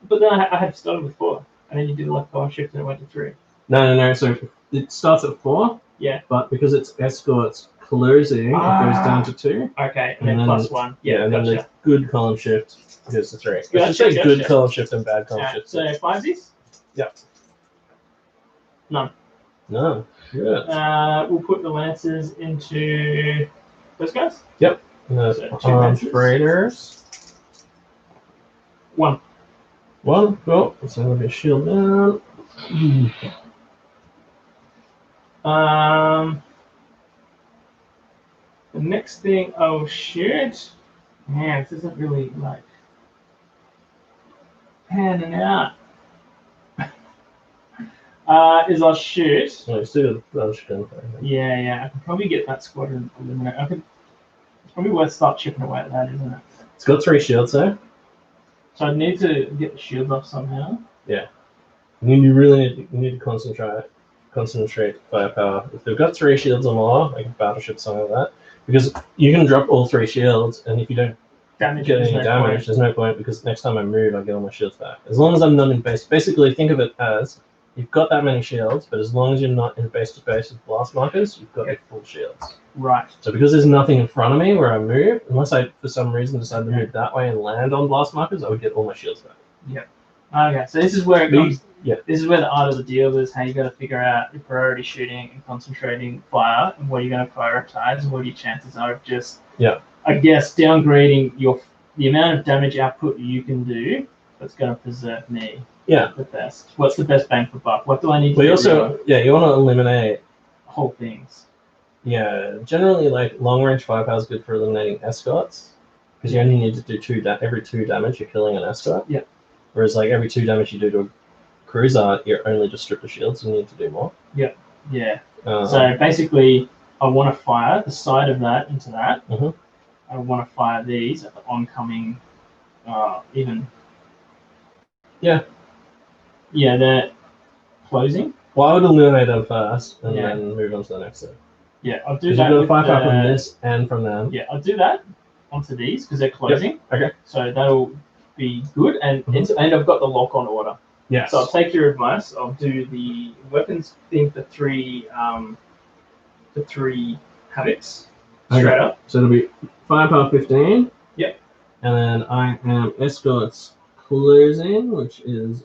But then I had started with 4, and then you did the left column shift and it went to 3. No. So it starts at 4. Yeah. But because it's escorts closing, it goes down to 2. Okay, and then plus 1. Yeah, and then the good column shift goes to 3. Gotcha, I should say gotcha. good column shift and bad column shift. So 5s? Yep. None. No. Good. We'll put the lancers into those guys. Yep. So The 2 lancers. freighters. 1. 1. Cool. So that'll be a shield down. The next thing I'll shoot. Man, this isn't really like panning out. Is I'll shoot. Oh, you still got the bunch gun fire. Yeah. I can probably get that squadron eliminated. It's probably worth start chipping away at that, isn't it? It's got 3 shields there. So I need to get the shields off somehow. You really need to concentrate firepower. If they've got 3 shields or more, like a battleship, something like that, because you can drop all 3 shields, and if you don't get any damage, there's no point, because next time I move, I get all my shields back. As long as I'm not in base, basically think of it as you've got that many shields, but as long as you're not in base to base with blast markers, you've got your full shields. Right. So because there's nothing in front of me where I move, unless I for some reason decide to move that way and land on blast markers, I would get all my shields back. Yep. Okay, so this is where it comes. Yeah. This is where the art of the deal is. How you got to figure out your priority shooting and concentrating fire, and what you're going to prioritize, and what your chances are of just. Yeah. I guess downgrading the amount of damage output you can do. That's going to preserve me. Yeah. The best. What's the best bang for buck? What do I need to But do? you also, you want to eliminate. Whole things. Yeah, generally, like long range firepower is good for eliminating escorts, because you only need to do every 2 damage you're killing an escort. Yeah. Whereas like every 2 damage you do to a cruiser, you're only just strip the shields, and you need to do more. Yeah. So basically, I want to fire the side of that into that. Mhm. I want to fire these at the oncoming, even. Yeah. Yeah, they're closing. Well, I would eliminate them first, and Yeah. then move on to the next thing. Yeah, I'll do Because that. you've got with firepower the- from this and from them. Yeah, I'll do that onto these because they're closing. Okay. So that'll be good, and and I've got the lock on order. Yes. So I'll take your advice. I'll do the weapons thing for 3 havocs straight up. So it'll be firepower 15. Yep. And then I am escorts closing, which is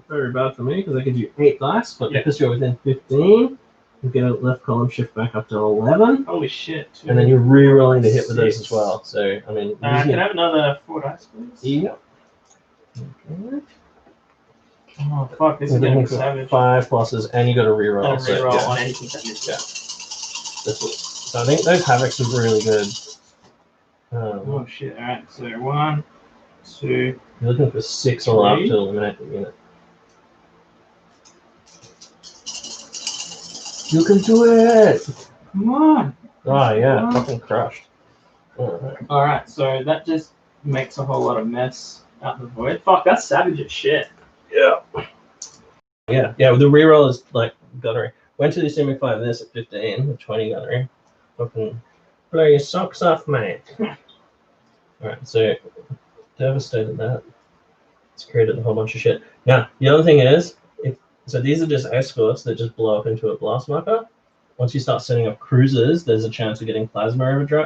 very bad for me because I can do 8 dice, but because you're within 15, you get a left column shift back up to 11. Holy shit! And then you're re-rolling to hit with those as well. So I mean, Can I have another 4 dice, please? Yeah. Okay. Oh fuck! This is gonna be savage. 5 pluses, and you got to re-roll. And reroll on anything that you So I think those havocs are really good. Oh shit! All right. So 1, 2. You're looking for 6 or up 3. to eliminate the unit. You can do it! Come on. Oh yeah, Come on. fucking crushed. Alright. All right. So that just makes a whole lot of mess out in the void. Fuck, that's savage as shit. Yeah. Yeah, the reroll is like gunnery. Went to the Simic 5 this at 15 with 20 gunnery. Fucking blow your socks off, mate. Alright, so devastated that. It's created a whole bunch of shit. Now, the other thing is, so these are just escorts that just blow up into a blast marker. Once you start setting up cruisers, there's a chance of getting plasma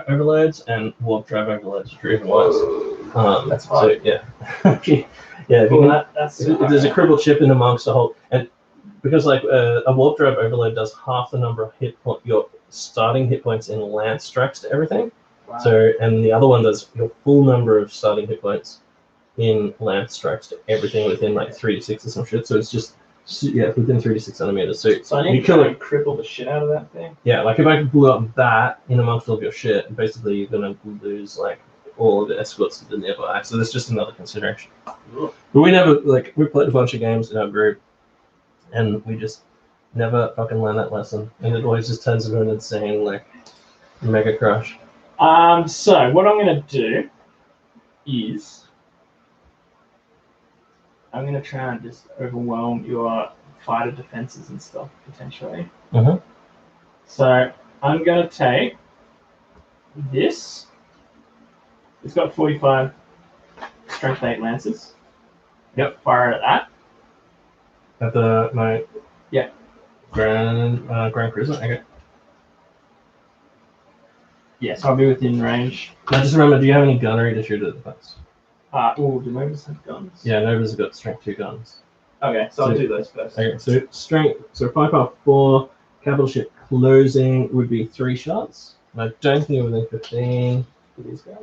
overloads and warp drive overloads, which are even worse. That's fine. So, yeah. Yeah, if, Well, that's if there's a crippled ship in amongst the whole, and because like a warp drive overload does half the number of your starting hit points in lance strikes to everything. Wow. So and the other one does your full number of starting hit points in lance strikes to everything within like 3 to 6 or some shit. So it's just within 3 to 6 centimeters. So I need you to kill try it. and cripple the shit out of that thing. Yeah, like if I could blow up that in amongst all of your shit, basically you're gonna lose like all of the escorts to the nearby. So that's just another consideration. Ugh. But we never we played a bunch of games in our group, and we just never fucking learned that lesson, and it always just turns into an insane like mega crush. So what I'm gonna do is I'm gonna try and just overwhelm your fighter defenses and stuff potentially. Mhm. So I'm gonna take this. It's got 45 strength 8 lances. Yep. Fire it at that. At my Grand Cruiser. Okay. Yes, I'll be within range. Now just remember, do you have any gunnery to shoot at the face? Do Novas have guns? Yeah, Nova's got strength 2 guns. Okay, so I'll do those first. Okay, so strength, so 5.4, capital ship closing would be 3 shots. I don't think you're within 15 for these guys.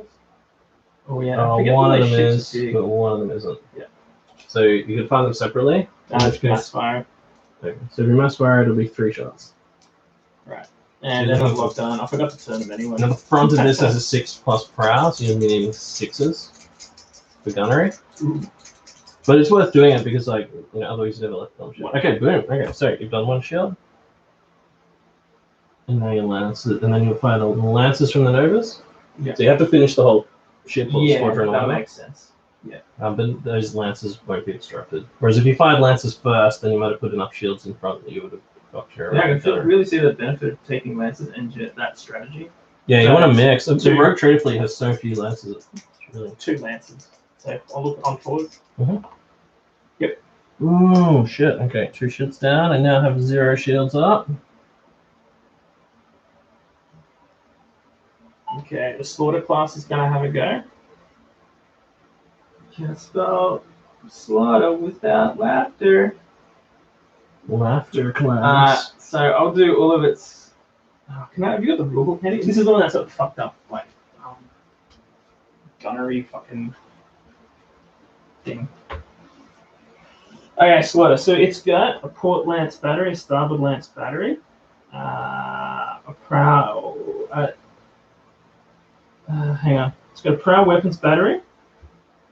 Oh yeah, I forget one all of those them ships is, are big. but one of them isn't. Yeah. So you can find them separately. Mass fire. Okay. So if you mass fire, it'll be 3 shots. And then I've locked on. I forgot to turn them anyway. Now the front of this has a 6+ prow, so you're needing 6s for gunnery. Ooh. But it's worth doing it because, like, you know, otherwise you never left them shield. Okay, boom. Okay, so you've done 1 shield. And now your lances, and then you'll fire the lances from the Novas. Yeah. So you have to finish the whole ship or squadron that order. makes sense. Yeah. But those lances won't be disrupted. Whereas if you fired lances first, then you might have put enough shields in front that you would have got your. Yeah, I can really see the benefit of taking lances and that strategy. Yeah, you So want to mix. The two- Rogue Trader Fleet has so few lances. It's really. 2 lances. So I'll look on forward. Ooh, shit. Okay, 2 shields down. I now have 0 shields up. Okay, the slaughter class is gonna have a go. Can't spell slaughter without laughter. Laughter class. So I'll do all of its. Have you got the rulebook handy? This is the one that's sort of fucked up, like gunnery fucking thing. Okay, slaughter. So it's got a port lance battery, a starboard lance battery, a prow. Hang on. It's got a prow weapons battery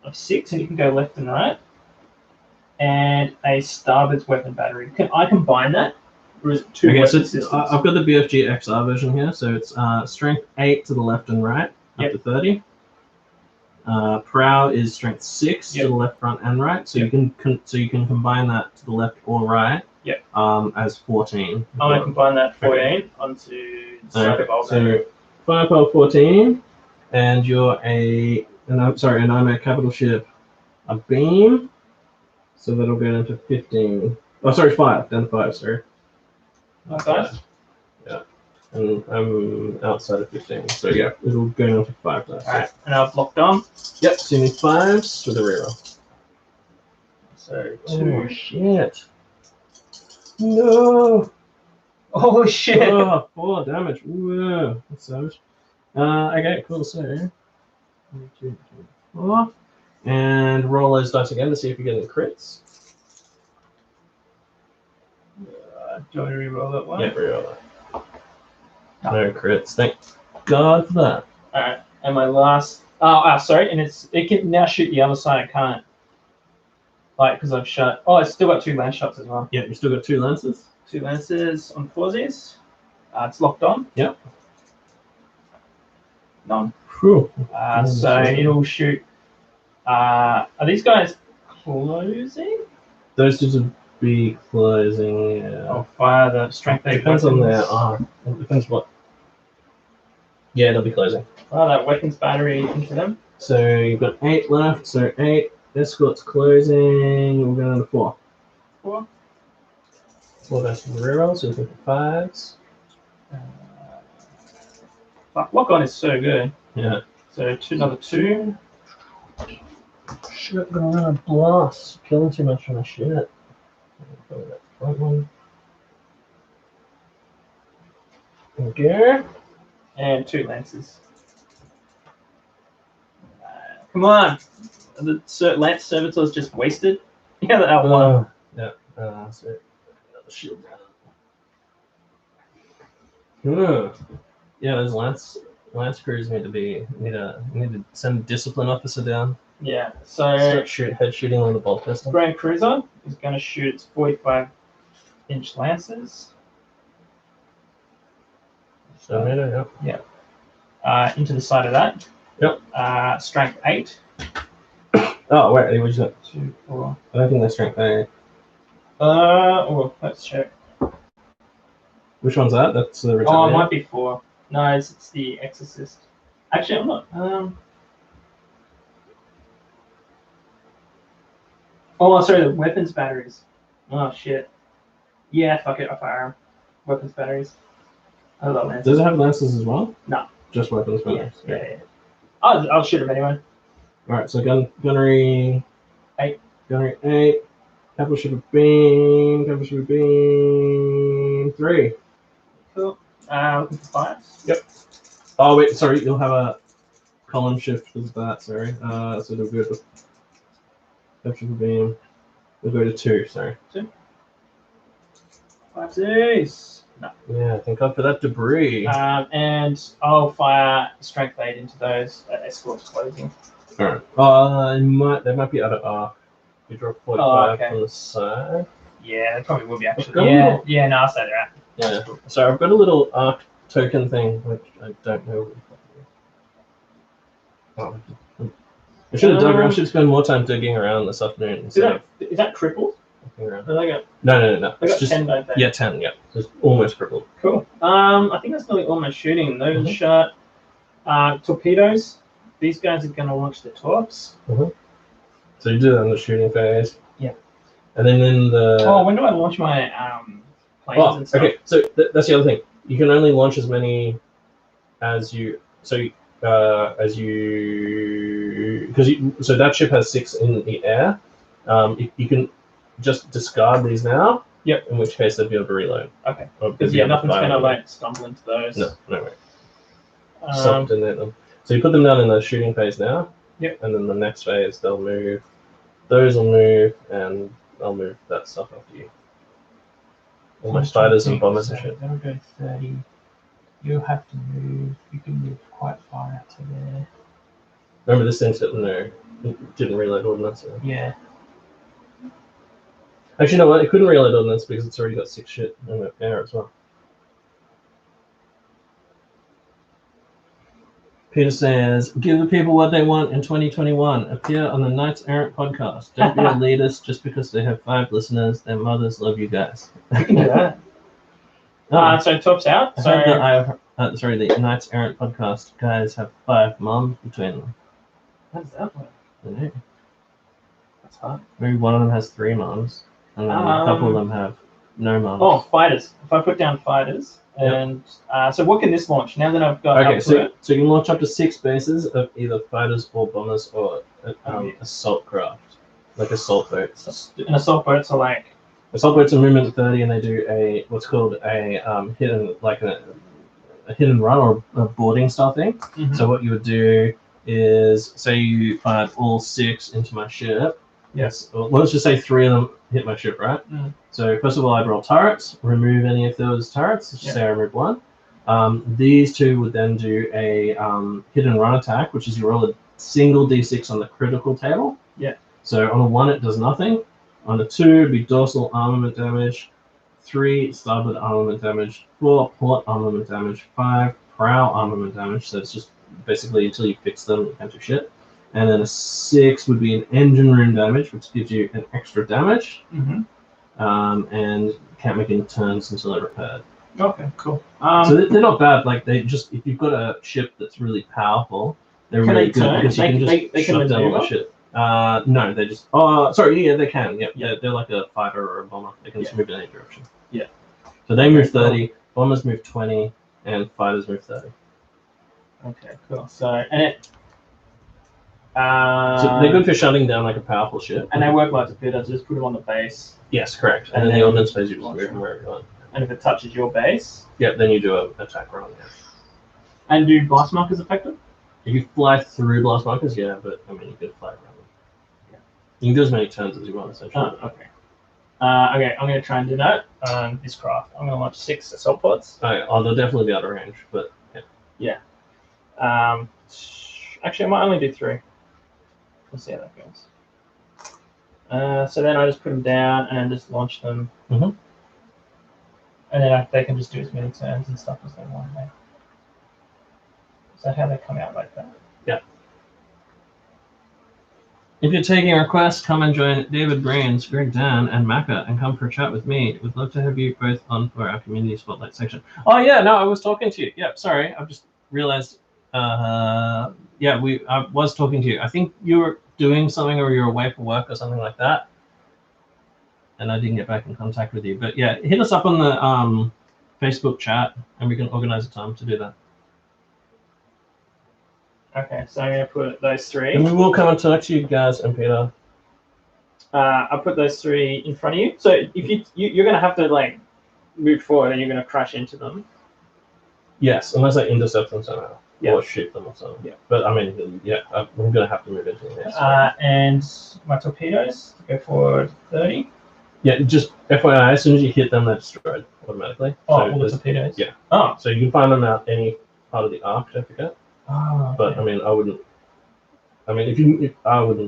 of 6, and you can go left and right, and a starboard weapon battery. Can I combine that? Or is it 2 Okay, weapon so systems? I've got the BFG XR version here. So it's strength 8 to the left and right, up to 30. Prow is strength 6 to the left, front, and right. So you can combine that to the left or right. Yep. As 14. I'm going to combine that 14 onto the side of our battery. So firepower 14, and I'm a capital ship, a beam. So that'll go down to 15. Oh, sorry, 5. Down to 5. Sorry. Okay. Yeah. And I'm outside of 15. So yeah, it'll go down to 5 dice. Alright, and I've locked on. Yep, so you need 5s with a reroll. So 2. Oh shit. No! Oh shit! Oh, 4 damage. Whoa, that's savage. Okay, cool. So 1, 2, 3, 4. And roll those dice again to see if you get any crits. Do you want to reroll that one? Yeah, reroll that. No crits. Thank God for that. Alright, and my last. Sorry, and it can now shoot the other side. I can't. Like, because I've shot. Oh, it's still got 2 lance shots as well. Yeah, you still got 2 lances. 2 lances on foursies. It's locked on. Yep. None. Cool. So it'll shoot. Are these guys closing? Those two would be closing. Yeah. I'll fire the strength 8 Depends on weapons. their arm. It depends what. Yeah, they'll be closing. Fire that weapons battery into them. So you've got 8 left. So 8 escorts closing. We're going to 4. 4. 4 dice from the reroll. So we've got 5s. Fuck, lock on is so good. Yeah. So another 2. Shit, gonna run a blast. Killing too much on my shit. Right one. There we go. And 2 lances. Come on! The lance servitor's just wasted. Yeah, that one. Yeah. So another shield down. Yeah, those lance crews need to send a discipline officer down. Yeah. So Start shooting on the bolt pistol. Grand Cruiser is going to shoot its 45-inch lances. So Into the side of that. Yep. Strength 8. Oh wait, what you got? 2, 4. I don't think that's strength 8. Well, let's check. Which one's that? That's the Oh, it might be 4. No, it's the XXth. Actually, I'm not. Oh, sorry, the weapons batteries. Oh shit. Yeah, fuck it, I fire 'em. Weapons batteries. I love lances. Does it have lances as well? No. Just weapons batteries. Yeah. I'll shoot them anyway. Alright, so gunnery 8. Gunnery 8. Capital ship of beam. 3. Cool. Looking for fire. Yep. Oh wait, sorry, you'll have a column shift with that, sorry. So it'll go to capital ship of beam. We'll go to 2, sorry. 2. 5, 6. No. Yeah, thank God for that debris. And I'll fire strength 8 into those escorts closing. Alright. They might be out of arc. You drop 45 okay. from the side. Yeah, it probably will be actually. Yeah, no, I'll say they're out. Yeah. So I've got a little arc token thing, which I don't know. Oh. I should have dug around. I should spend more time digging around this afternoon. Is that crippled? No. They got It's just 10, don't they? Yeah, 10. Yeah, just almost crippled. Cool. I think that's nearly all my shooting. Those shot torpedoes. These guys are going to launch the torps. So you do that in the shooting phase. Yeah. And then in the. Oh, when do I launch my planes and stuff? Okay, so that's the other thing. You can only launch as many as you. So that ship has 6 in the air. You can just discard these now. Yep. In which case they'd be able to reload. Okay. Because nothing's gonna stumble into those. No way. Subordinate them. So you put them down in the shooting phase now. Yep. And then the next phase they'll move. Those will move, and I'll move that stuff after you. All my fighters and bombers and shit. They'll go 30. You have to move. You can move quite far out to there. Remember this thing's didn't reload ordnance. So. Yeah. Actually, you know what? It couldn't reload ordnance because it's already got 6 shit in the air as well. Peter says, give the people what they want in 2021. Appear on the Knights Errant podcast. Don't be elitist just because they have 5 listeners. Their mothers love you guys. You can do that. So Torp's out. The Knights Errant podcast guys have 5 moms between them. How does that work? I know. That's hard. Maybe one of them has 3 moms, and then a couple of them have no moms. Oh, fighters. If I put down fighters, and so what can this launch? Now that I've got so you can launch up to 6 bases of either fighters or bombers or assault craft, like assault boats. And assault boats are like. Assault boats are movement 30, and they do what's called a hidden run or a boarding style thing. Mm-hmm. So what you would do is, say you fired all 6 into my ship. Yes. Well, let's just say 3 of them hit my ship, right? Mm. So first of all, I'd roll turrets, remove any of those turrets. Let's just say I remove 1. These 2 would then do a hit and run attack, which is you roll a single d6 on the critical table. Yeah. So on a 1, it does nothing. On a 2, it'd be dorsal armament damage. 3, starboard armament damage. 4, port armament damage. 5, prow armament damage. So it's just basically until you fix them, you can't do shit. And then a 6 would be an engine room damage, which gives you an extra damage. Mm-hmm. And can't make any turns until they're repaired. Okay, cool. So they're not bad. Like if you've got a ship that's really powerful, they're really good because you can just shut down all the shit. No, they just. Oh, sorry. Yeah, they can. Yep. Yeah, they're like a fighter or a bomber. They can just move in any direction. Yeah. So they move 30. Bombers move 20, and fighters move 30. Okay, cool. So So they're good for shutting down like a powerful ship. And they work like torpedoes. Just put them on the base. Yes, correct. And then the ordnance phase, you just move them wherever you want. And if it touches your base. Yeah, then you do an attack run. Yeah. And do blast markers affect it? If you fly through blast markers, yeah, but I mean you could fly around them. Yeah. You can do as many turns as you want, essentially. Oh, okay. Okay, I'm going to try and do that on this craft. I'm going to launch 6 assault pods. Oh, they'll definitely be out of range, but yeah. Actually, I might only do 3. We'll see how that goes. So then I just put them down and just launch them. Mm-hmm. And then they can just do as many turns and stuff as they want. Right? Is that how they come out like that? Yeah. If you're taking a request, come and join David Brains, Greg Dan, and Macca, and come for a chat with me. We'd love to have you both on for our community spotlight section. Oh yeah, no, I was talking to you. Yeah, sorry, I've just realized. I was talking to you. I think you were doing something, or you were away for work, or something like that, and I didn't get back in contact with you. But yeah, hit us up on the Facebook chat, and we can organize a time to do that. Okay, so I'm going to put those 3. And we will come and talk to you guys and Peter. I'll put those 3 in front of you. So if you're going to have to like move forward, and you're going to crash into them. Yes, unless I intercept them somehow. Yeah. Or shoot them or something. Yeah. But I mean, yeah, I'm going to have to move into them. And my torpedoes go forward 30. Yeah, just FYI, as soon as you hit them, they're destroyed automatically. Oh, all the torpedoes? Yeah. Oh. So you can find them out any part of the arc, don't forget. Oh, okay. But I mean, I wouldn't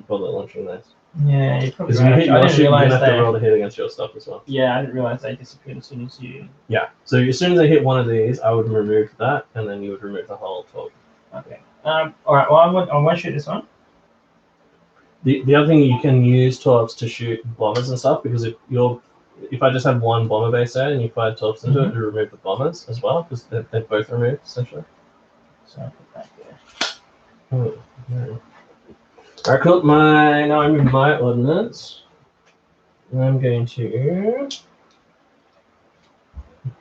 bother launching those. Yeah, you probably Because if you hit your ship, you're going to have to they... roll to hit against your stuff as well. Yeah, I didn't realize they disappeared as soon as you... Yeah, so as soon as I hit one of these, I would remove that, and then you would remove the whole torp. Okay. Alright, well, I want to shoot this one. The other thing, you can use torps to shoot bombers and stuff, because if I just have one bomber base there and you fire torps into it, you remove the bombers as well, because they're both removed, essentially. So I'll put that there. Oh, no. Alright, cool. Now I'm in my ordnance. And I'm going to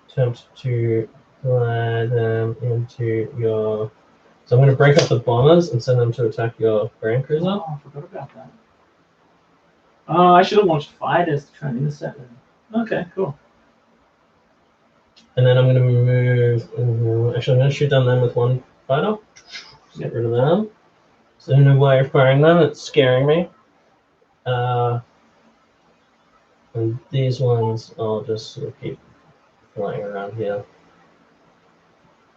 attempt to fly them into your... So I'm going to break up the bombers and send them to attack your Grand Cruiser. Oh, I forgot about that. Oh, I should have launched fighters to try and intercept them. Okay, cool. And then I'm going to move... actually, I'm going to shoot down them with one fighter. Get rid of them. So I don't know why you're firing them. It's scaring me. And these ones, I'll just sort of keep flying around here.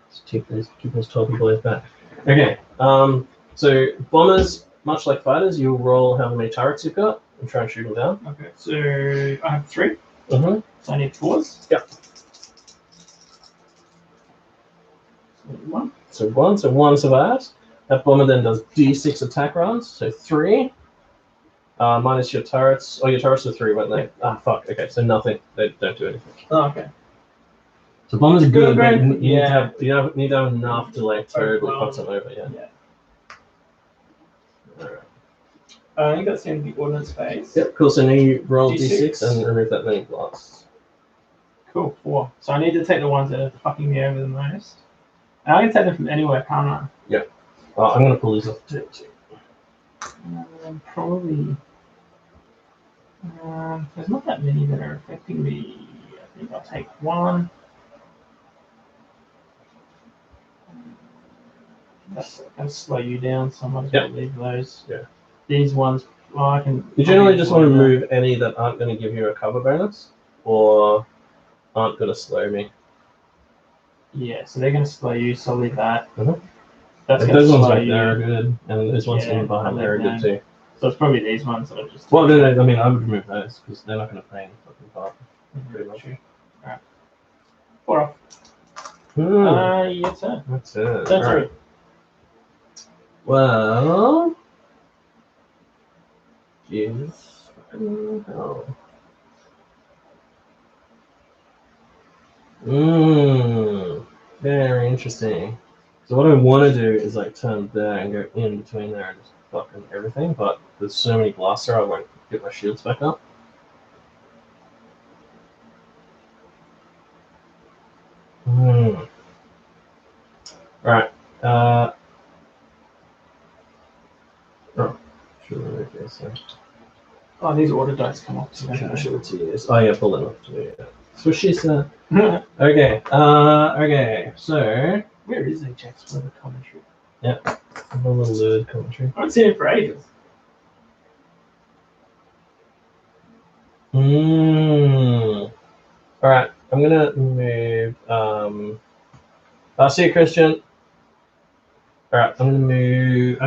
Just keep those torpy boys back. Okay. So bombers, much like fighters, you'll roll how many turrets you've got and try and shoot them down. Okay. So I have 3. Mm-hmm. So I need 4s. Yep. So one survives. That bomber then does D6 attack runs, so 3. Minus your turrets. Oh, your turrets are 3, weren't they? Ah, fuck. Okay, so nothing. They don't do anything. Oh, okay. So bombers are good, but you need Yeah. to have enough to like totally fuck them over. Yeah. Alright. You got to send the ordnance phase. Yep. Cool. So now you roll D6. D6 and remove that many blasts. Cool. 4. So I need to take the ones that are fucking me over the most. And I can take them from anywhere, can't I? Yep. I'm gonna pull these off too. Probably. There's not that many that are affecting me. I think I'll take 1. That's gonna slow you down, so I might as well leave those. Yeah. These ones, well, I can. You generally just want to remove any that aren't going to give you a cover bonus or aren't going to slow me. Yeah, so they're gonna slow you, so I'll leave that. Mm-hmm. That's Like gonna those ones slow back you. there are good, and those ones in behind there are good too. So it's probably these ones that are just. Well, no, I mean, I would remove those because they're not going to play any fucking part. Pretty much. Alright. 4 off. Your turn. That's it. Turn 3. Well, Jesus fucking hell. Very interesting. So what I want to do is like turn there and go in between there and just fucking everything, but there's so many blaster I won't get my shields back up. Alright. So. Oh, these order dice come off. Should show it to you. Oh yeah, pull them off to me. Yeah. So she said. Okay. Okay. So where is HX for the commentary? Yeah. A little lurid commentary. I haven't seen it for ages. Alright, I'm gonna move I'll see you, Christian. Alright, I'm gonna move I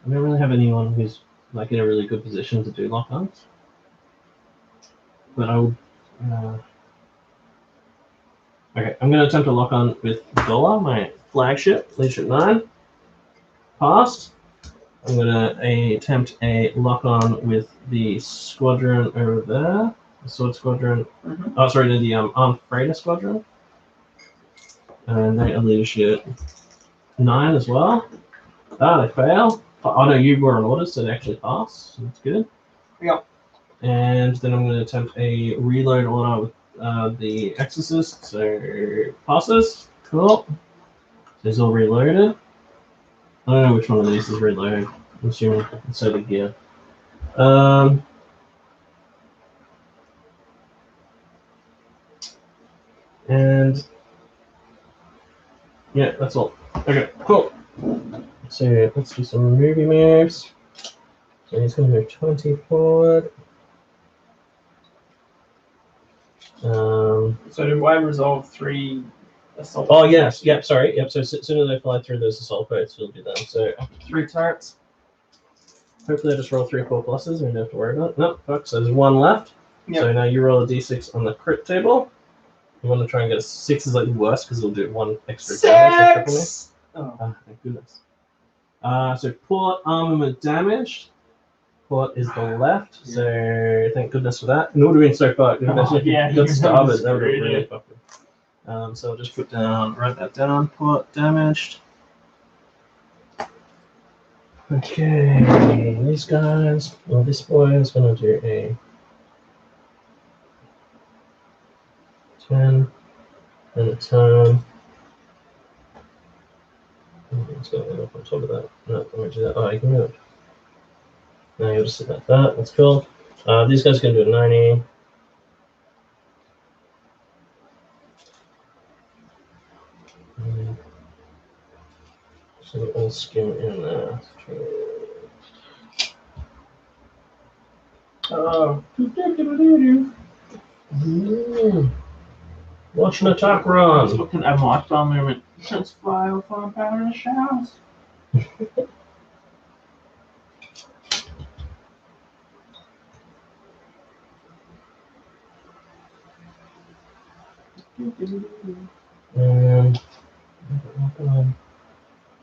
don't really have anyone who's like in a really good position to do lock-ons. But I will okay, I'm gonna attempt a lock-on with Gola, my flagship, Leadership 9. Passed. I'm gonna attempt a lock-on with the squadron over there. The Sword Squadron. Oh, sorry, the Armed Freighter Squadron. And they are leadership 9 as well. Ah, they fail. Oh no, you were on orders, so they actually pass. So that's good. Yep. And then I'm going to attempt a reload order with the XXth. So passes. Cool. These all reloaded. I don't know which one of these is reloaded. I'm assuming it's over gear. And yeah, that's all. Okay, cool. So let's do some movie moves. So he's going to move 20 forward. So do I resolve 3 assault? Oh yes, yep. Sorry, yep. So as soon as they fly through those assault boats, we'll do them. So 3 turrets. Hopefully, I just roll 3 4 pluses. We don't have to worry about it. No, fuck. So there's 1 left. Yep. So now you roll a d6 on the crit table. You want to try and get a 6 is like worse because it'll do 1 extra damage. Oh, thank goodness. So port armament damaged. Port is the left. Yeah. So thank goodness for that. It would have been so fucked. Yeah, got starboard. That would have really fucked. So I'll just put down, write that down. Port damaged. Okay, these guys. Well, this boy is going to do a 10 and a turn. Let's go up on top of that. No, let me do that. Oh, you can move. Now you'll just sit like that. That's cool. These guys are going to do a 90. So we'll all skim in there. Oh. Watch an attack run. Just looking at my bomb movement. Just fly over on power in the showers.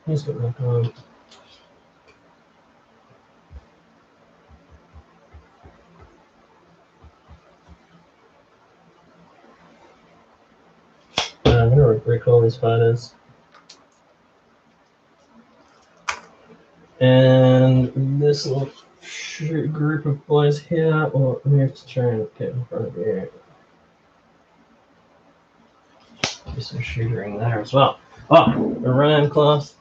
He's got lock on. I'm going to recall these fighters. And this little group of boys here will move to try and get in front of you. Do some shootering there as well. Oh, Orion class.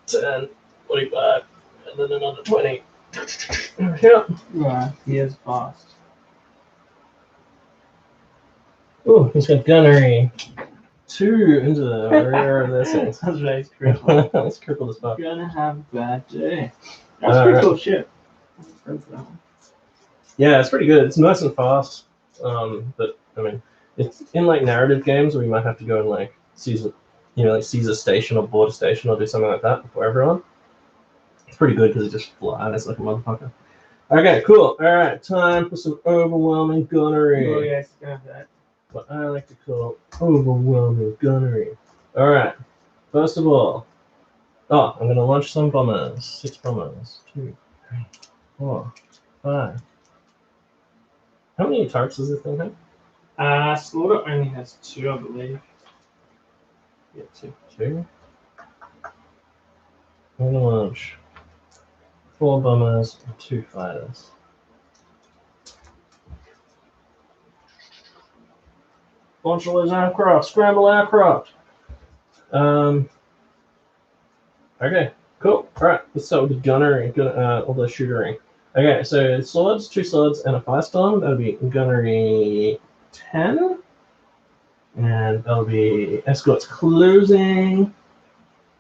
10, 25, and then another 20. Yep. Yeah, he is fast. Ooh, he's got gunnery. 2 into the rear of this thing. That's right, crippled. That's crippled as fuck. Gonna have a bad day. That's pretty cool shit. Yeah, it's pretty good. It's nice and fast. But I mean, it's in like narrative games where you might have to go and like seize a station or board a station or do something like that before everyone. It's pretty good because it just flies like a motherfucker. Okay, cool. All right, time for some overwhelming gunnery. Oh yes, got that. What I like to call overwhelming gunnery. All right. First of all, I'm going to launch some bombers. 6 bombers. 2, 3, 4, 5. How many turrets does this thing have? Slaughter only has 2, I believe. Yeah, 2. I'm going to launch 4 bombers and 2 fighters. Launch all those aircraft. Scramble aircraft. Okay, Cool. All right. Let's start with the gunnery, all the shootery. Okay, so swords, 2 swords, and a firestorm. That'll be gunnery 10, and that'll be escorts closing.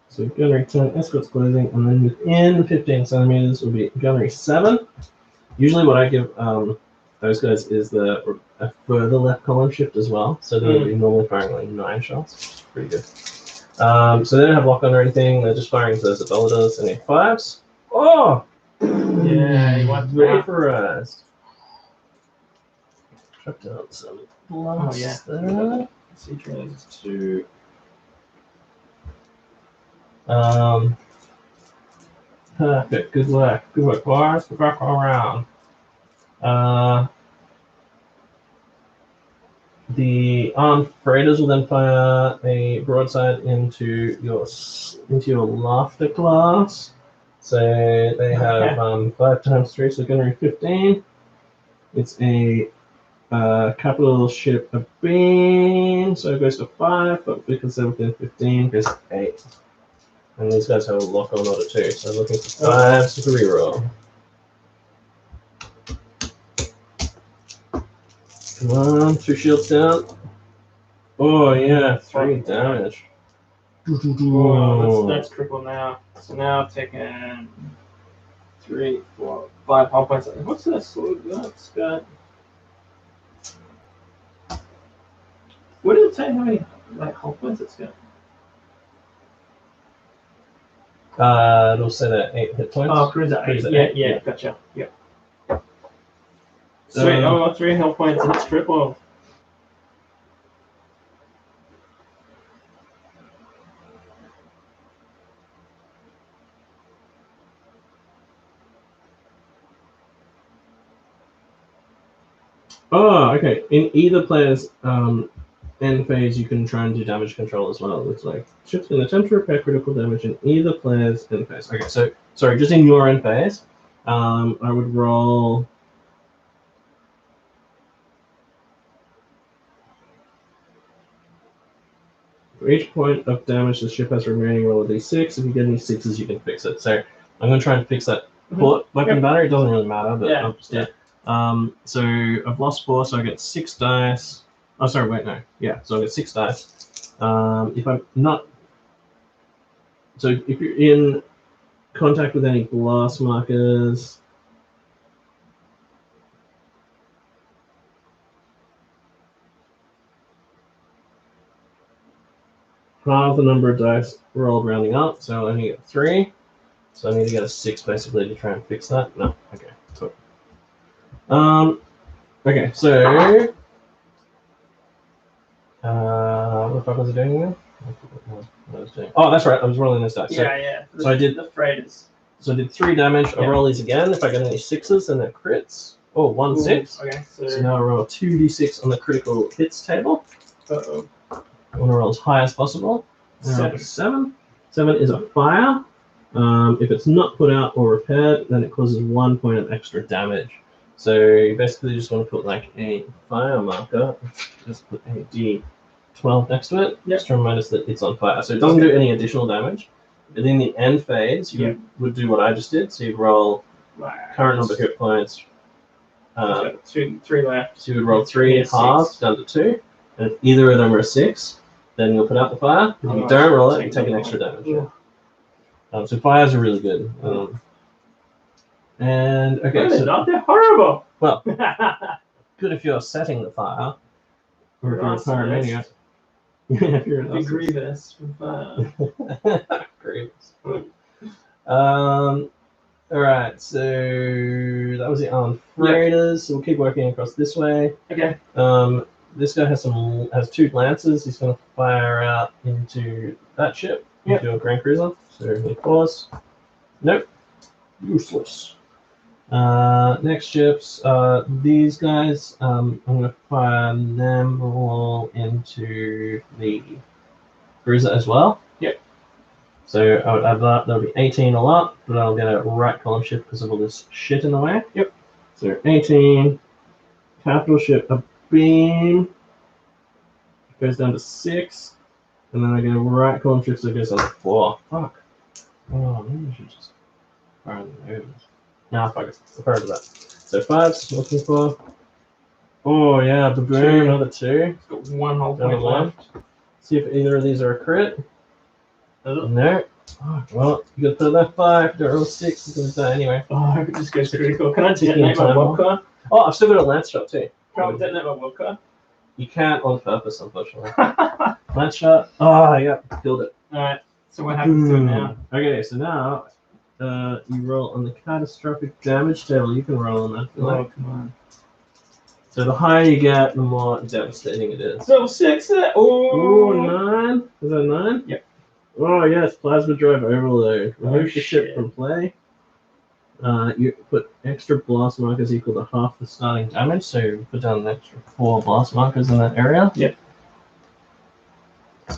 So gunnery 10, escorts closing, and then within 15 centimeters will be gunnery 7. Usually, what I give those guys is a further left column shift as well, so they'll be normally firing like 9 shots. Pretty good. So they don't have lock on or anything. They're just firing those abilities and 5s. Oh. Yeah, he wants vaporized. Chucked out some blasts there. C-Trains 2. Perfect. Good work. Good work, boys. Good work all around. The armed freighters will then fire a broadside into your laughter class. So they have 5 times 3, so gunnery 15. It's a capital ship a beam, so it goes to 5, but because they're within 15, it goes to 8. And these guys have a lock on order too, so looking for 5s to reroll. Come on, 2 shields down. Oh yeah, 3 damage. Whoa, that's triple now. So now I've taken 3, 4, 5 hull points. What's that sword got? It's got. What did it say? How many hull points it's got? It'll say that 8 hit points. Oh, cruiser 8. Yeah, gotcha. Yep. Sweet. 3 hull points and it's triple. Oh, okay. In either player's end phase, you can try and do damage control as well. It looks like ships can attempt to repair critical damage in either player's end phase. Okay, so sorry, just in your end phase, I would roll. For each point of damage the ship has remaining, roll a d6. If you get any 6s, you can fix it. So I'm going to try and fix that port weapon battery. It doesn't really matter, but I'll just do it. So I've lost 4, so I get 6 dice. Oh, sorry, wait, no. Yeah, so I get 6 dice. If I'm not... So if you're in contact with any blast markers... half the number of dice rolled rounding up, so I only get 3. So I need to get a 6 basically to try and fix that. No, okay, cool. Okay, so what the fuck was I doing again? What I was doing. Oh, that's right, I was rolling this dice. So I did the freighters. So I did 3 damage. I roll these again. If I get any 6s, then they're crits. Oh, 1 6. Okay, so now I roll 2d6 on the critical hits table. Uh-oh. I want to roll as high as possible. 7. 7 is a fire. If it's not put out or repaired, then it causes 1 point of extra damage. So you basically just want to put like a fire marker. Just put a d12 next to it, just to remind us that it's on fire. So it doesn't do any additional damage. But in the end phase, you would do what I just did. So you'd roll current number of hit points. 3 left. So you would roll 3 halves down to 2. And if either of them are a 6, then you'll put out the fire. If you don't roll it, you take an extra damage. So fires are really good. And okay, so they're horrible. Well, good if you're setting the fire, or if you're a pyromaniac. If you're an Grievous from fire. Grievous. All right, so that was the armed freighters. So we'll keep working across this way. Okay. This guy has 2 lances. He's going to fire out into that ship, into a Grand Cruiser. So he pause. Nope. Useless. Next ships. These guys. I'm going to fire them all into the cruiser as well. Yep. So I would add that. That'll be 18 all up, but I'll get a right column ship because of all this shit in the way. Yep. So 18. Capital ship. A beam goes down to 6, and then I get a right column shift, so it goes down to 4. Fuck. Oh, maybe we should just fire those. Nah, fuck it. I've heard of that. So 5's looking for. Oh yeah, baboon, another 2. It's got one whole Another point 1. left. See if either of these are a crit. No. Oh, well, you gotta put it that 5. Don't roll 6. It's gonna die anyway. Oh, I hope it just goes critical. Can I detonate my wild card? Oh, I've still got a lance shot too. Can I detonate my wild card? You can't on purpose, unfortunately. Lance shot. Oh, yeah, killed it. Alright, so what happens to it now? Okay, so now you roll on the catastrophic damage table. You can roll on that. Oh, come on. So the higher you get, the more devastating it is. So 6. Oh, 9. Is that 9? Yep. Oh yes, plasma drive overload. Remove the ship shit. from play. You put extra blast markers equal to half the starting damage, so you put down an extra 4 blast markers in that area. Yep.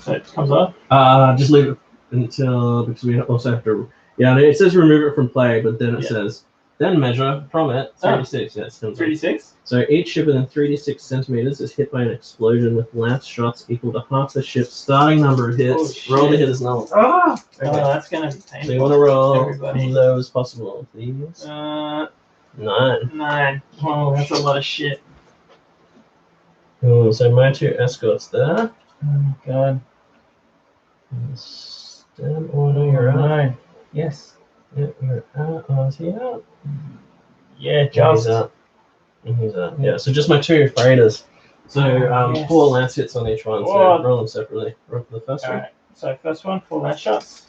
So it comes off? Just leave it until, because we also have to, yeah, it says remove it from play, but then it says, then measure from it 3d6. Yeah, it's 3d6? So each ship within 3d6 centimeters is hit by an explosion with lance shots equal to half the ship's starting number of hits. Roll the hit as normal. Oh, Okay. that's going to be painful. So you want to roll Everybody. as low as possible, please. 9. 9. Oh, that's a lot of shit. Oh, so my 2 escorts there. Oh, God. Stem order, you're out. 9. Yes. Yep, you're out. Oh, is he out? Yeah, He's out. He's out. Yeah, so just my 2 freighters. So Yes. 4 lance hits on each one, so Whoa. roll them separately. Roll for the first Alright, so first one, 4 lance shots.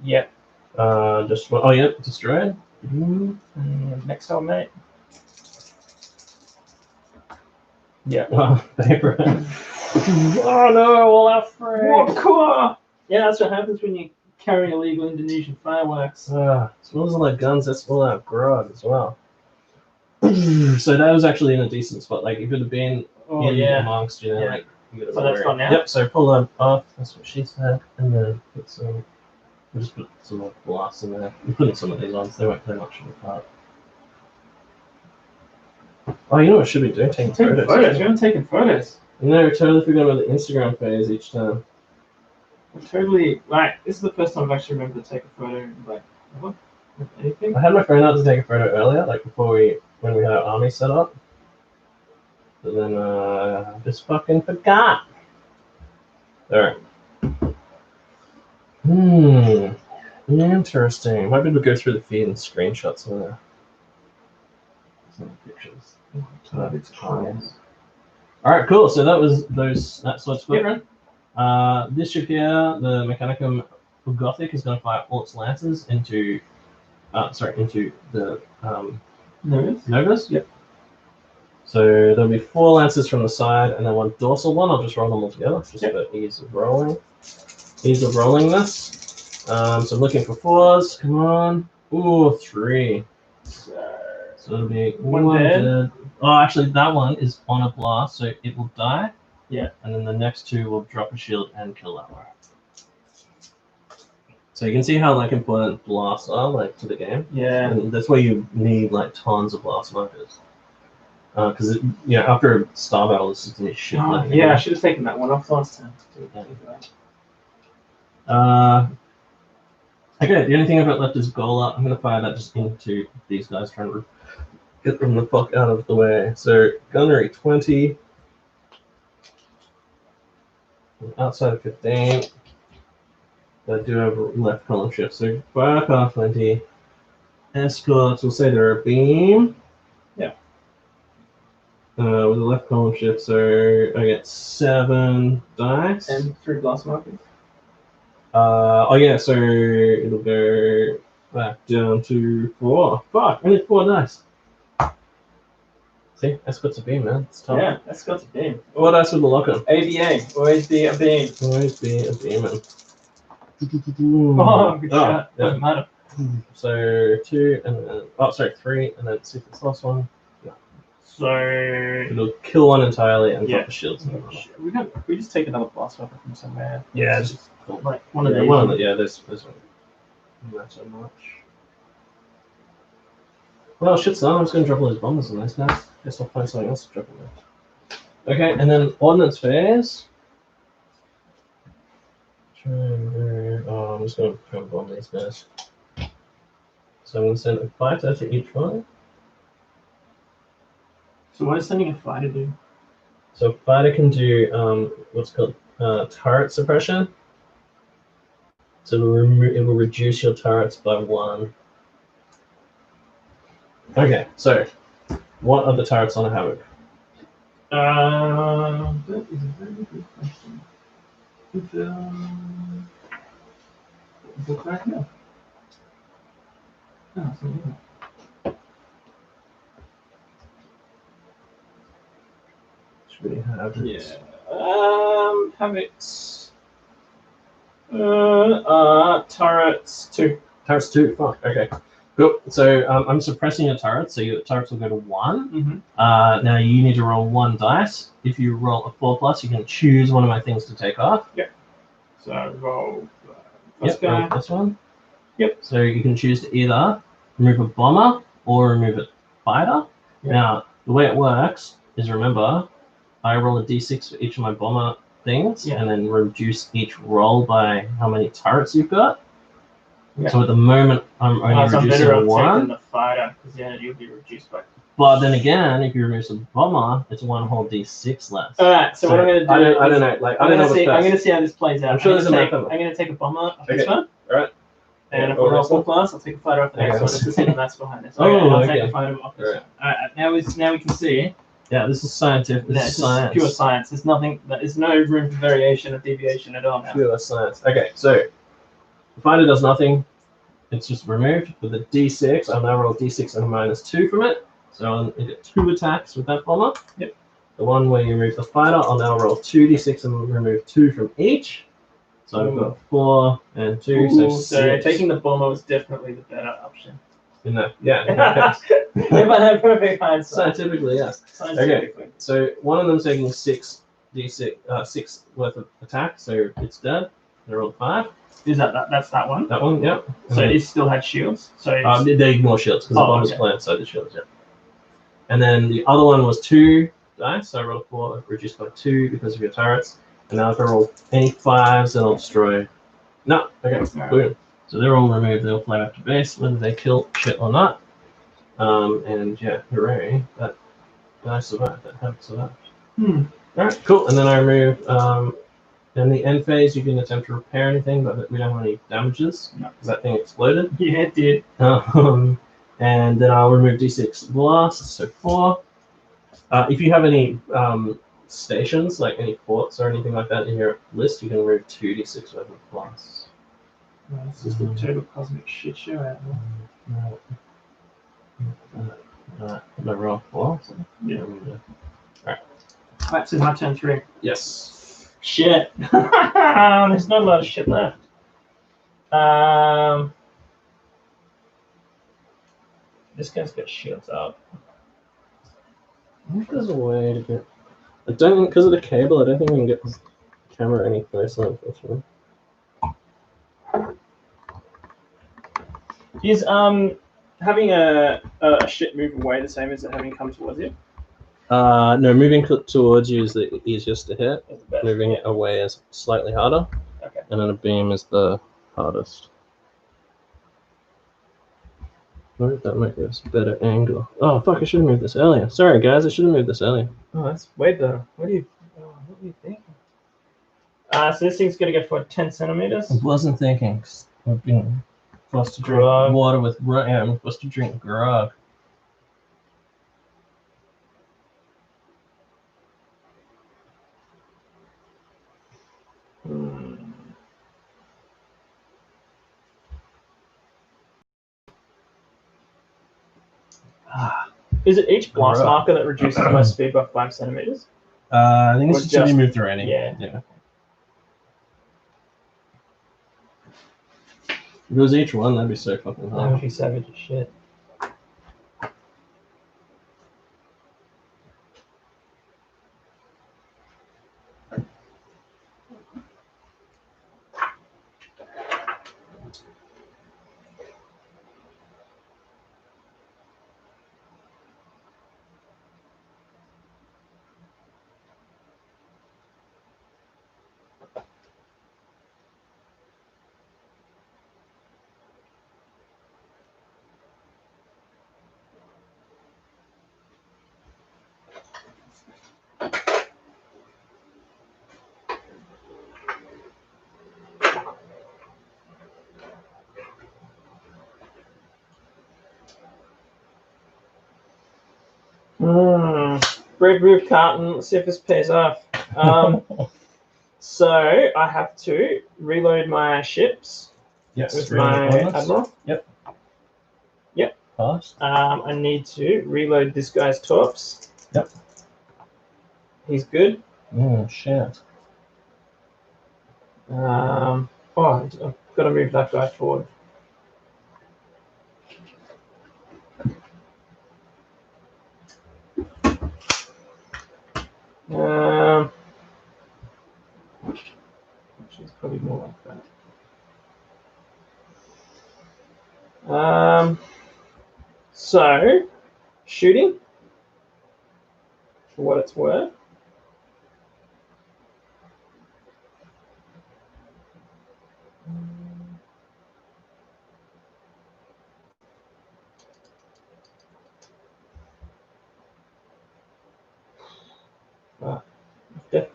Yep. one. Just one. Oh, yep, destroyed. And next one, mate. Yeah. Oh, paper. Oh no, all our friends. Yeah, that's what happens when you carry illegal Indonesian fireworks. As well as all our guns, that's all our grog as well. So that was actually in a decent spot. Like, it could have been Oh in yeah. amongst, you know, Yeah. like, you could have So that's been gone now? Yep, so pull them off. That's what she said. And then put some, we'll just put some more glass in there. I'm putting some of these on, so they won't play much of a part. Oh, you know what I should be doing? Taking photos. You're not taking photos. You know, we totally forgot about the Instagram phase each time. Totally. Right, this is the first time I've actually remembered to take a photo. Like, what? With anything? I had my phone out to take a photo earlier, like when we had our army set up. But then I just fucking forgot. Alright. Interesting. Might be able to go through the feed and screenshot some of the pictures. Alright, cool. So that was that sword squadron. This ship here, the Mechanicum Gothic, is going to fire all its lances into the Novus. Yep. So there'll be 4 lances from the side and then 1 dorsal one. I'll just roll them all together, just for ease of rolling. Ease of rolling this. So I'm looking for 4s. Come on. Ooh, 3. So it'll be 1 dead. Oh, actually, that one is on a blast, so it will die. Yeah. And then the next 2 will drop a shield and kill that one. So you can see how like important blasts are like to the game. Yeah. And that's why you need like tons of blast markers. Because after a star battle, this is gonna be shit. Yeah, I should have taken that one off last time. Okay, the only thing I've got left is Gola. I'm gonna fire that just into these guys, trying to get them the fuck out of the way. So gunnery 20. Outside of 15. I do have a left column shift, so fire car 20. Escorts, we'll say they're a beam. Yeah. With a left column shift, so I get 7 dice. And 3 blast markers. Oh yeah, so it'll go back down to 4. Fuck, I need 4 dice. See, escort's a beam, man. It's tough. Yeah, escort's a beam. What dice with the locker? ABA, always be a beam. Always be a beam, man. Oh, good shot. Yeah. Doesn't matter. So 2 and then 3, and then see if this last one. So It'll kill one entirely and drop the shields. We just take another blast weapon from somewhere. Yeah, It's just like one of these. one of the, there's one. Not so much. Well, shit's done. I'm just gonna drop all those bombers on those guys. Guess I'll find something else to drop on there. Okay, and then ordnance phase. I'm just going to try and bomb these guys. So I'm going to send a fighter to each one. So what does sending a fighter do? So fighter can do what's called turret suppression. So it will reduce your turrets by 1. Okay, so what are the turrets on a Havoc? That is a very good question. Book right here. Oh, so yeah. Should we have it? Yeah. Havocs. Turrets 2. Turrets 2. Fuck. Okay. Cool. So I'm suppressing your turrets, so your turrets will go to 1. Mm-hmm. Now you need to roll 1 dice. If you roll a 4+, you can choose one of my things to take off. Yep. So roll Roll this one. Yep. So you can choose to either remove a bomber or remove a fighter. Yep. Now the way it works is, remember, I roll a d6 for each of my bomber things, and then reduce each roll by how many turrets you've got. Yeah. So at the moment, I'm only reducing better 1. Taking the fighter, because you'll be reduced by. But then again, if you remove some bomber, it's 1 whole d6 less. All right. So what I'm going to do? I don't know. Like, I'm going to see how this plays out. I'm sure there's a map. I'm going to take a bomber off this one. All right. And if we roll 4+, I'll take a fighter off the next one. Just to see the maths behind this. I'll take a fighter off this one. All right. Now we can see. Yeah, this is scientific. This is science. Pure science. There's nothing. There's no room for variation or deviation at all now. Pure science. Okay, so the fighter does nothing. It's just removed with a d6. I'll now roll d6 and -2 from it. So I'll get 2 attacks with that bomber. Yep. The one where you remove the fighter, I'll now roll 2d6 and remove 2 from each. So I've got 4 and 2, so 6. Taking the bomber was definitely the better option. In that, yeah. If I had perfect hindsight. Scientifically, yes. Scientifically. Okay, so one of them's taking 6d6, 6 worth of attack, so it's dead. They rolled 5. Is that's that one? That one, yep. So it still had shields. So they ignore shields because the bomb was playing inside the shields, yeah. And then the other one was 2 dice, so I rolled 4, reduced by 2 because of your turrets. And now if I roll any 5s, then I'll destroy. No, okay, boom. So they're all removed, they'll fly back to base, whether they kill shit or not. And yeah, hooray, that I survived, that have survived. Alright, cool. And then I remove, in the end phase, you can attempt to repair anything, but we don't have any damages, because that thing exploded. Yeah, it did. And then I'll remove d6 blasts, so 4. If you have any stations, like any forts or anything like that in your list, you can remove 2d6 worth of blasts. This is the total cosmic shit show out there. No roll 4. So yeah. Alright. That's in my turn 3. Yes. Shit. There's not a lot of shit left. This guy's got shields up. I think there's a way to get. I don't think, because of the cable, I don't think we can get the camera any closer, unfortunately. Is having a ship move away the same as it having come towards you? No, moving towards you is the easiest to hit. Moving it away is slightly harder. Okay. And then a beam is the hardest. That might give us a better angle. Oh fuck! I should have moved this earlier. Sorry guys, I should have moved this earlier. Oh, that's way better. What are you thinking? So this thing's gonna go for 10 centimeters. I wasn't thinking. I've been forced to drink water with. Yeah, I'm supposed to drink grog. Is it each blast marker that reduces my speed by 5 centimeters? I think it's just moved already. Yeah. If it was each one, that'd be so fucking hard. That would be savage as shit. Bread roof carton. Let's see if this pays off. So I have to reload my ships Yes. with my admiral. Yep. Yep. Passed. I need to reload this guy's torps. Yep. He's good. Shit. I've got to move that guy forward. Actually, it's probably more like that. So, shooting, for what it's worth.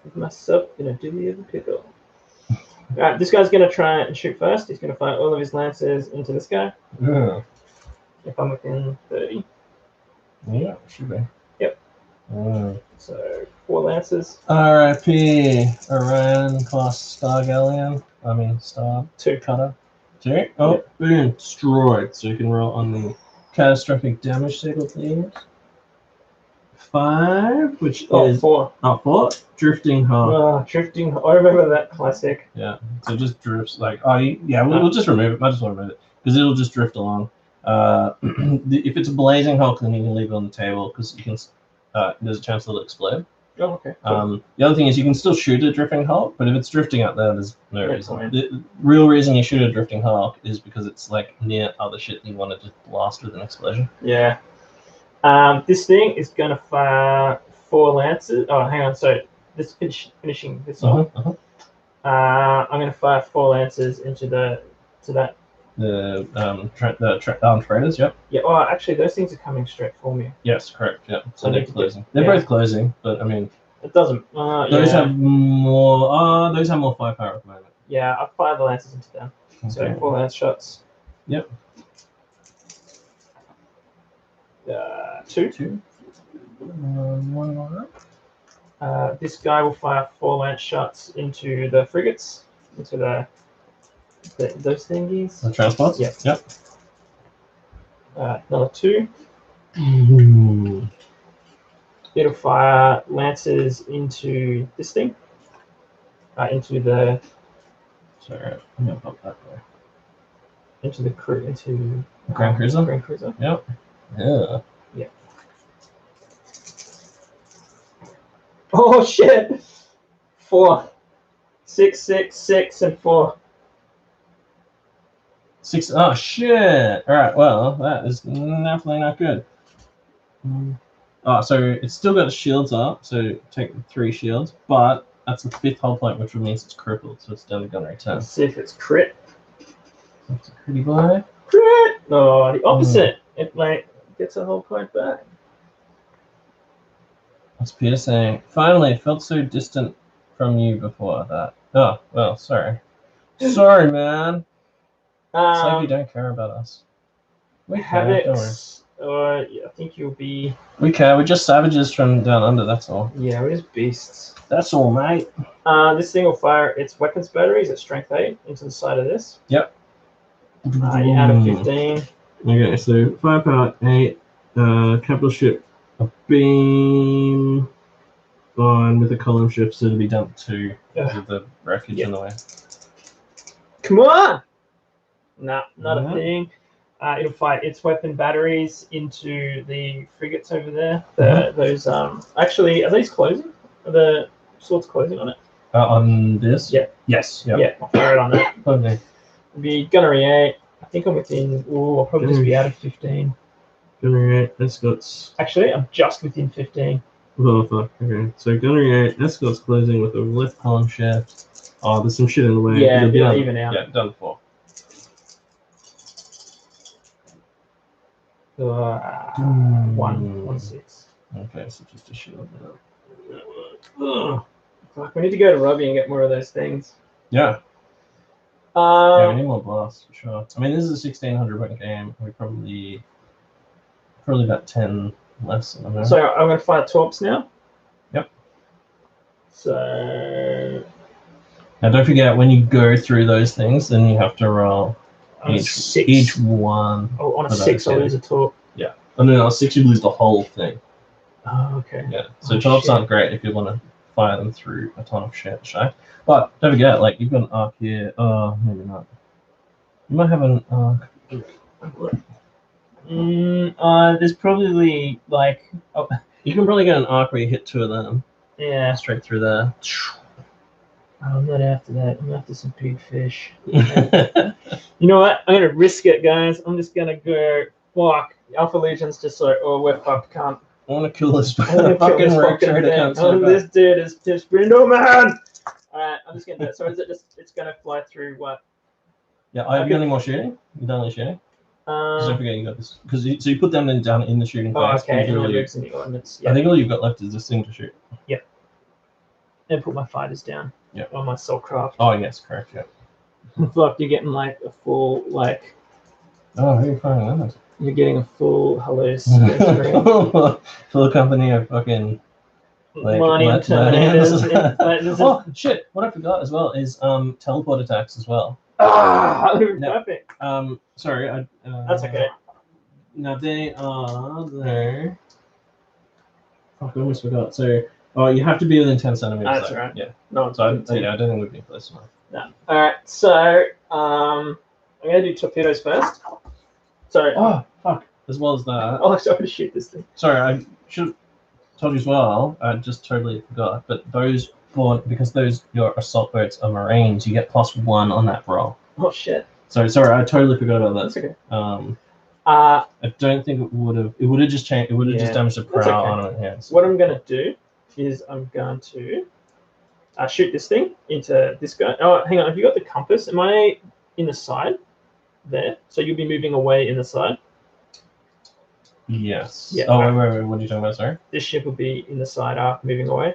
With myself, gonna do the other pickle. Alright, this guy's gonna try and shoot first. He's gonna fire all of his lancers into this guy. Yeah. If I'm within 30. Yeah, should be. Yep. So 4 lancers. R.I.P. Orion class Star Galleon. I mean Star 2 Cutter. 2. Oh, yep. Boom, destroyed. So you can roll on the catastrophic damage table, please. 5, which is 4. Oh, 4. Drifting Hull. Drifting. I remember that classic. Yeah. So it just drifts like. Oh, yeah. We'll just remove it. Might just want to remove it because it'll just drift along. If it's a blazing Hulk, then you can leave it on the table because you can. There's a chance it'll explode. Oh, okay. Cool. The other thing is you can still shoot a drifting Hulk, but if it's drifting out there, there's no reason. Point. The real reason you shoot a drifting Hulk is because it's like near other shit you want to just blast with an explosion. Yeah. This thing is gonna fire 4 lancers. Oh, hang on. So this finishing this off. I'm gonna fire 4 lancers into that. The armed freighters. Yep. Yeah. Oh, actually, those things are coming straight for me. Yes, correct. Yeah. So I they're need to closing. They're both closing, but I mean, It doesn't. those have more. Those have more firepower at the moment. Yeah, I fire the lancers into them. Okay. So 4 lance shots. Yep. 2. 1 more. This guy will fire 4 lance shots into the frigates, into those thingies. The transports. Yep. Yep. Another 2. Ooh. It'll fire lancers into this thing. Into the. Sorry, I'm gonna pop that way. Into the crew. Into Grand Cruiser. Grand Cruiser. Yep. Yeah. Yeah. Oh shit! 4, 6, 6, 6, and 4. 6. Oh shit! All right. Well, that is definitely not good. Oh, so it's still got the shields up. So take 3 shields, but that's the 5th hull point, which means it's crippled. So it's down to gunnery 10. Let's see if it's crit. That's a pretty boy. Crit! No, the opposite. It like gets a whole point back. What's Peter saying? Finally, it felt so distant from you before that. Oh, well, sorry. Sorry, man. It's like you don't care about us. We care, don't worry. Yeah, I think you'll be. We care. We're just savages from down under, that's all. Yeah, we're just beasts. That's all, mate. This thing will fire its weapons batteries at strength 8 into the side of this. Yep. Out of 15. Okay, so firepower 8, capital ship, a beam on with a column shift, so it'll be dumped 2 with the wreckage in the way. Come on! Nah, not a thing. It'll fire its weapon batteries into the frigates over there. Those actually, are these closing? Are the swords closing on it? On this? Yeah. Yes. Yep. Yeah, I'll fire it on that. Okay. It'll be gunnery 8. I think I'm within. I'll probably just be out of 15. Gunnery 8, escorts. Actually, I'm just within 15. Oh, fuck. Okay. So gunnery 8, escorts closing with a left column shift. Oh, there's some shit in the way. Yeah, it'll even out. Yeah, done 4. 1, 6. Okay, so just a shield Ugh. Fuck, we need to go to Robbie and get more of those things. Yeah. Yeah, we need more blasts for sure. I mean, this is a 1600 point game. We probably about 10 less than that. So I'm going to fire torps now. Yep. So Now don't forget, when you go through those things, then you have to roll on a each 6. one. Oh, on a for 6, those, I lose a torp. Yeah. And then on a 6, you lose the whole thing. Oh, okay. Yeah. So Oh, torps shit. aren't great if you want to fire them through a ton of shit, shy. But don't forget, like, you've got an arc here. Maybe not. You might have an arc. There's probably like. Oh, You can probably get an arc where you hit 2 of them yeah. straight through there. I'm not after that. I'm after some big fish. You know what? I'm gonna risk it, guys. I'm just gonna go. Fuck. Alpha Legion's just like, oh, we're fucked, cunt. I want to kill this I'm gonna kill fucking this rogue fucking trader thing. cunt so bad. This dude is just Brindle man. Alright, I'm just gonna do it. So is it just? It's gonna fly through what? Yeah, have you got any more shooting? You done any shooting? Don't forget you got this. Because so you put them down in the shooting phase. okay. And Really, the the ordnance. Yeah. I think all you've got left is this thing to shoot. Yep. And put my fighters down. Yep. On my Soulcraft. Oh yes, correct. Yeah. Fuck, you're getting like a full like. Oh, who are you firing that? You're getting a full hallucination. Full company of fucking like Millennium Terminators. Oh shit! What I forgot as well is teleport attacks as well. Perfect. Sorry. That's okay. Now they are there. Fuck, I almost forgot. So, you have to be within 10 centimeters. That's right. Yeah. No, So I don't think we'd be close enough. No. All right. So I'm gonna do torpedoes first. Sorry. Oh fuck! As well as that. Oh, sorry to shoot this thing. Sorry, I should have told you as well. I just totally forgot. But those because your assault boats are Marines, you get +1 on that roll. Oh shit. Sorry, I totally forgot about that. That's okay. I don't think it would have. It would have just changed. It would have just damaged the prow okay. on it. Yeah. What I'm gonna do is I'm going to shoot this thing into this guy. Oh, hang on. Have you got the compass? Am I in the side there? So you'll be moving away in the side. Yes. Yeah. Oh wait. What are you talking about? Sorry. This ship will be in the side arc, moving away.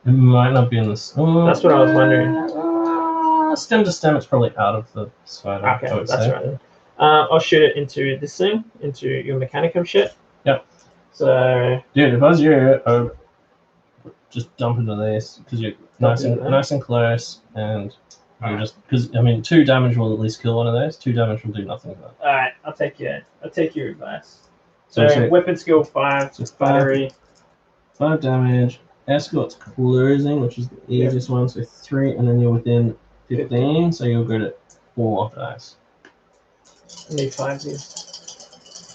It might not be in this. That's what I was wondering. Stem to stem, it's probably out of the side. Okay, that's right then. I'll shoot it into this thing, into your Mechanicum shit. Yep. So. Dude, if I was you, I would just dump into this because you're nice and close, and you're just because I mean 2 damage will at least kill one of those. 2 damage will do nothing to that. All right, I'll take your advice. So weapon skill 5, so battery. 5 damage. Escort's closing, which is the easiest one. So 3, and then you're within 15, so you'll go to 4 dice. I need 5 here.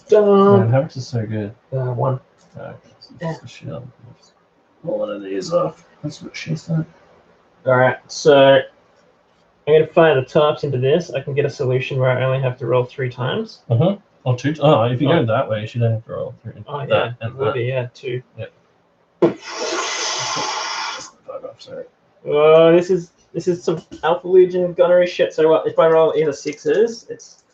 Done. Man, Havix is so good. 1. Shield. Pull one of these off. That's what she said. Alright, so I'm going to fire the tops into this. I can get a solution where I only have to roll 3 times. Or 2. Oh, if you go that way, you should have to roll 3. Oh, yeah. It will be, 2. Yep. Fuck off, sorry. Oh, this is some Alpha Legion gunnery shit. So what? If I roll either 6s, it's.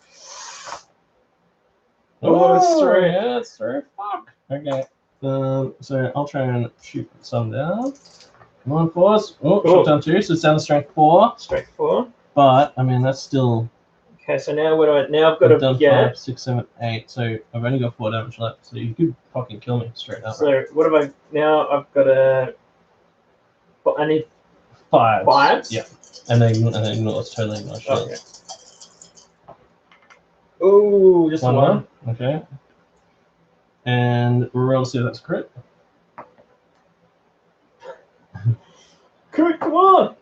Oh, it's 3. Yeah, it's 3. Fuck. Okay. So I'll try and shoot some down. Come on, 4s. Oh, shoot down 2. So it's down to strength 4. Strength 4. But I mean that's still. Okay, so now what do I? Now I've got to get 5, 6, 7, 8. So I've only got 4 damage left. So you could fucking kill me straight up. So what have I now? I've got to. Well, I need 5s. 5s. Yeah. And then ignore. It's totally ignore. Okay. Oh, just 1. Okay. And we'll roll to see if that's crit. Crit, come on!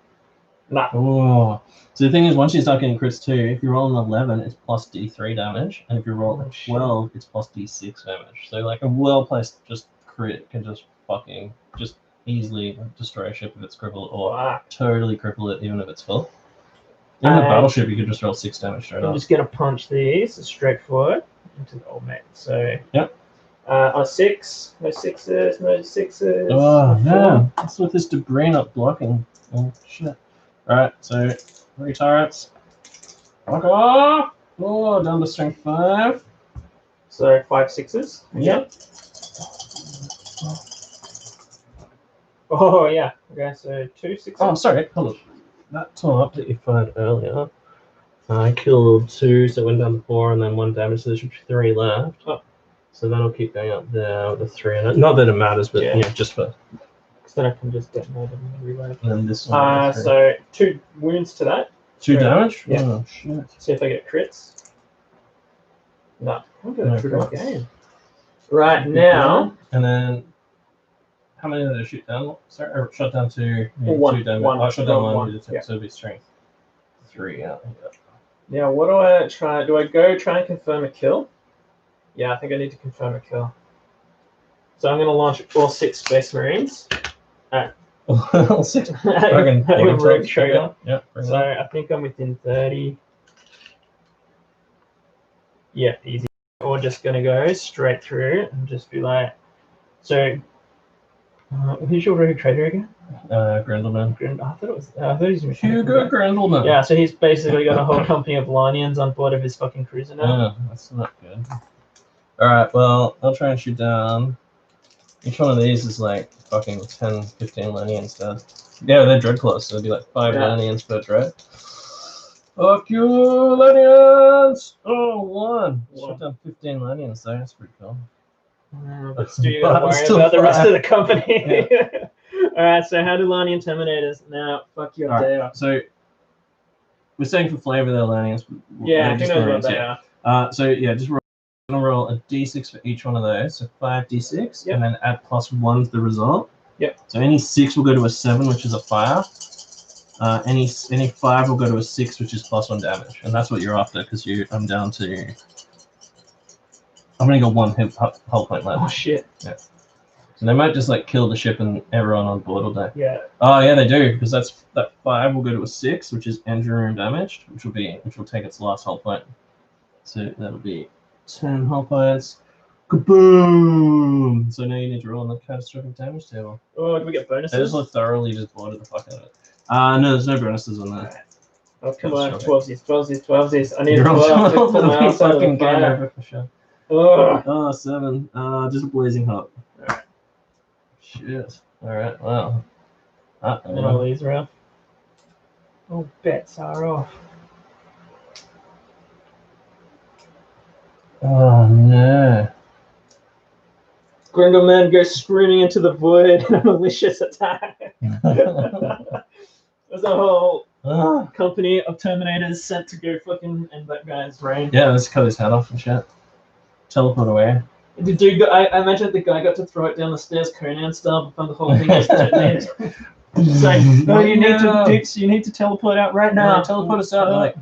Nah. Oh. So the thing is, once you start getting crits too, if you roll an 11, it's plus D3 damage, and if you roll a 12, it's plus D6 damage. So like a well-placed just crit can just fucking just easily destroy a ship if it's crippled, or totally cripple it even if it's full. In the battleship, you could just roll 6 damage straight up. I'm just gonna punch these straight forward into the old mate. So. Yep. On 6, no 6s, no 6s. Oh man, what's with this debris not blocking? Oh shit. Alright, so 3 turrets. Fuck off! Oh, down to strength 5. So 5 6s. Yep. Oh yeah. Okay, so 2 6s. Oh, sorry, hold on. That top that you fired earlier, I killed 2, so it went down to 4, and then 1 damage, so there should be 3 left. Oh. So that'll keep going up there with the 3 in it. Not that it matters, but Yeah. yeah, just for. So then I can just detonate it and reload. And then this one. So 2 wounds to that. 2 damage? Yeah. Oh, shit. See if I get crits. No. I'm No going to crit off crits. game. Right now. And then. How many did I shoot down? Sorry, or shot down 2. Well, 1. 2 damage. One. I shot down One. 1. Yeah. So it'd be strength 3. Yeah. Now, what do I try? Do I go try and confirm a kill? Yeah, I think I need to confirm a kill. So I'm going to launch all 6 Space Marines. All 6. Fucking rogue trigger. Yeah. So I think I'm within 30. Yeah, easy. Or just going to go straight through and just be like, so who's your rogue trader again? Grindelman. I thought he was Hugo Grindelman. Yeah, so he's basically got a whole company of Lionians on board of his fucking cruiser now. Yeah, that's not good. Alright, well, I'll try and shoot down. Each one of these is like fucking 10, 15 Lenians dead. Yeah, they're Dreadclaws, so it'd be like 5 Lenians per Dread. Fuck you, Lenians! Oh, 1. Shot down 15 Lenians though, that's pretty cool. But still, you gotta worry about the rest of the company. Yeah. Alright, so how do Lanian Terminators? Now, fuck your day up. So, we're saying for flavor they're Lanians. Yeah, who knows what they are. So, yeah, just roll a d6 for each one of those. So 5d6, Yep. and then add +1 to the result. Yep. So any 6 will go to a 7, which is a fire. Any 5 will go to a 6, which is +1 damage. And that's what you're after, because I'm down to... I'm going to go 1 hull point left. Oh, shit. Yeah. So they might just like kill the ship and everyone on board will die. Yeah. Oh yeah, they do, because that 5 will go to a 6, which is engineering damaged, which will take its last hull point. So that'll be 10 hull points. Kaboom! So now you need to roll on the catastrophic damage table. Oh, do we get bonuses? They just look thoroughly just boarded the fuck out of it. No, there's no bonuses on that. Right. Oh, come on, 12s. I need You're to pull on out fucking game over for sure. Ugh. Oh, 7. Just a blazing hot. Alright. Shit. Alright, well. All these are off. Oh, bets are off. Oh no. Grindelman goes screaming into the void in a malicious attack. There's a whole company of Terminators sent to go fucking end that guy's brain. Yeah, let's cut his head off and shit. Teleport away. The dude, I imagine the guy got to throw it down the stairs Conan style, but the whole thing was detonated. It's like, no, you need to teleport out right now. No, teleport us out. Like,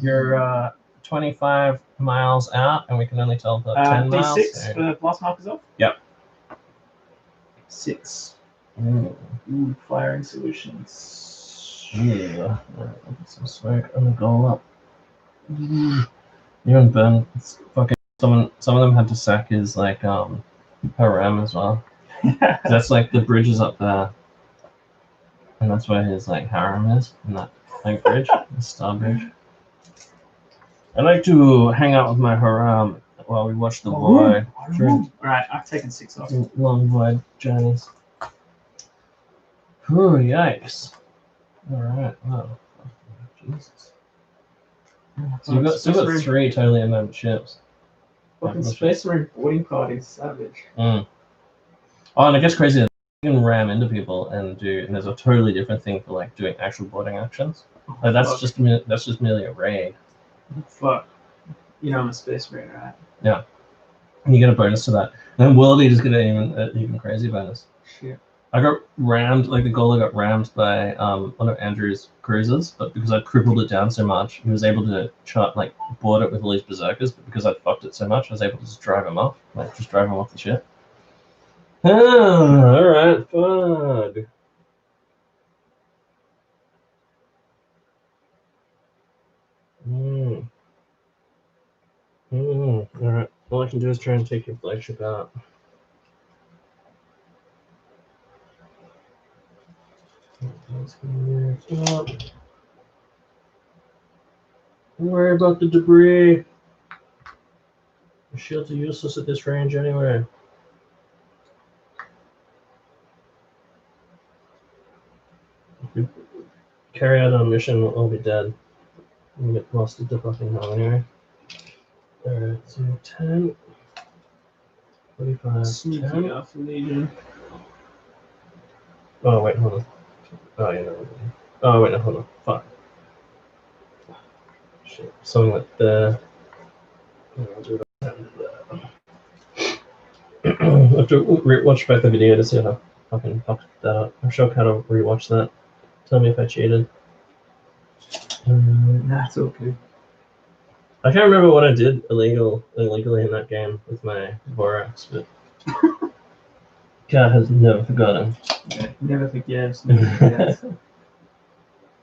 you're 25 miles out, and we can only teleport 10 miles. D6 So. for blast markers off? Yep. 6. Ooh. Firing solutions. Yeah. Alright, I'll get some smoke and then go up. You and Ben, it's fucking some of them had to sack his like harem as well. That's like the bridge is up there. And that's where his like harem is, in that like bridge, the star bridge. I like to hang out with my harem while we watch the void. Alright, I've taken 6 off. Long void journeys. Oh, yikes. Alright, wow. Jesus. So you've got, still got 3 totally unmanned ships. Fucking Space Marine boarding party, savage. Oh, and it gets crazy. You can ram into people and there's a totally different thing for like doing actual boarding actions. Like that's just merely a raid. Fuck. You know I'm a Space Marine, right? Yeah. And you get a bonus to that. And then World Eaters get an even crazy bonus. Shit. I got rammed, like the Gola got rammed by one of Andrew's cruisers, but because I crippled it down so much, he was able to board it with all these berserkers, but because I'd fucked it so much, I was able to just drive him off. Like, just drive him off the ship. Alright, fuck. Alright, all I can do is try and take your flagship out. Don't worry about the debris. The shields are useless at this range anyway. If we carry out our mission, we'll all be dead. We'll get lost at the fucking hell anyway. Alright, so 10. 45. Sneaky 10. Alpha Legion. Oh, wait, hold on. Oh, yeah, no. Oh, wait, no, hold on. Fuck. Shit. Something like that. I'll do that. I have to watch back the video to see how I can fuck that up. I'm sure how to rewatch that. Tell me if I cheated. That's okay. I can't remember what I did illegally in that game with my Horus, but God has never forgotten. Yeah, never forgets. Never forgets.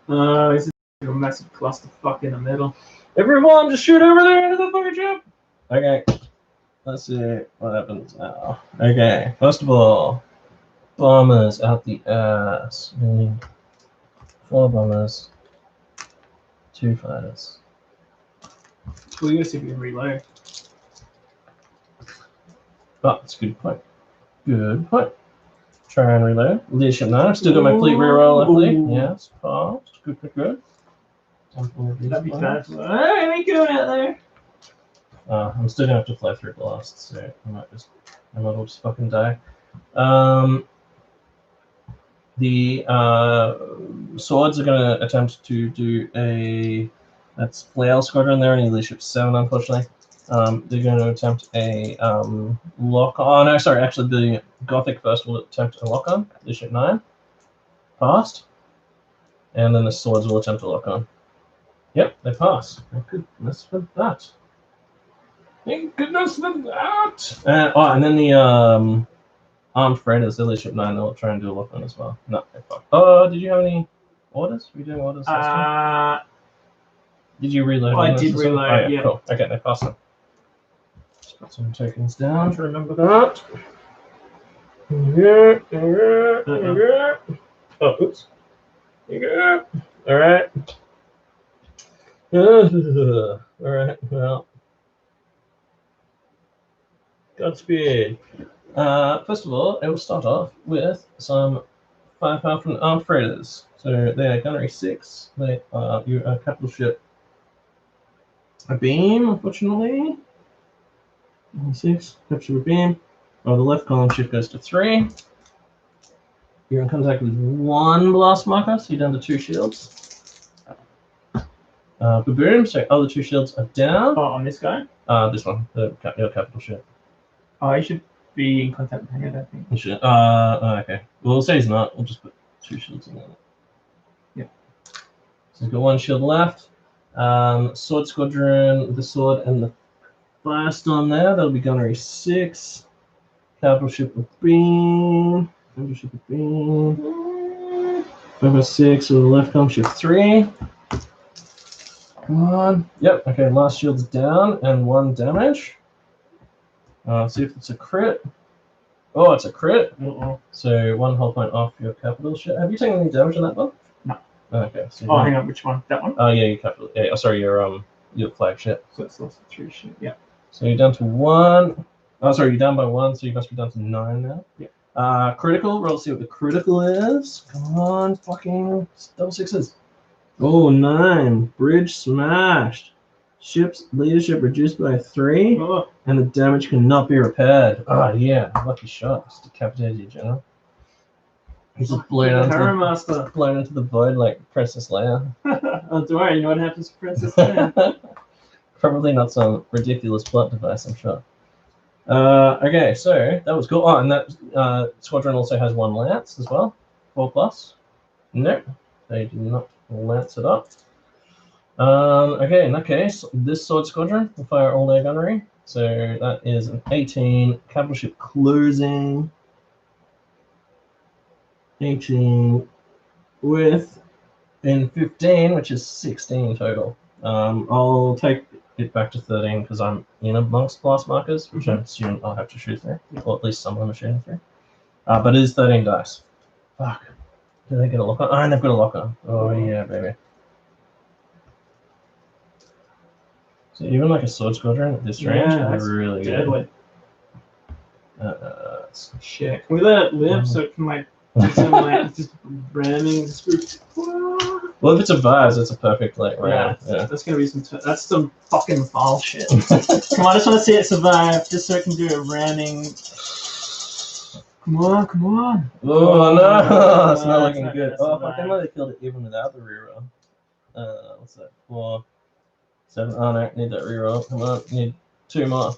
This is a massive clusterfuck in the middle. Everyone, just shoot over there into the fucking ship! Okay. Let's see what happens now. Okay, first of all, bombers out the ass. 4 bombers, 2 fighters. Well, you gotta see if you can reload. Oh, that's a good point. Good point. Try and reload. Leadership 9. Still got my fleet reroll, I think. Yes, passed. Good, good, good. That'd be bad. Hey, what are you doing out there? I'm still gonna have to fly through blasts, so I might just fucking die. The swords are gonna attempt to do a that's Flail Squadron. They're only leadership 7, unfortunately. They're going to attempt a lock on. Oh, no, sorry, actually, the Gothic first will attempt a lock on. Leadership 9, passed, and then the swords will attempt a lock on. Yep, they pass. Thank goodness for that. Thank goodness for that. And then the armed freighters, the leadership 9, they'll try and do a lock on as well. No, they fuck. Oh, did you have any orders? Were you doing orders last time? Did you reload? I did reload. Oh, yeah. Cool. Okay, they pass them. Just put some tokens down to remember that. Oh, oops. All right. All right. Well, Godspeed. First of all, I will start off with some firepower from the armed freighters. So they are gunnery 6. They are your capital ship. A beam, unfortunately. 6. Capture a beam. Oh, the left column shift goes to 3. You're in contact with 1 blast marker, so you're down to 2 shields. Boom. So other 2 shields are down. Oh, on this guy? This one, your capital ship. Oh, he should be in contact with him, I think. You should. Okay. Well, we'll say he's not. We'll just put 2 shields in there. Yeah. So he's got 1 shield left. Sword Squadron, the sword and the Firestorm there. That'll be gunnery 6. Capital ship with beam. Capital ship with beam. 5/6 with the left column shift 3. Come on. Yep. Okay. Last shield's down and 1 damage. See if it's a crit. Oh, it's a crit. So 1 hull point off your capital ship. Have you taken any damage on that one? No. Okay. So hang on. Which one? That one? Oh yeah, your capital. Yeah. Oh, sorry, your flagship. So it's lost 3 shit. Yeah. So you're down to 1. Oh, sorry, you're down by 1, so you must be down to 9 now. Yeah. Critical. Roll to see what the critical is. Come on, fucking double 6s. Oh, 9. Bridge smashed. Ship's leadership reduced by 3, and the damage cannot be repaired. Oh yeah, lucky shot. Just decapitated your general. He's just blown into the void like Princess Leia. Oh, don't worry, you know what happens to Princess Leia? Probably not some ridiculous plot device, I'm sure. Okay, so that was cool. Oh, and that squadron also has 1 lance as well. 4+. Nope, they do not lance it up. Okay, in that case, this sword squadron will fire all their gunnery. So that is an 18 capital ship closing. 18 with in 15, which is 16 total. I'll take it back to 13 because I'm in amongst blast markers, which I assume I'll have to shoot through, or at least some of them are shooting through. But it is 13 dice. Fuck. Do they get a lock on? Oh, and they've got a lock on. Oh yeah, baby. So even like a sword squadron at this range, that's really deadly. Good. Shit. Can we let it live so it can like just ramming the screw? Well, if it survives, it's a perfect like round. Yeah, that's gonna be that's some fucking foul shit. Come on, I just want to see it survive, just so I can do a ramming. Come on, come on. Oh no, it's not it's looking not good. gonna Oh, fuck, I survive. might have killed it even without the reroll. What's that? 4, 7. Oh no, need that reroll. Come on, need 2 more.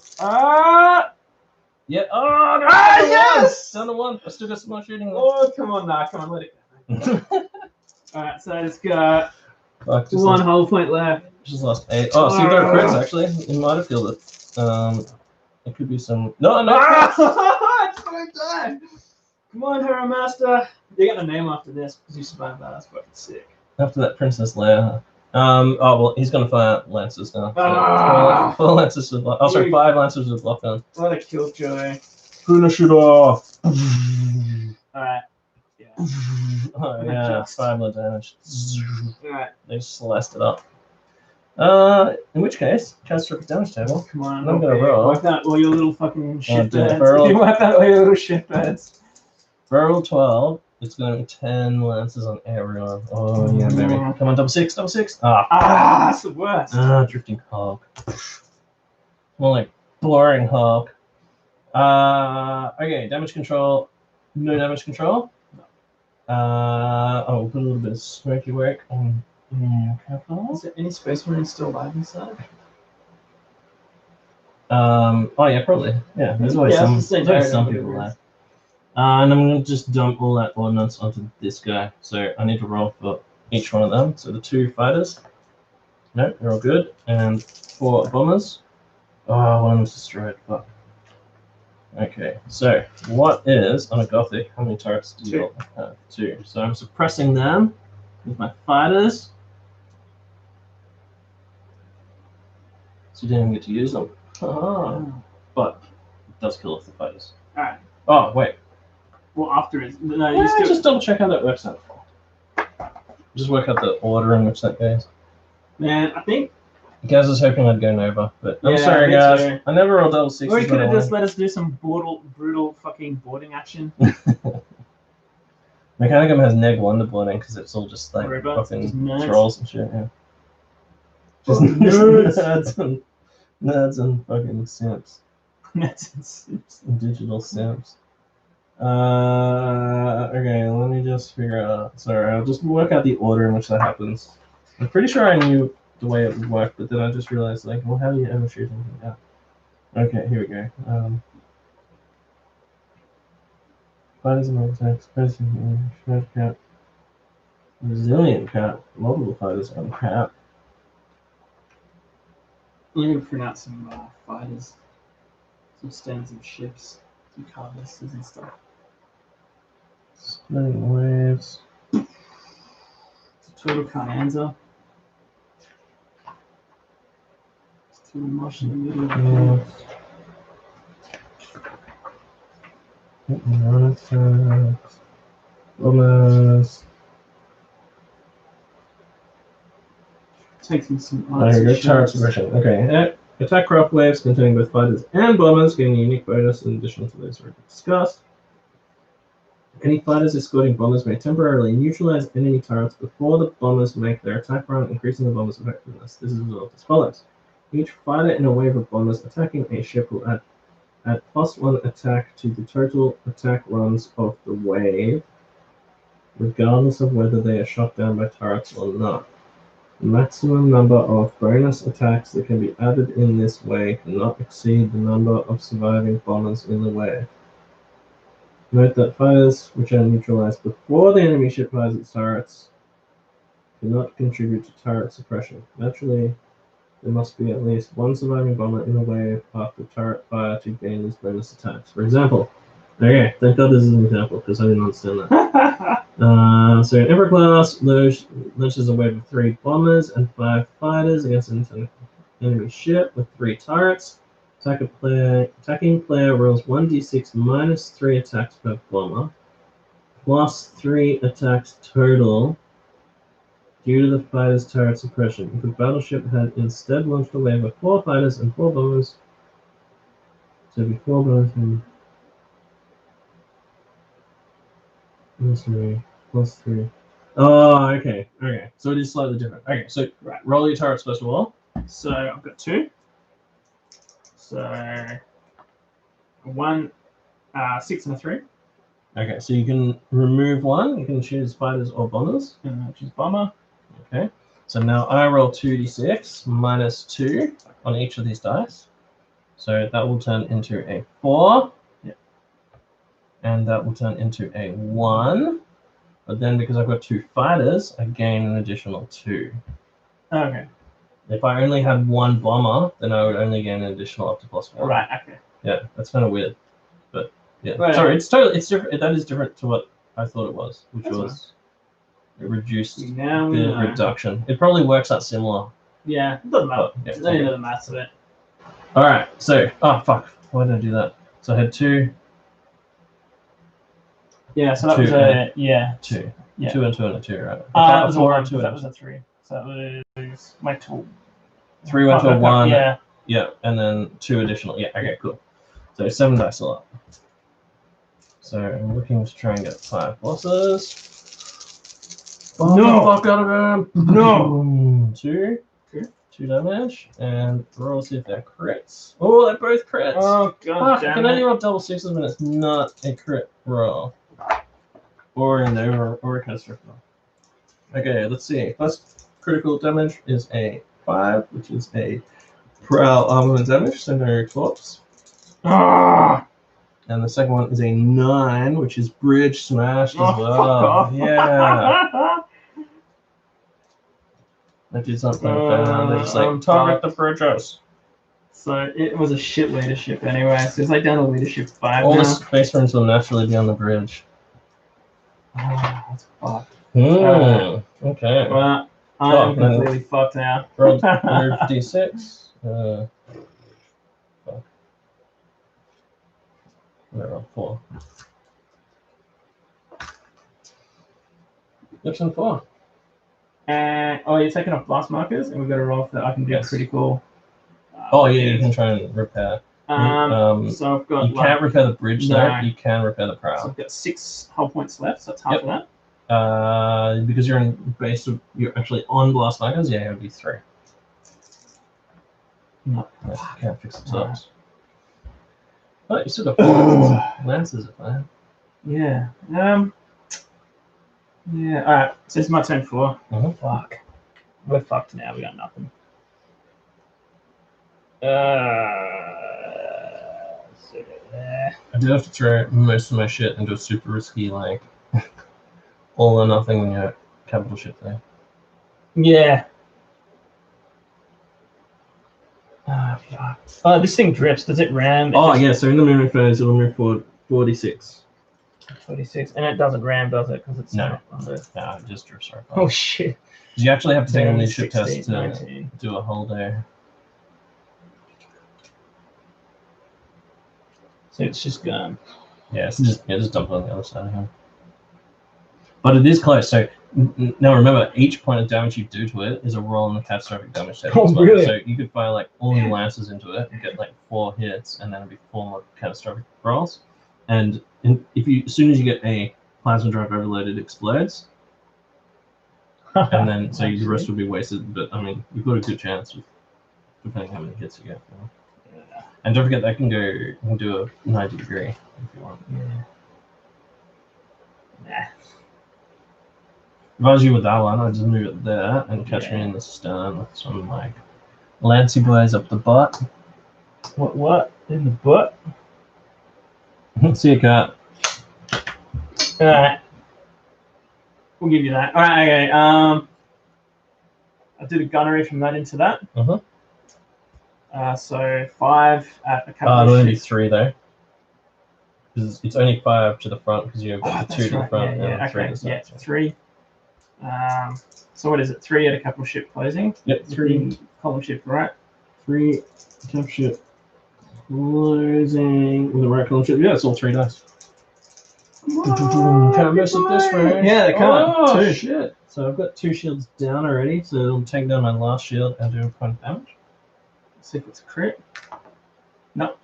Yeah. Oh no! Yes! Down to 1. I still got some more shooting left. Oh, come on, come on, let it go. Alright, so I just got Fuck, just 1 lost, whole point left. just lost 8. Oh, so you got crits actually. You might have killed it. It could be some. No, no. I just gonna die. Come on, Hero Master. They got a name after this because you survived that. That's fucking sick. After that Princess Leia. Oh well, he's gonna fire lances now. So 4 lances with lock. Oh, sorry, 5 lances with lockdown. What a killjoy. Finish it off. Alright. Yeah. Oh yeah, 5 more damage. Alright. They sliced it up. In which case, catastrophic damage table. Come on, I'm gonna roll. Wipe out all your little fucking shit dude, beds. barrel. Wipe out all your little shit beds. Barrel 12. It's gonna be 10 lances on everyone. Oh yeah, baby. Come on, double 6. That's the worst. Drifting hog. More like boring hog. Okay, damage control. No damage control. We'll put a little bit of smoky work on. Is there any Space Marines still alive inside? Oh yeah, probably. Yeah, there's always some people left. And I'm going to just dump all that ordnance onto this guy. So I need to roll for each one of them. So the 2 fighters. No, they're all good. And 4 bombers. Oh, one was destroyed. Fuck. Okay, so what is, on a Gothic, how many turrets do you have? 2. So I'm suppressing them with my fighters. So you didn't even get to use them. But it does kill off the fighters. Alright. Oh, wait. Well, after it. No, you just double check how that works out. Just work out the order in which that goes. Man, I think. Gaz was hoping I'd go Nova, but I'm sorry, guys. Too. I never rolled double 6. Or he could have just let us do some brutal fucking boarding action. Mechanicum has -1 to boarding because it's all just like fucking trolls and shit. Yeah. Just nerds and fucking simps. Nerds and simps. Digital simps. Okay, let me just figure out. Sorry, I'll just work out the order in which that happens. I'm pretty sure I knew the way it would work, but then I just realized, like, well, how do you ever shoot anything out? Okay, here we go. Fighters and attacks, shred cap, resilient cap, multiple fighters on cap. I'm going to print out some fighters, some stands of ships, some carvesters and stuff. Splitting waves. It's a total Carnanza. It's too much in the middle of the Almost. Takes me some turret suppression. Okay. Attack craft waves containing both fighters and bombers, getting a unique bonus in addition to those already discussed. Any fighters escorting bombers may temporarily neutralize enemy turrets before the bombers make their attack run, increasing the bombers' effectiveness. This is resolved as follows. Each fighter in a wave of bombers attacking a ship will add +1 attack to the total attack runs of the wave, regardless of whether they are shot down by turrets or not. The maximum number of bonus attacks that can be added in this way cannot exceed the number of surviving bombers in the wave. Note that fighters which are neutralized before the enemy ship fires its turrets cannot contribute to turret suppression. Naturally, there must be at least 1 surviving bomber in a wave after turret fire to gain these bonus attacks. For example, okay, thank God this is an example because I didn't understand that. So in Emperor class, launches a wave of 3 bombers and 5 fighters against an enemy ship with 3 turrets. Attacking player rolls 1d6 minus 3 attacks per bomber, plus 3 attacks total due to the fighter's turret suppression. If the battleship had instead launched a wave of 4 fighters and 4 bombers, so it'd be 4 bombers and plus 3. Oh, okay. Okay. So it is slightly different. Okay, so Right. roll your turrets first of all. So I've got 2. So 1, 6 and a 3. Okay, so you can remove one. You can choose fighters or bombers. And which is bomber. Okay. So now I roll 2d6 minus 2 on each of these dice. So that will turn into a 4. Yep. And that will turn into a 1. But then because I've got 2 fighters, I gain an additional 2. Okay. If I only had 1 bomber, then I would only gain an additional up to +1. Right. Okay. Yeah, that's kind of weird. But yeah. Right. Sorry, it's different. That is different to what I thought it was, which That's was it reduced Now we the know. reduction. It probably works out similar. Yeah. It doesn't matter. Yeah, I don't okay. know the maths of it. All right. So, oh fuck, why did I do that? So I had 2, Yeah. So that 2 was a yeah. 2, Yeah. 2 and 2 and a 2, right? That was a 4 1. and 2 That and was a 3. So that was my 2. 3 went to a 1. Yeah. Yeah, and then 2 additional. Yeah. Okay. Cool. So 7 dice a lot. So I'm looking to try and get 5 bosses. Oh, No. the fuck out of him! No. 2. Okay. 2 damage, and roll see if they're crits. Oh, they're both crits! Oh god Fuck, I damn can it. only roll double 6s when it's not a crit roll. Or an over, or a catastrophic roll. Okay, let's see. First critical damage is a 5, which is a prowl armament damage, so no corpse. Ah. And the second one is a 9, which is bridge smashed as Oh, well. fuck off. Yeah. That did something found. They're just like, target the bridges. So it was a shit leadership anyway. So it's like down to leadership 5 All now. the space marines will naturally be on the bridge. Oh, that's fucked. Okay. Well, Oh, I'm completely fucked now. Roll d6. Fuck. Roll 4. Looks on 4. And you're taking off blast markers, and we've got to roll for that. I can do Yes. critical. Oh yeah, you can try and repair. So I've got. You can't repair the bridge No. though. You can repair the So prow. I've got 6 hull points left. So that's half Yep. of that. Because you're in base, you're actually on blast markers. Yeah, it would be 3. No. Yes, you can't fix the tops. Oh, you still got 4 lances at that. Yeah. Yeah. All right. So it's my turn 4. Mhm. Fuck. We're fucked now. We got nothing. So there. I did have to throw most of my shit into a super risky, like, all or nothing when you're capital ship there. Yeah. Fuck. Oh, this thing drips. Does it ram? Oh, yeah, so in the movement phase, it'll move forward 46. 46. And it doesn't ram, does it? Because it's No. not under. No, it just drifts right Oh, past. shit. You actually have to take a 10, leadership 16, test to 19. do a whole day. So it's just gone. Yeah, it's just dump it on the other side of him. But it is close. So now remember, each point of damage you do to it is a roll on the catastrophic damage table. Oh, as well. really? So you could fire like all your lances into it and get like 4 hits, and then it'd be 4 more catastrophic rolls. And as soon as you get a plasma drive overload, it explodes, and then so the rest will be wasted. But I mean, you've got a good chance, depending how many hits you get. You know? Yeah. And don't forget that can do a 90-degree if you want. Yeah. Nah. If I was you with that one, I'd just move it there and catch me in the stern with some like lancy boys up the butt. What? In the butt? See you, cat. Alright. We'll give you that. Alright, okay. I did a gunnery from that into that. So 5 at a couple It'll of only be ships. 3 though. Because it's only 5 to the front because you've got the 2 to the right. front Yeah, and 3 okay. to the side. Yeah, 3. So what is it? 3 at a couple ship closing? Yep, 3 column ship, right? 3 cap ship closing with the right column ship. Yeah, it's all 3 dice. Can't mess with this one. Yeah, they can't. Oh, 2. shit. So I've got 2 shields down already, so it'll take down my last shield and do a point of damage. Let's see if it's a crit. No.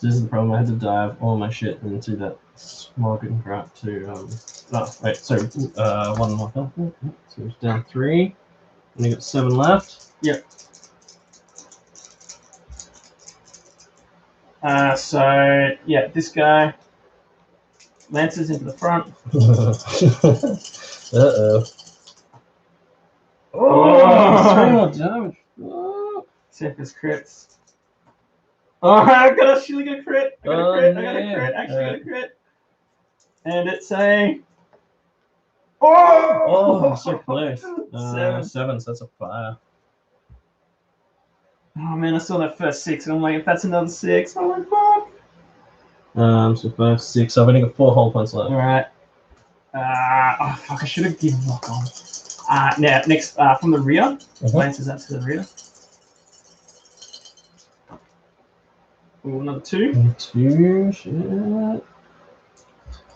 This is the problem. I had to dive all my shit into that smoking crap to oh wait, so 1 more health. So it's down 3. And you got 7 left. Yep. So yeah, this guy lances into the front. Uh-oh. Oh! 3 more damage. Oh. Surface crits. Oh, I got a really good crit. I got a crit. I got a no. crit. Actually, got a crit. And it's a. Oh! So close. 7, so that's a fire. Oh man, I saw that first 6, and I'm like, if that's another 6, I'm like, fuck. So 5, 6. So I've only got 4 whole points left. All right. Oh fuck! I should have given lock on. Now next from the rear, lances up to the rear. Ooh, another 2. 2, shit. I'm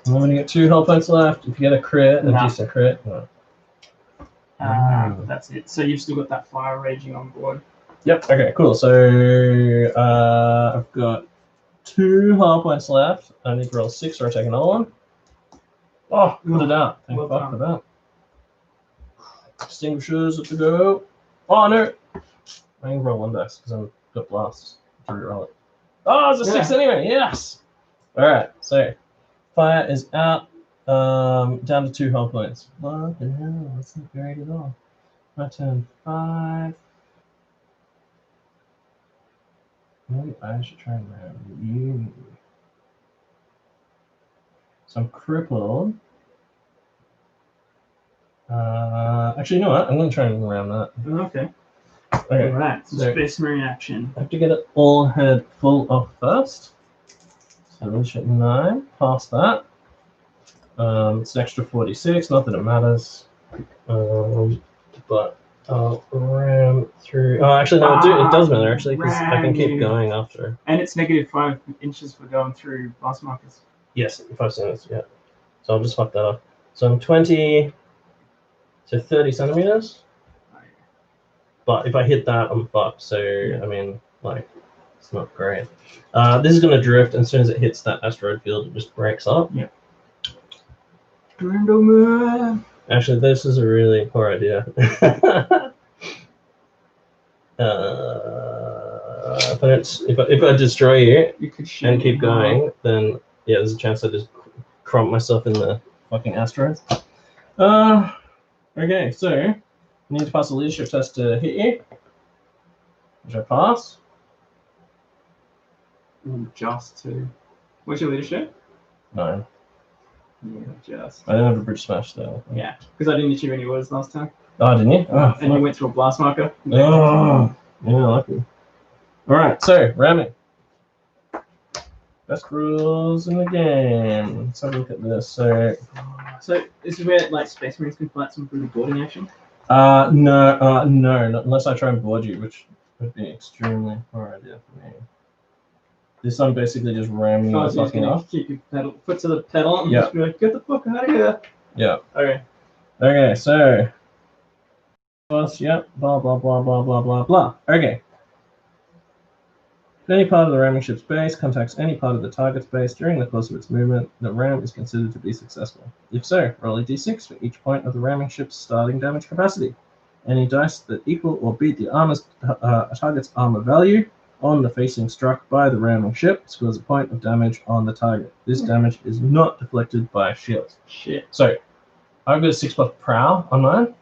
gonna get 2 health points left. If you get a crit, a decent crit. No. That's it. So you've still got that fire raging on board. Yep. Okay. Cool. So I've got 2 health points left. I need to roll 6 or I take another one. Oh, put it out. Thank fuck for that. Extinguishers up to go. Oh no! I can roll 1 dice because I've got blasts. Roll it. Oh, it's a 6 anyway. Yes. All right. So fire is out. Down to 2 health points. What the hell? That's not great at all. My turn 5. Maybe I should try and round you. So I'm crippled. Actually, you know what? I'm going to try and round that. Okay. Okay. Alright, so Space Marine action. I have to get it all head full off first. So we'll shit 9. Past that. It's an extra 46. Not that it matters. But I'll ram through. Oh, actually, no, it does matter, actually, because I can keep going after. And it's negative 5 inches for going through blast markers. Yes, 5 centimeters, yeah. So I'll just fuck that up. So I'm 20 to 30 centimeters. But if I hit that, I'm fucked. So, I mean, like, it's not great. This is going to drift, and as soon as it hits that asteroid field, it just breaks up. Yeah. Man. Actually, this is a really poor idea. If I destroy you and keep going, then yeah, there's a chance I just crump myself in the fucking asteroids. Okay, so you need to pass a leadership test to hit you, which I pass. Just 2. What's your leadership? 9. Yeah, just. I didn't have a bridge smash though. Yeah, because I didn't hit you any words last time. Oh, didn't you? Oh, and you went through a blast marker. Oh, yeah, lucky. All right, so ramming. Best rules in the game. Let's have a look at this. So this is where like Space Marines can fight some pretty boarding action. No, not unless I try and board you, which would be extremely poor idea for me. This one basically just ramming you fucking off. Keep your pedal, foot to the pedal, and just be like, get the fuck out of here. Yeah. Okay. Okay, so. Yep, blah, blah, blah, blah, blah, blah, blah. Okay. If any part of the ramming ship's base contacts any part of the target's base during the course of its movement, the ram is considered to be successful. If so, roll a d6 for each point of the ramming ship's starting damage capacity. Any dice that equal or beat the target's armor value on the facing struck by the ramming ship scores a point of damage on the target. This damage is not deflected by shields. Shit. So, I've got a 6+ prow on mine.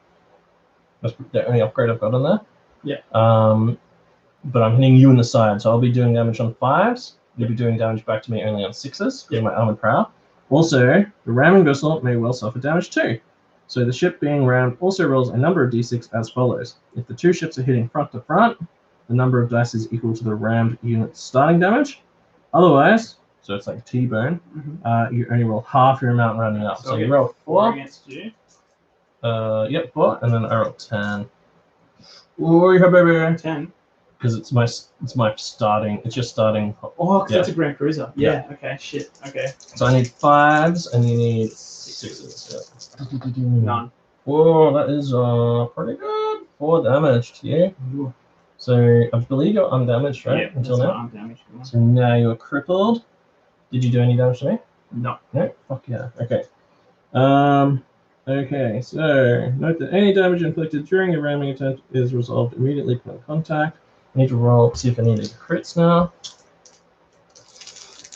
That's the only upgrade I've got on there. Yeah. But I'm hitting you in the side, so I'll be doing damage on 5s. You'll be doing damage back to me only on 6s, because my armored prow. Also, the ramming vessel may well suffer damage too. So the ship being rammed also rolls a number of d6 as follows. If the 2 ships are hitting front to front, the number of dice is equal to the rammed unit's starting damage. Otherwise, so it's like T-bone, you only roll half your amount rounding up. So you roll 4 against you. Yep, 4, and then I roll 10. Oh, yeah, baby. 10. Because it's my starting. It's just starting. Oh, because it's a Grand Cruiser. Yeah. Okay. Shit. Okay. So I need 5s, and you need 6s. Yeah. None. Whoa, that is pretty good. 4 damage to you. Ooh. So I believe you're undamaged, right? Yeah, Until that's now. not undamaged. So now you're crippled. Did you do any damage to me? No. No? Fuck yeah. Okay. Okay, so note that any damage inflicted during your ramming attempt is resolved immediately upon contact. I need to roll, see if I need any crits now.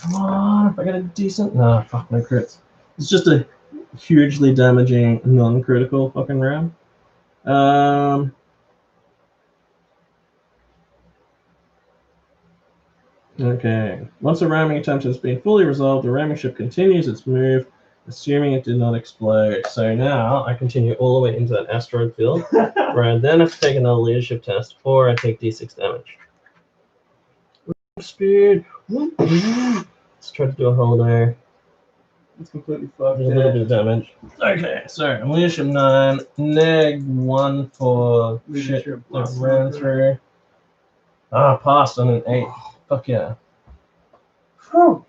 Come on, if I get a decent... Nah, fuck, no crits. It's just a hugely damaging, non-critical fucking ram. Okay. Once a ramming attempt has been fully resolved, the ramming ship continues its move, assuming it did not explode. So now I continue all the way into that asteroid field, where I then have to take another leadership test, or I take D6 damage. Speed. Let's try to do a holo. It's completely fucked. A little bit of damage. Okay, so leadership 9, neg 1 for shit that ran through. Passed on an 8. Fuck yeah. Whew.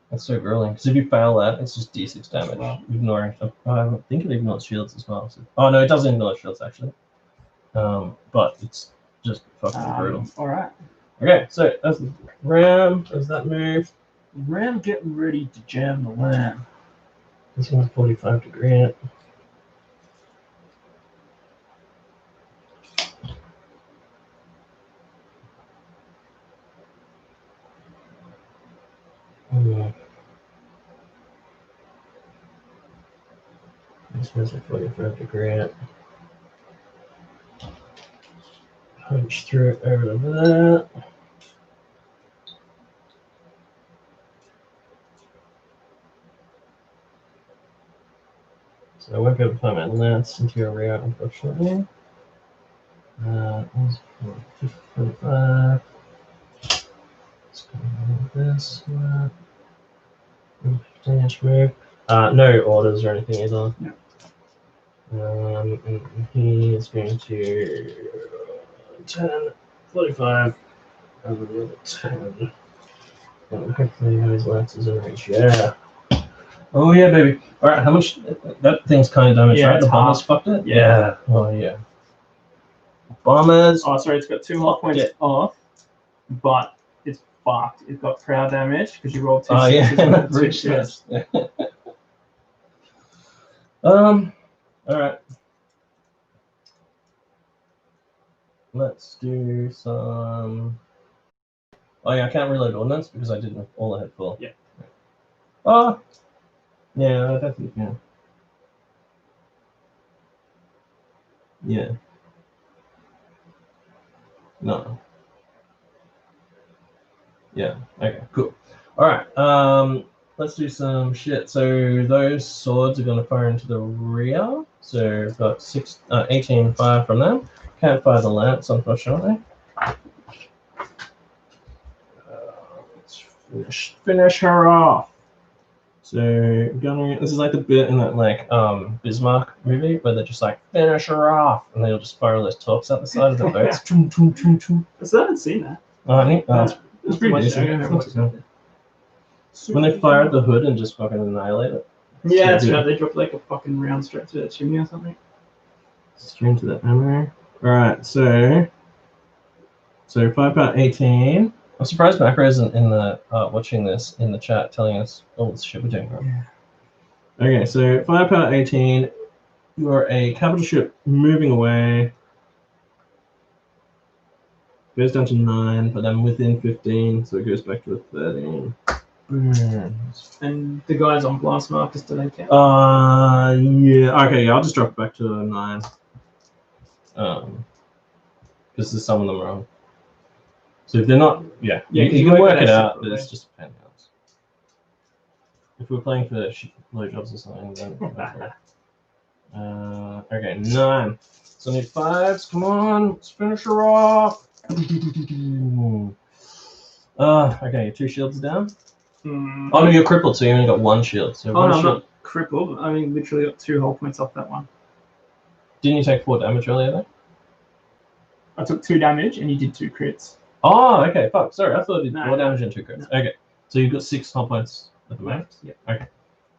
That's so grueling. Because if you fail that, it's just D6 damage. Ignoring stuff. I think it ignores shields as well. So. Oh no, it doesn't ignore shields actually. But it's just fucking brutal. Alright. Okay, so that's the ram. Does that move? Ram getting ready to jam the lamb. This one's 45 degree. This one's a 45 degree. Punch through it over to that. So I won't be able to find my lance into your rear, unfortunately. That's 45. Let's go with this. 15-inch move. No orders or anything either. No. And he is going to 10, 45, over the other 10. And hopefully his lance is in range. Yeah. Oh yeah, baby. Alright, how much? That thing's kind of damaged, right? The bombers fucked it? Yeah. Oh yeah. Bombers. Oh, sorry, it's got 2 hot points off, but it's fucked. It's got proud damage because you rolled 2 yeah. Bridge test. Alright. Let's do some. Oh yeah, I can't reload ordnance because I did all ahead full. Yeah. Oh. Yeah, I definitely can. Yeah. No. Yeah. Okay. Cool. All right. Let's do some shit. So those swords are going to fire into the rear. So I've got 18 fire from them. Can't fire the lance, unfortunately. Let's finish her off. So gunnery. This is like the bit in that like Bismarck movie where they're just like finish her off, and they'll just fire all those torps out the side of the boats. Chum, chum, chum, chum. I still haven't seen that. It's pretty decent. When they fire at the hood and just fucking annihilate it. Yeah, that's right. They dropped like a fucking round straight to that chimney or something. Straight to that ammo. Alright, so 5 18. I'm surprised Macro isn't in the watching this in the chat telling us all this shit we're doing wrong. Yeah. Okay, so 5 18. You're a capital ship moving away. Goes down to 9, but then within 15, so it goes back to a 13. And the guys on blast markers, do they count? Yeah. Okay, yeah, I'll just drop it back to a 9. Because there's some of them wrong. So if they're not, yeah, you can work it out, but it's just a pain in the ass. If we're playing for low jobs or something, then okay, 9. So I need 5s. Come on, let's finish her off. Okay, 2 shields down. Oh no, you're crippled, so you only got 1 shield. So I'm not crippled. I mean, literally got 2 whole points off that one. Didn't you take 4 damage earlier though? I took 2 damage, and you did 2 crits. Oh, okay. Fuck. Sorry, I thought you did 4 damage and 2 crits. No. Okay, so you've got 6 whole points at the moment. Yeah. Okay.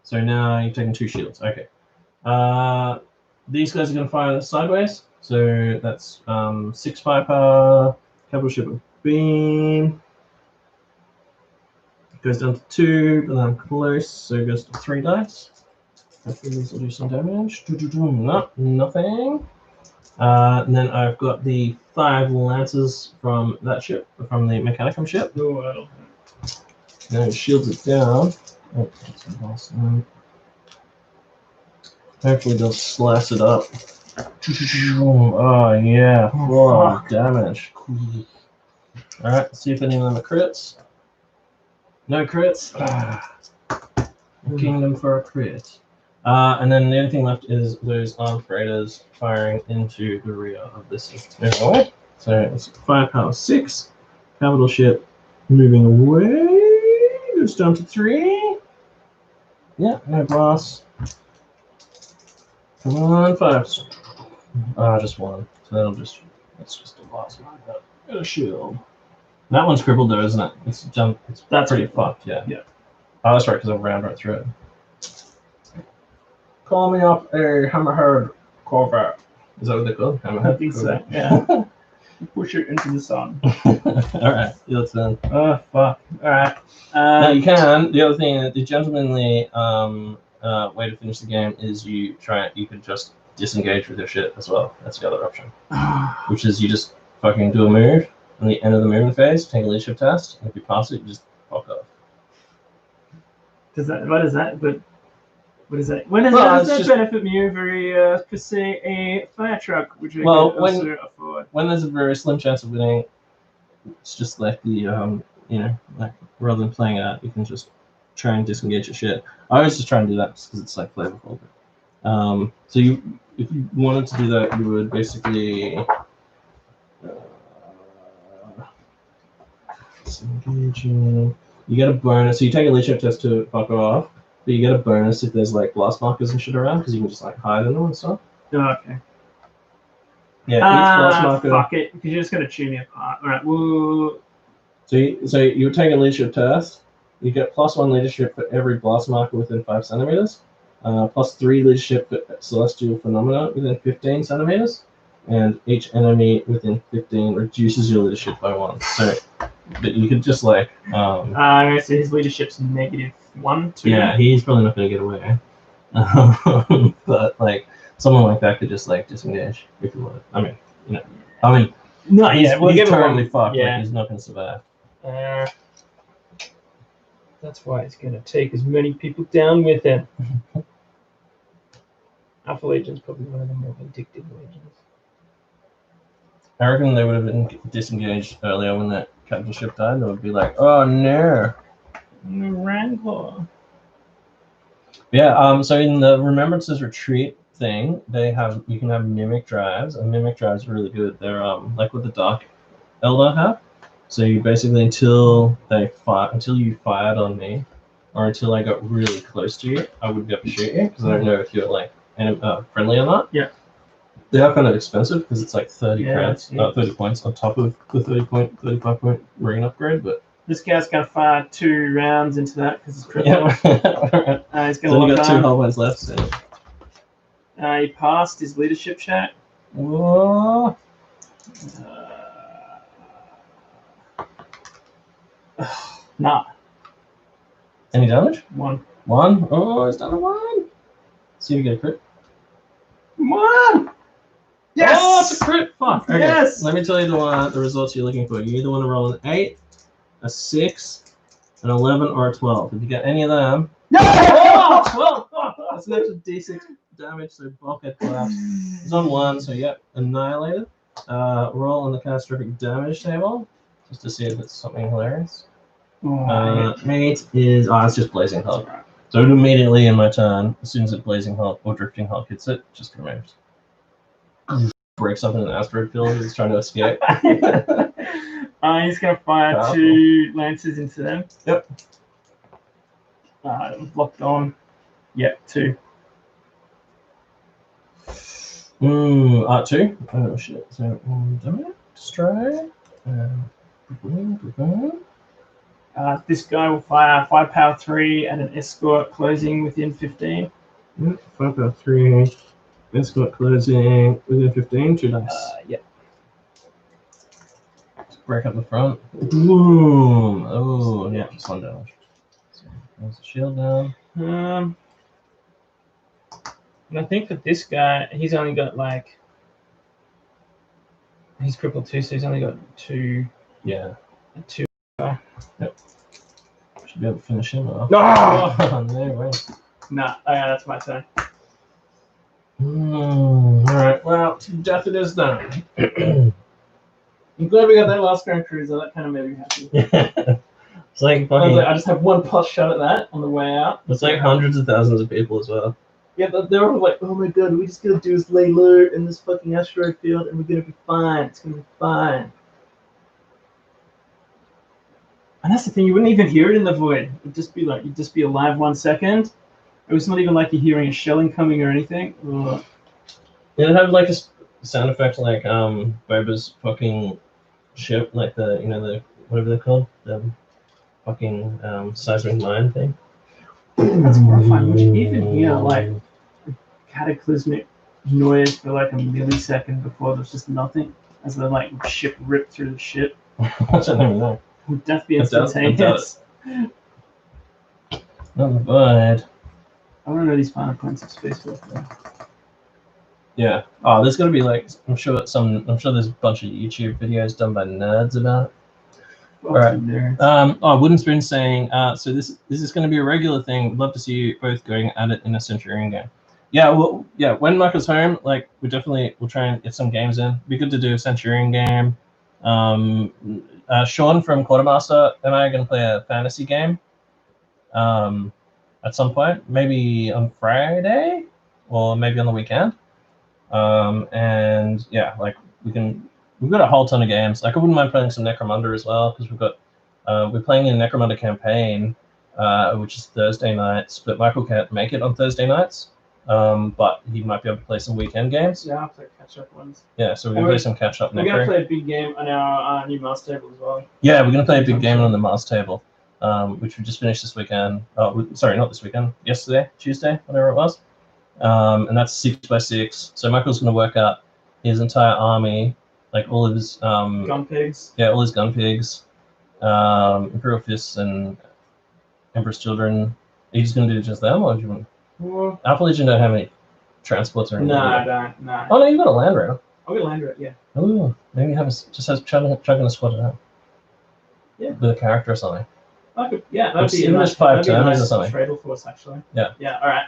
So now you've taken 2 shields. Okay. These guys are gonna fire sideways. So that's 6 firepower, capital ship of beam. Goes down to 2, but then I'm close, so it goes to 3 dice. Hopefully this will do some damage. No, nothing. And then I've got the 5 lances from that ship, from the Mechanicum ship. Oh, Now it shields it down. Oh, that's awesome. Hopefully they'll slice it up. Oh yeah, oh, damage. Alright, see if any of them are crits. No crits. Kingdom for a crit. And then the only thing left is those armed freighters firing into the rear of this system. Anyway, so it's firepower 6. Capital ship moving away. Goes down to 3. Yeah, no glass. Come on, 5. Just 1. So that'll just, that's just a glass like that. Got a shield. That one's crippled though, isn't it? It's jump. That's pretty fucked. Yeah. Yeah. Oh, that's right, because I ran right through it. Call me up a hammerhead corvette. Is that what they call? Hammerhead? I think so. Yeah. Push it into the sun. All right, your turn. Oh fuck. All right. Now you can. The other thing, the gentlemanly way to finish the game is you could just disengage with your shit as well. That's the other option, which is you just fucking do a move. On the end of the movement phase, take a leadership test, and if you pass it, you just fuck off. What is that? But what is that? When does that benefit me over per se a fire truck, which I can also afford? When there's a very slim chance of winning, it's just like the like rather than playing out, you can just try and disengage your shit. I always just try and do that just because it's like flavorful. So if you wanted to do that, you would basically. Disengaging. You get a bonus. So you take a leadership test to fuck off, but you get a bonus if there's like blast markers and shit around because you can just like hide in them and stuff. Oh, okay. Yeah, each blast marker. Fuck it, because you're just gonna chew me apart. All right. Woo. So you would take a leadership test. You get +1 leadership for every blast marker within 5 centimeters, +3 leadership for celestial phenomena within 15 centimeters, and each enemy within 15 reduces your leadership by 1. So. But you could just like. So his leadership's -1, 2. Yeah, he's probably not going to get away. But like someone like that could just like disengage if you want. I mean, no, he's we'll totally fucked. Yeah. Like, he's not going to survive. That's why he's going to take as many people down with him. Alpha Legion's probably one of the more addictive legions. I reckon they would have been disengaged earlier when that capital ship died. They would be like, "Oh no, Wrangler." Yeah. So in the Remembrance's Retreat thing, you can have mimic drives, and mimic drives are really good. They're like what the Dark Elder have. So you basically until you fired on me, or until I got really close to you, I wouldn't be able to shoot you because I don't know if you're like friendly or not. Yeah. They are kind of expensive because it's like 30 credits, yeah. 30 points on top of the 35 point marine upgrade. But this guy's gonna fire 2 rounds into that because it's critical. Yeah. He's gonna only got 2 whole ones left. So. He passed his leadership check. Whoa. Nah. Any damage? 1. 1? Oh, it's done a 1. See if you get a crit. 1! Yes! Oh, it's a crit! Fuck. Okay. Yes! Let me tell you the results you're looking for. You either want to roll an 8, a 6, an 11, or a 12. If you get any of them... No! Oh, 12! Fuck! That's an extra d6 damage, so bulkhead collapse. It's on 1, so yep, annihilated. Roll on the catastrophic damage table, just to see if it's something hilarious. Mate is... Oh, it's just Blazing Hulk. So immediately in my turn, as soon as a Blazing Hulk or Drifting Hulk hits it, just removes. Breaks up in an asteroid field, he's trying to escape. He's going to fire 2 lances into them. Yep. Locked on. Yep, 2. 2. Oh shit. So, strike. This guy will fire firepower 3 and an escort closing within 15. Yep, firepower 3. Escort closing within 15. 2 dice. Yeah. Break up the front. Boom. Oh, yeah, just 1 damage. So, there's the shield down. And I think that this guy, he's only got like, he's crippled 2, so he's only got 2. Yeah. 2. Should be able to finish him off. Oh! No way. Nah, yeah, that's my turn. Alright, well, to death it is done. I'm glad we got that last Grand Cruiser. That kind of made me happy. It's like I was fucking. like, I just have 1 plus shot at that on the way out. It's like hundreds of thousands of people as well. Yeah, but they were like, oh my god, we just gotta do is lay low in this fucking asteroid field and we're gonna be fine. It's gonna be fine. And that's the thing, you wouldn't even hear it in the void. It'd just be like, you'd just be alive 1 second. It was not even like you're hearing a shelling coming or anything. Ugh. Yeah, it had like a sound effect like Boba's fucking ship, like the, you know, the, whatever they're called, the fucking seismic mine thing. That's horrifying. Would you even hear like cataclysmic noise for like a millisecond before there's just nothing? As the like ship ripped through the ship. I don't even know. Would death be I doubt instantaneous? Not bad. I want to know these final points of space warfare. Yeah. Oh, there's gonna be like, I'm sure there's a bunch of YouTube videos done by nerds about it. Alright. Wooden Spoon saying, so this is going to be a regular thing. We'd love to see you both going at it in a Centurion game. Yeah, well, yeah. When Michael's home, like we'll try and get some games in. It'd be good to do a Centurion game. Sean from Quartermaster and I are going to play a fantasy game. At some point, maybe on Friday or maybe on the weekend. And yeah, like we've got a whole ton of games. Like I wouldn't mind playing some Necromunda as well because we're playing a Necromunda campaign, which is Thursday nights. But Michael can't make it on Thursday nights. But he might be able to play some weekend games. Yeah, I'll play catch-up ones. Yeah, so we're gonna play some catch-up. We're gonna play a big game on our new Mars table as well. Yeah, we're gonna play a big game on the Mars table, which we just finished this weekend. Sorry, not this weekend. Yesterday, Tuesday, whatever it was. And that's 6x6. So Michael's gonna work out his entire army. Like all of his gun pigs. Yeah, all his gun pigs, Imperial Fists and Emperor's Children. Are you just gonna do just them, or do you want? Well, Alpha Legion don't have any transports or anything. Nah, I don't. Nah. Oh no, you got a Land Raider. I'll get a Land Raider, yeah. Oh, maybe you have chugging a squad it out. Yeah. With a character or something. I could, yeah, that'd be a nice 5 turns or something. Tradal force actually. Yeah. Yeah. All right.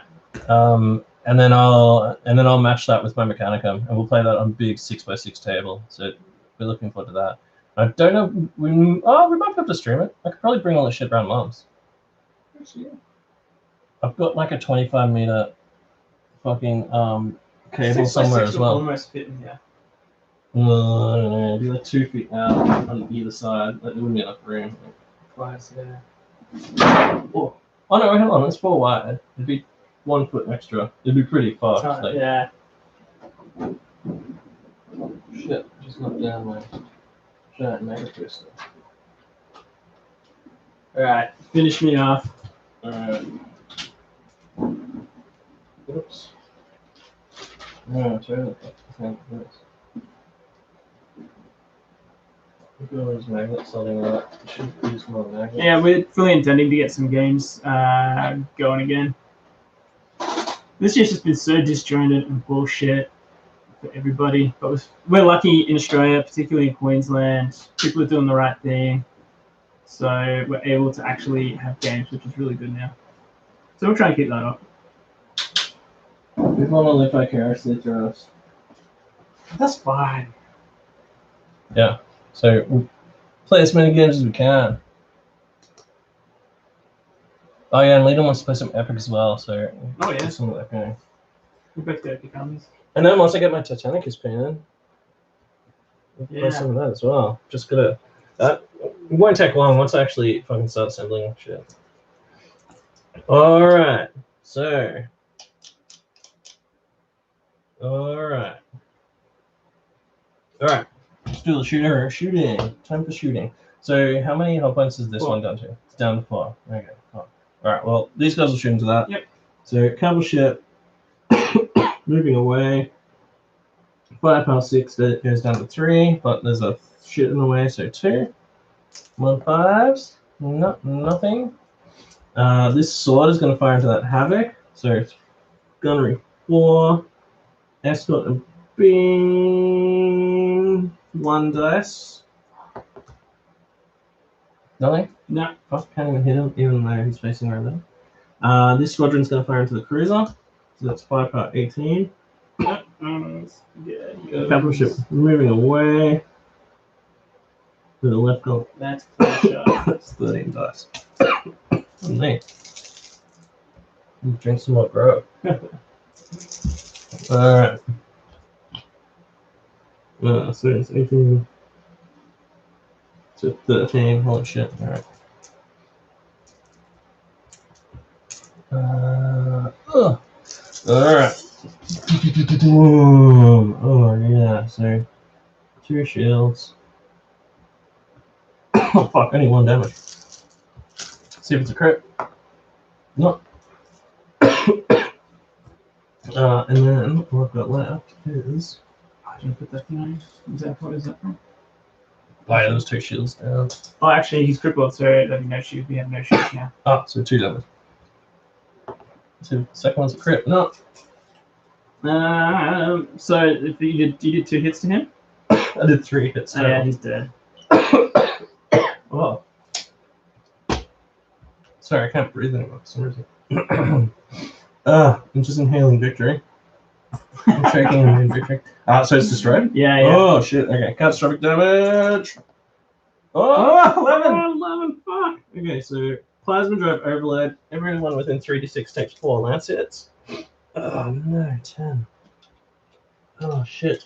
And then I'll match that with my Mechanicum, and we'll play that on big 6x6 table. So we're looking forward to that. I don't know. We might be able to stream it. I could probably bring all this shit around Mums. Actually, yeah. I've got like a 25-meter fucking cable somewhere as well. Almost fit in here. I don't know. It'd be like 2 feet out on either side. Like, there wouldn't be enough room. Twice, yeah. Oh no, hang on. It's 4 wide. It'd be 1 foot extra. It'd be pretty fast. Like, yeah. Shit, just knocked down my giant mega twister. Alright, finish me off. Alright. Oops. No, totally. Look at all these magnets holding out. Should use more magnets. Yeah, we're fully intending to get some games going again. This year's just been so disjointed and bullshit for everybody. But we're lucky in Australia, particularly in Queensland. People are doing the right thing. So we're able to actually have games, which is really good now. So we'll try and keep that up. We want to live vicariously through us. That's fine. Yeah. So we'll play as many games as we can. Oh yeah, and Leader wants to play some Epic as well, so oh yeah, some of that going. We'll back to Epic armies. And then once I get my Titanicus painted, we'll play some of that as well. Just gotta it won't take long once I actually fucking start assembling shit. Alright. So Alright. Let's do the shooting. Time for shooting. So how many hull points is this one down to? It's down to 4. Okay. Alright, well, these guys will shoot into that. Yep. So capital ship. moving away. Firepower 6 that goes down to 3, but there's a shit in the way, so 2. 1 5s, nothing. This sword is going to fire into that havoc, so it's gunnery 4, escort and beam 1 dice. Nothing? No. Fuck, can't even hit him, even though he's facing around there. This squadron's going to fire into the cruiser, so that's firepower 18. Battleship moving away. To the left goal. That's pressure. That's 13 dice. Neat. Drink some more grog. Alright. So it's 18 to 13. Holy shit. Alright. Alright. Oh yeah, so 2 shields. Oh fuck, only 1 damage. See if it's a crit. No. And then what I've got left is. I didn't put that thing on. What is that from? Oh yeah, there's 2 shields down. Oh, actually, he's crippled, so there'll be no shield. We have no shield now. Ah, so 2 damage. So second one's a crit. No. So if you did 2 hits to him? I did 3 hits. Oh, yeah, he's dead. Oh. Sorry, I can't breathe anymore for some reason. I'm just inhaling victory. I'm shaking in victory. So it's destroyed? Yeah. Oh shit, okay. Catastrophic damage. Oh, 11! 11, fuck. Okay, so plasma drive overload. Everyone within 3d6 takes 4 lance hits. Oh no, 10. Oh shit.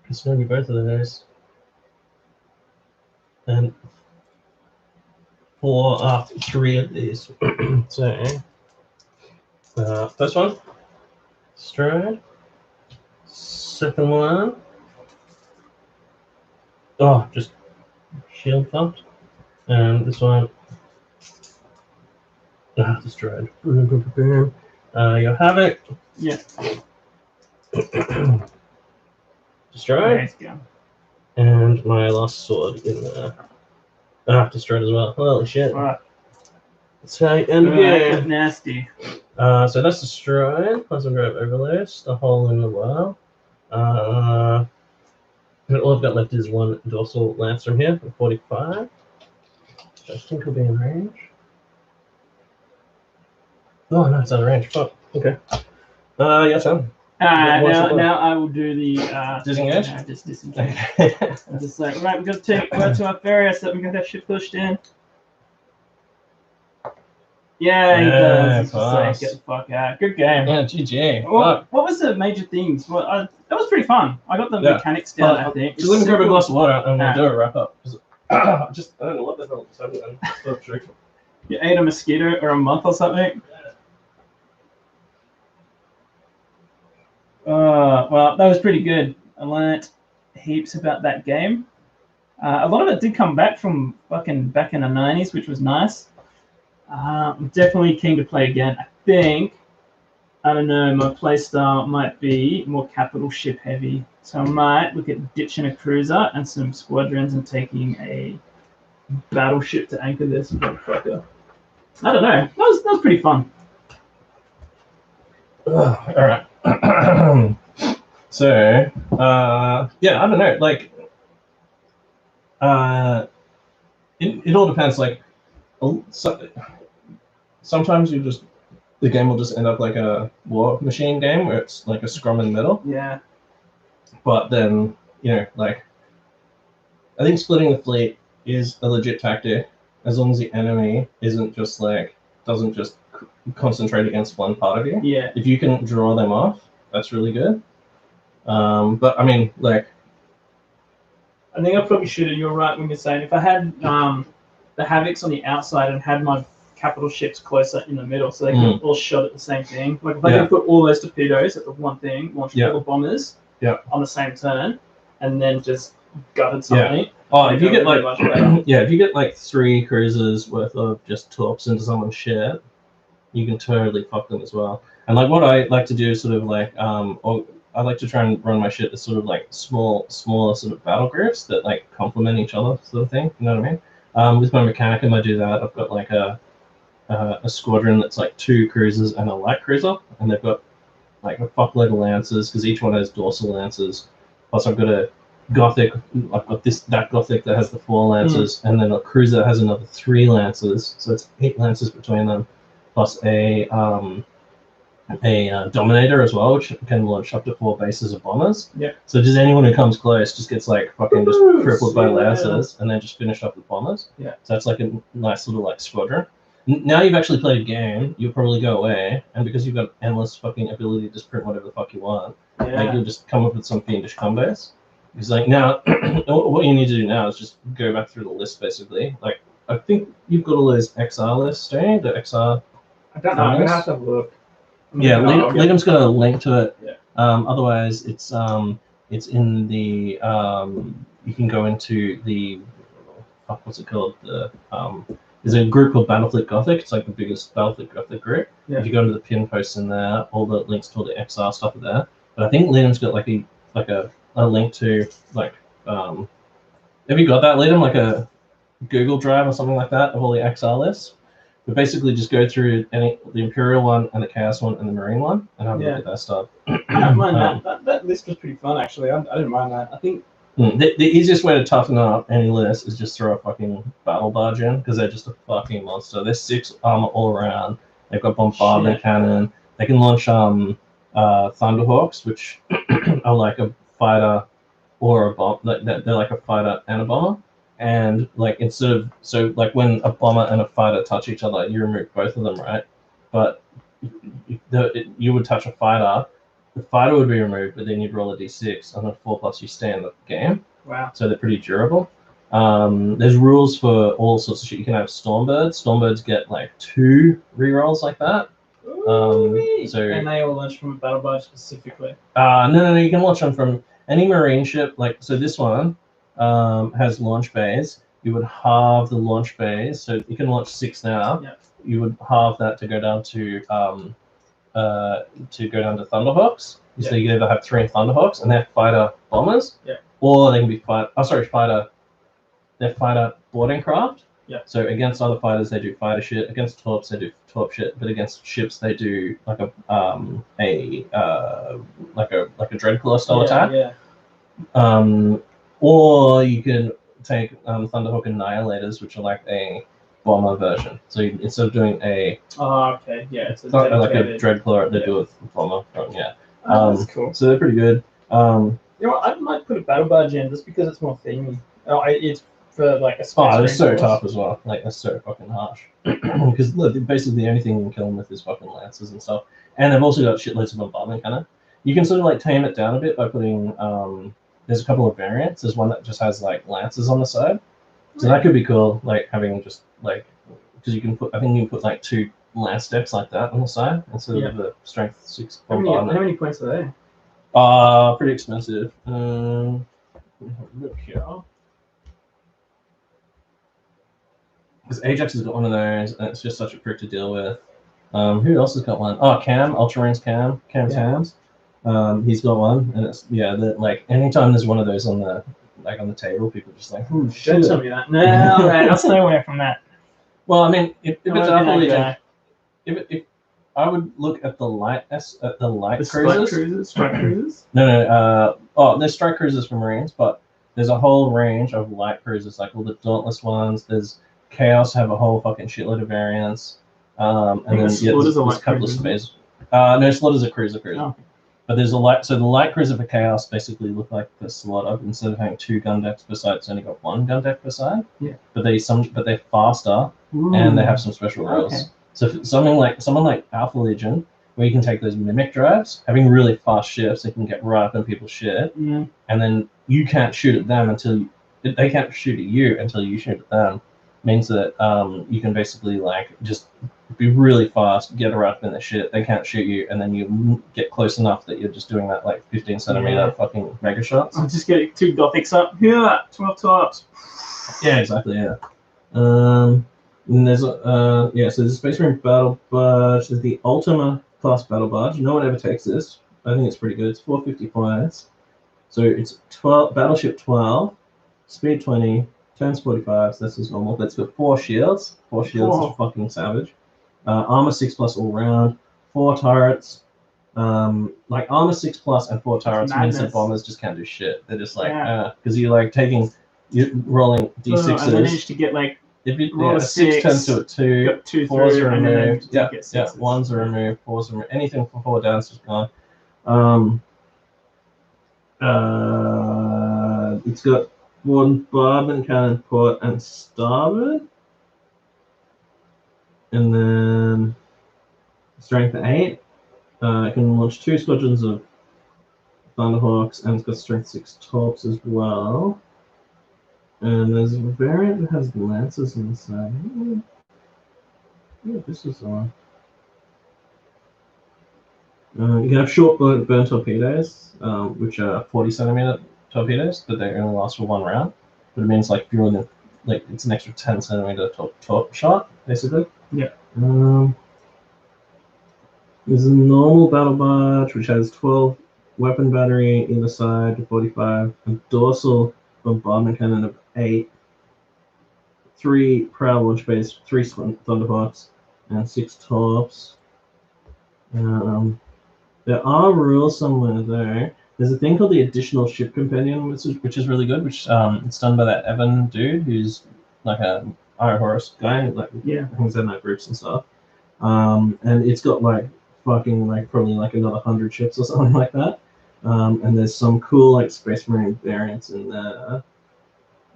It's maybe both of those. And 4 after 3 of these. So, first one, stride. Second one, oh, just shield pumped. And this one, destroyed. Your havoc. Yeah. Destroyed. Nice gun. And my last sword in there. Destroyed as well. Holy shit. Alright. So end of game. Nasty. So that's destroyed. Plasma drive overload. The hole in the well. And all I've got left is 1 dorsal lance from here for 45. Which I think will be in range. Oh no, it's out of range. Fuck. Okay. Yes, Sam. Now I will do the Disengage? Just disengage. I'm just like, right, we've got to take word to our farrier so that we can get that shit pushed in. Yeah, he does. He's just like, get the fuck out. Good game. Yeah, GG. What was the major things? That was pretty fun. I got the mechanics down, I think. Just let me grab a glass of water and we'll do a wrap up. I don't know what the hell just happened. Stop drinking. You ate a mosquito or a moth or something? Well, that was pretty good. I learnt heaps about that game. A lot of it did come back from fucking back in the 90s, which was nice. I'm definitely keen to play again. I think, I don't know, my playstyle might be more capital ship heavy. So I might look at ditching a cruiser and some squadrons and taking a battleship to anchor this motherfucker. I don't know. That was pretty fun. Alright. So, yeah, I don't know. Like, it all depends. Like, sometimes the game will just end up like a war machine game where it's like a scrum in the middle. Yeah. But then, like, I think splitting the fleet is a legit tactic as long as the enemy doesn't just concentrate against one part of you. Yeah. If you can draw them off, that's really good. But I mean, like, I think I probably should have. You're right when you're saying if I had the Havocs on the outside and had my capital ships closer in the middle, so they could all shot at the same thing. Like if I could put all those torpedoes at the one thing, launch all the bombers on the same turn, and then just gutted something. Yeah. Oh, if you get like 3 cruisers worth of just torps into someone's ship, you can totally fuck them as well. And like what I like to do is sort of like or I like to try and run my shit as sort of like smaller sort of battle groups that like complement each other, sort of thing. You know what I mean? With my Mechanicum, I do that. I've got like a squadron that's like 2 cruisers and a light cruiser, and they've got like a fuckload of lancers because each one has dorsal lancers. Plus, I've got a Gothic. I've got that Gothic that has the 4 lancers, and then a cruiser that has another 3 lancers. So it's 8 lancers between them, plus a Dominator as well, which can launch up to 4 bases of bombers. Yeah. So just anyone who comes close just gets like fucking just crippled by lancers, and then just finished up with bombers. Yeah. So that's like a nice little like squadron. Now you've actually played a game, you'll probably go away, and because you've got endless fucking ability to just print whatever the fuck you want, like you'll just come up with some fiendish combos. It's like now, what you need to do now is just go back through the list basically. Like I think you've got all those XR lists, don't you? The XR. I don't know. I'm gonna have to have a look. Yeah, Liam's got a link to it. Yeah. Otherwise, it's in the you can go into the what's it called? There's a group called Battlefleet Gothic. It's like the biggest Battlefleet Gothic group. Yeah. If you go into the pin posts in there, all the links to all the XR stuff are there. But I think Liam's got like a link to like have you got that, Liam? Like a Google Drive or something like that of all the XR lists? But basically just go through the Imperial one and the Chaos one and the Marine one and have a look at that stuff. I don't mind that list was pretty fun actually. I didn't mind that. I think the easiest way to toughen up any list is just throw a fucking battle barge in because they're just a fucking monster. There's 6 armor all around. They've got bombardment cannon. They can launch Thunderhawks, which are like a fighter or a bomb. They're like a fighter and a bomber. And like instead of like when a bomber and a fighter touch each other, you remove both of them, right? But you would touch a fighter, the fighter would be removed, but then you'd roll a d6, and then 4+ you stay in the game. Wow. So they're pretty durable. There's rules for all sorts of shit. You can have Stormbirds. Stormbirds get like 2 rerolls like that. And they all launch from a battle barge specifically. No. You can launch them from any marine ship. Like so, this one has launch bays. You would halve the launch bays, so you can launch 6 now. Yeah. You would halve that to go down to Thunderhawks. So you can either have 3 Thunderhawks, and they're fighter bombers. Yeah. Or they can be they're fighter boarding craft. Yeah. So against other fighters they do fighter shit. Against torps they do torp shit. But against ships they do like a Dreadclaw style attack. Yeah. Or you can take Thunderhawk Annihilators, which are like a bomber version. So instead of doing a it's a like a Dreadclaw, they do a bomber. Yeah. That's cool. So they're pretty good. You know what? I might put a battle barge in just because it's more themey. It's for like a space. Oh, it's so tough as well. Like that's so fucking harsh. Because look, basically the only thing you can kill them with is fucking lancers and stuff. And they've also got shitloads of bombardment cannon. You can sort of like tame it down a bit by putting there's a couple of variants. There's one that just has like lancers on the side. So that could be cool, like having just like because you can put I think you can put like 2 lance decks like that on the side instead of the strength 6 bombardment. How many points are they? Pretty expensive. Look here. Because Ajax has got one of those, and it's just such a prick to deal with. Who else has got one? Oh, Cam, Ultramarines Cam Tams. He's got one, and it's like anytime there's one of those on the table, people are just like, "Oh shit!" Don't tell me that. No, man, I'll stay away from that. Well, I mean, if it's Battlefleet, if I would look at the light cruisers. Strike cruisers. No. There's strike cruisers for Marines, but there's a whole range of light cruisers, like all the Dauntless ones. There's Chaos have a whole fucking shitload of variants. And then there's a couple of space. No, Slaughter's a cruiser. Oh. But there's a light. So the light cruiser for Chaos basically look like the Slaughter. Instead of having 2 gun decks per side, it's only got 1 gun deck per side. Yeah. But they're faster. Ooh. And they have some special rules. Okay. So for someone like Alpha Legion, where you can take those mimic drives, having really fast ships, they can get right up in people's shit, and then you can't shoot at them they can't shoot at you until you shoot at them. Means that you can basically like just be really fast, get right up in the shit. They can't shoot you, and then you get close enough that you're just doing that like 15 centimeter fucking mega shots. I'm just getting 2 Gothics up. Yeah, 12 tops. Yeah, exactly. Yeah. And there's so there's a Space Marine battle barge. There's the Ultima class battle barge. No one ever takes this. I think it's pretty good. It's 450 points. So it's 12 battleship 12, speed 20, turns 45. So that's just normal. That's got 4 shields. 4 shields is fucking savage. Armor 6+ all round. 4 turrets. Like armor 6+ and 4 turrets means that bombers just can't do shit. They're just like because you're like you're rolling d6s. I managed to get like if you roll a 6 turns to a 2, 4s are removed. Yeah, 1s are removed, 4s are removed. Anything from 4 down is just gone. It's got one bombardment cannon port and starboard, and then strength 8. It can launch 2 squadrons of Thunderhawks, and it's got strength 6 torps as well. And there's a variant that has lances inside. Yeah, this is on. You can have short burn torpedoes, which are 40cm torpedoes, but they only last for 1 round. But it means like if you're in it's an extra 10cm torp shot, basically. Yeah. There's a normal battle barge which has 12 weapon battery either side to 45, a dorsal bombardment cannon of 8, 3 prow launch base, 3 Thunderhawks, and 6 torps. There are rules somewhere there. There's a thing called the additional ship companion, which is really good. Which it's done by that Evan dude who's like a Horus guy, like hangs in that groups and stuff. And it's got like fucking like probably like another 100 ships or something like that. And there's some cool like Space Marine variants in there.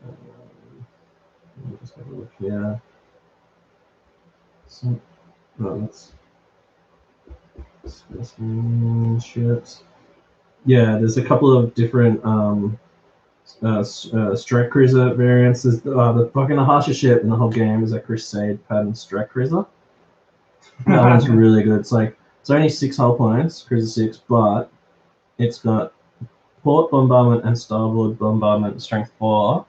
Let me just have a look here. So, that's Space Marine ships. Yeah, there's a couple of different strike cruiser variants. There's the fucking harshest ship in the whole game is a Crusade pattern strike cruiser. That one's really good. It's only 6 hull points, cruiser 6, but it's got port bombardment and starboard bombardment strength 4,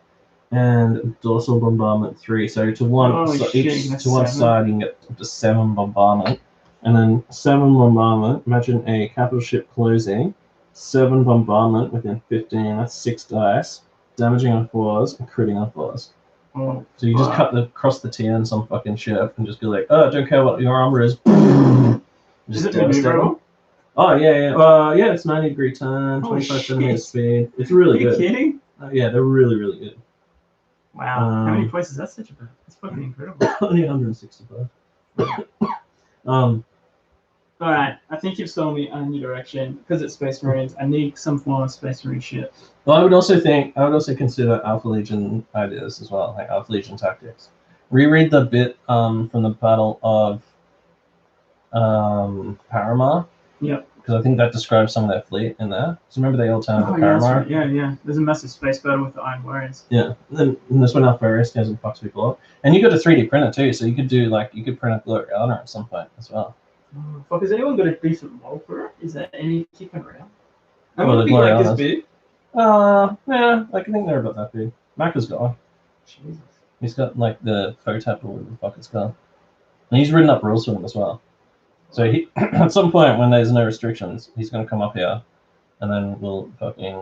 and dorsal bombardment 3. So to one side you can get up to 7 bombardment, and then 7 bombardment. Imagine a capital ship closing. 7 bombardment within 15. That's 6 dice, damaging on 4s and critting on 4s. So you just cross the T on some fucking ship and just be like, oh, I don't care what your armor is. Is it maneuverable? Oh yeah. It's 90-degree turn, 25cm speed. It's really good. Are you kidding? Yeah, they're really, really good. Wow. How many points is that such a bad? That's fucking incredible. Only 165. Alright, I think you've sold me on your direction. Because it's Space Marines, I need some form of Space Marine ship. Well, I would also consider Alpha Legion ideas as well, like Alpha Legion tactics. Reread the bit from the Battle of Paramar. Yep. Because I think that describes some of their fleet in there. So remember they all turned to Paramar? Right. Yeah. There's a massive space battle with the Iron Warriors. Yeah. And this one Horus goes and fucks people up. And you got a 3D printer too, so you could print a Gloriana at some point as well. Fuck, has anyone got a decent model for it? Is there any kicking around? I mean, be like this big? Yeah, I think they're about that big. Macca's got one. Jesus. He's got like the photap or whatever the fuck it's called. And he's ridden up rules for them as well. So he, at some point when there's no restrictions, he's going to come up here, and then we'll fucking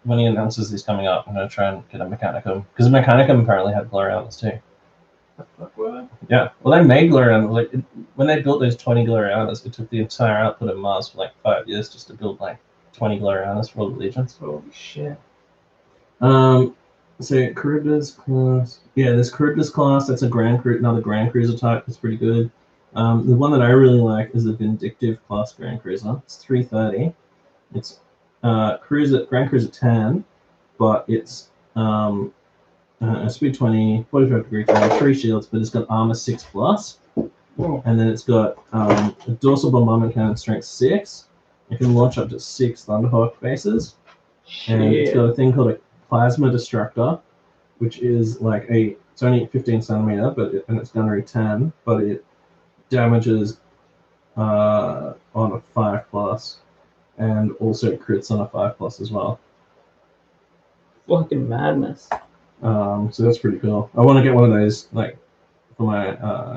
when he announces he's coming up, I'm going to try and get a Mechanicum, because a Mechanicum apparently had Glorianas too. Yeah, well they made Glorianas, when they built those 20 Glorianas, it took the entire output of Mars for 5 years just to build 20 Glorianas for all the legions. Holy shit. So Charybdis class, this Charybdis class, that's another Grand Cruiser type, it's pretty good. The one that I really like is the Vindictive class Grand Cruiser. It's 330. It's Grand Cruiser 10, but it's speed 20, 45-degree turn, 3 shields, but it's got armor 6+. And then it's got a dorsal bombardment cannon strength 6. It can launch up to 6 Thunderhawk bases. And it's got a thing called a plasma destructor, which is it's only 15cm, and it's gunnery 10, but it damages on a 5+, and also crits on a 5+ as well. Fucking madness. So that's pretty cool. I want to get one of those for my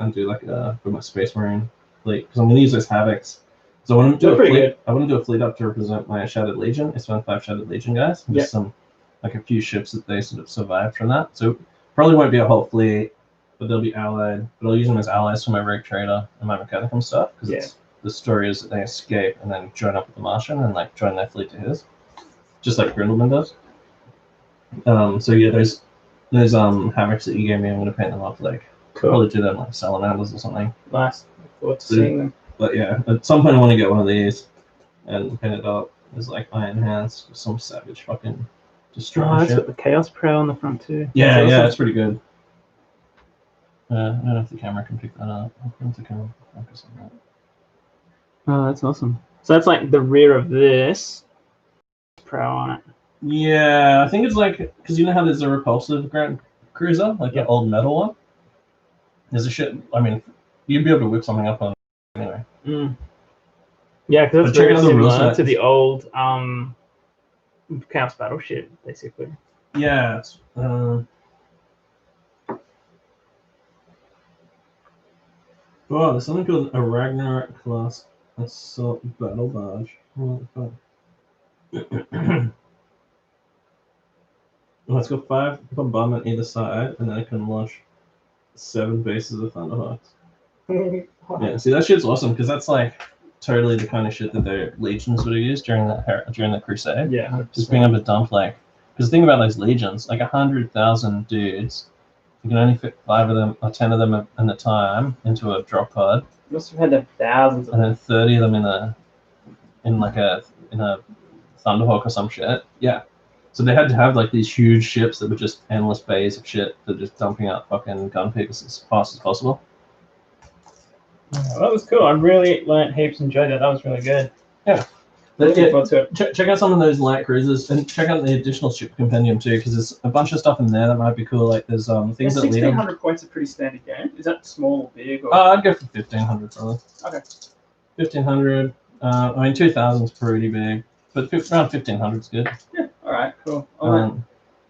and do like for my Space Marine fleet because I'm gonna use those Havocs. So I want to do a fleet. Good. I want to do a fleet up to represent my Shattered Legion. It's 5 Shattered Legion guys. Just some like a few ships that they sort of survived from that. So probably won't be a whole fleet, but they'll be allied. But I'll use them as allies for my Rogue Trader and my Mechanicum stuff because the story is that they escape and then join up with the Martian and like join their fleet to his, just like Grindelman does. So yeah, those Havocs that you gave me, I'm gonna paint them up like probably do them like salamanders or something. Nice. Look forward to seeing them. But yeah, at some point I want to get one of these and paint it up as like Iron Hands with some savage fucking destroy It's shit. got the Chaos Prow on the front too. Yeah, That's yeah, awesome. it's pretty good. I don't know if the camera can pick that up. I think the camera can focus on that. Oh, that's awesome. So that's like the rear of this prow on it. Yeah, I think it's like because you know how there's a repulsive Grand Cruiser, like the old metal one. There's a shit. I mean, you'd be able to whip something up on it anyway. Yeah, because that's check very out the rules similar set. to the old Chaos Battle shit, basically. Yeah. It's, oh, there's something called a Ragnarok class assault battle barge. What the fuck? Well, it's got 5 bombardment either side, and then it can launch 7 bases of Thunderhawks. Yeah, see that shit's awesome because that's like totally the kind of shit that their legions would have used during the Crusade. Yeah, 100%. Just being able to dump like, because the thing about those legions, like 100,000 dudes, you can only fit 5 of them or 10 of them at a time into a drop pod. You must have had them thousands of and then 30 of them in a Thunderhawk or some shit. Yeah. So they had to have like these huge ships that were just endless bays of shit that are just dumping out fucking gun pickers as fast as possible. Well, that was cool. I really learned heaps, enjoyed it. That was really good. Yeah. Check out some of those light cruisers and check out the additional ship compendium too, because there's a bunch of stuff in there that might be cool. Like there's things that lead 1,600 points a pretty standard game. Is that small or big? Or... I'd go for 1,500 probably. Okay. 1,500. I mean 2,000 is pretty big, but around 1,500 is good. Yeah. All right. Cool.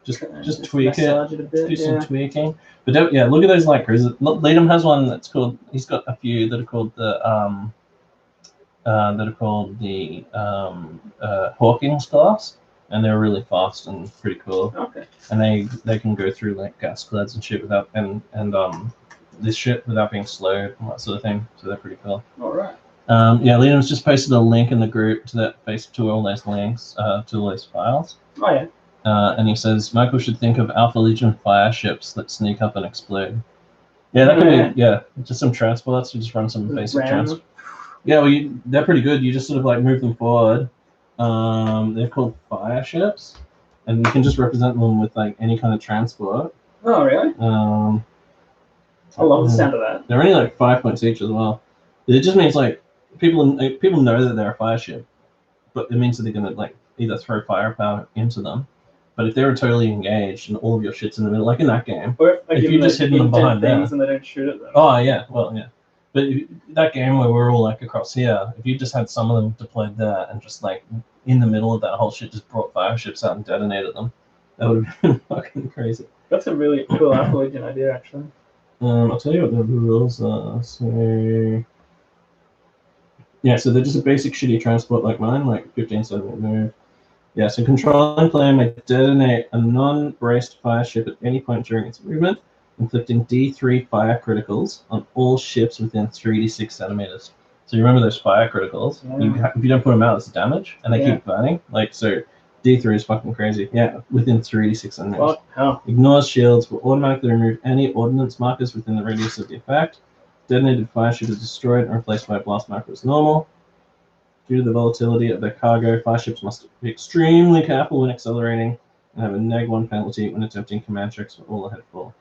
Just tweak it. A bit, Do some tweaking. But look at those light cruisers. Liam has one that's called. He's got a few that are called the Hawkins class, and they're really fast and pretty cool. Okay. And they can go through like gas clads and shit without this shit without being slowed and that sort of thing. So they're pretty cool. All right. Liam's just posted a link in the group to all those links to all those files. Oh yeah. And he says Michael should think of Alpha Legion fire ships that sneak up and explode. Yeah, that could be just some transports. You just run some basic transport. Yeah, well, they're pretty good. You just sort of like move them forward. They're called fire ships, and you can just represent them with like any kind of transport. Oh really? I love the sound of that. They're only like 5 points each as well. It just means like people know that they're a fire ship, but it means that they're gonna like either throw firepower into them. But if they were totally engaged and all of your shit's in the middle, like in that game, or if you just hidden them behind there, and they don't shoot at them. Oh yeah, well yeah. But that game where we're all like across here, if you just had some of them deployed there and just like in the middle of that whole shit, just brought fire ships out and detonated them, that would have been fucking crazy. That's a really cool Alpha Legion idea, actually. I'll tell you what the rules are. So yeah, so they're just a basic shitty transport like mine, like 15 centimeter move. Yeah, so controlling player may detonate a non-braced fire ship at any point during its movement, inflicting D3 fire criticals on all ships within 3d6 centimeters. So you remember those fire criticals? Yeah. If you don't put them out, it's damage, and they keep burning. Like so, D3 is fucking crazy. Yeah, within 3d6 centimeters. What? How? Ignores shields, will automatically remove any ordnance markers within the radius of the effect. Detonated fire ship is destroyed and replaced by a blast marker as normal. Due to the volatility of their cargo, fire ships must be extremely careful when accelerating and have a -1 penalty when attempting command checks for all ahead full.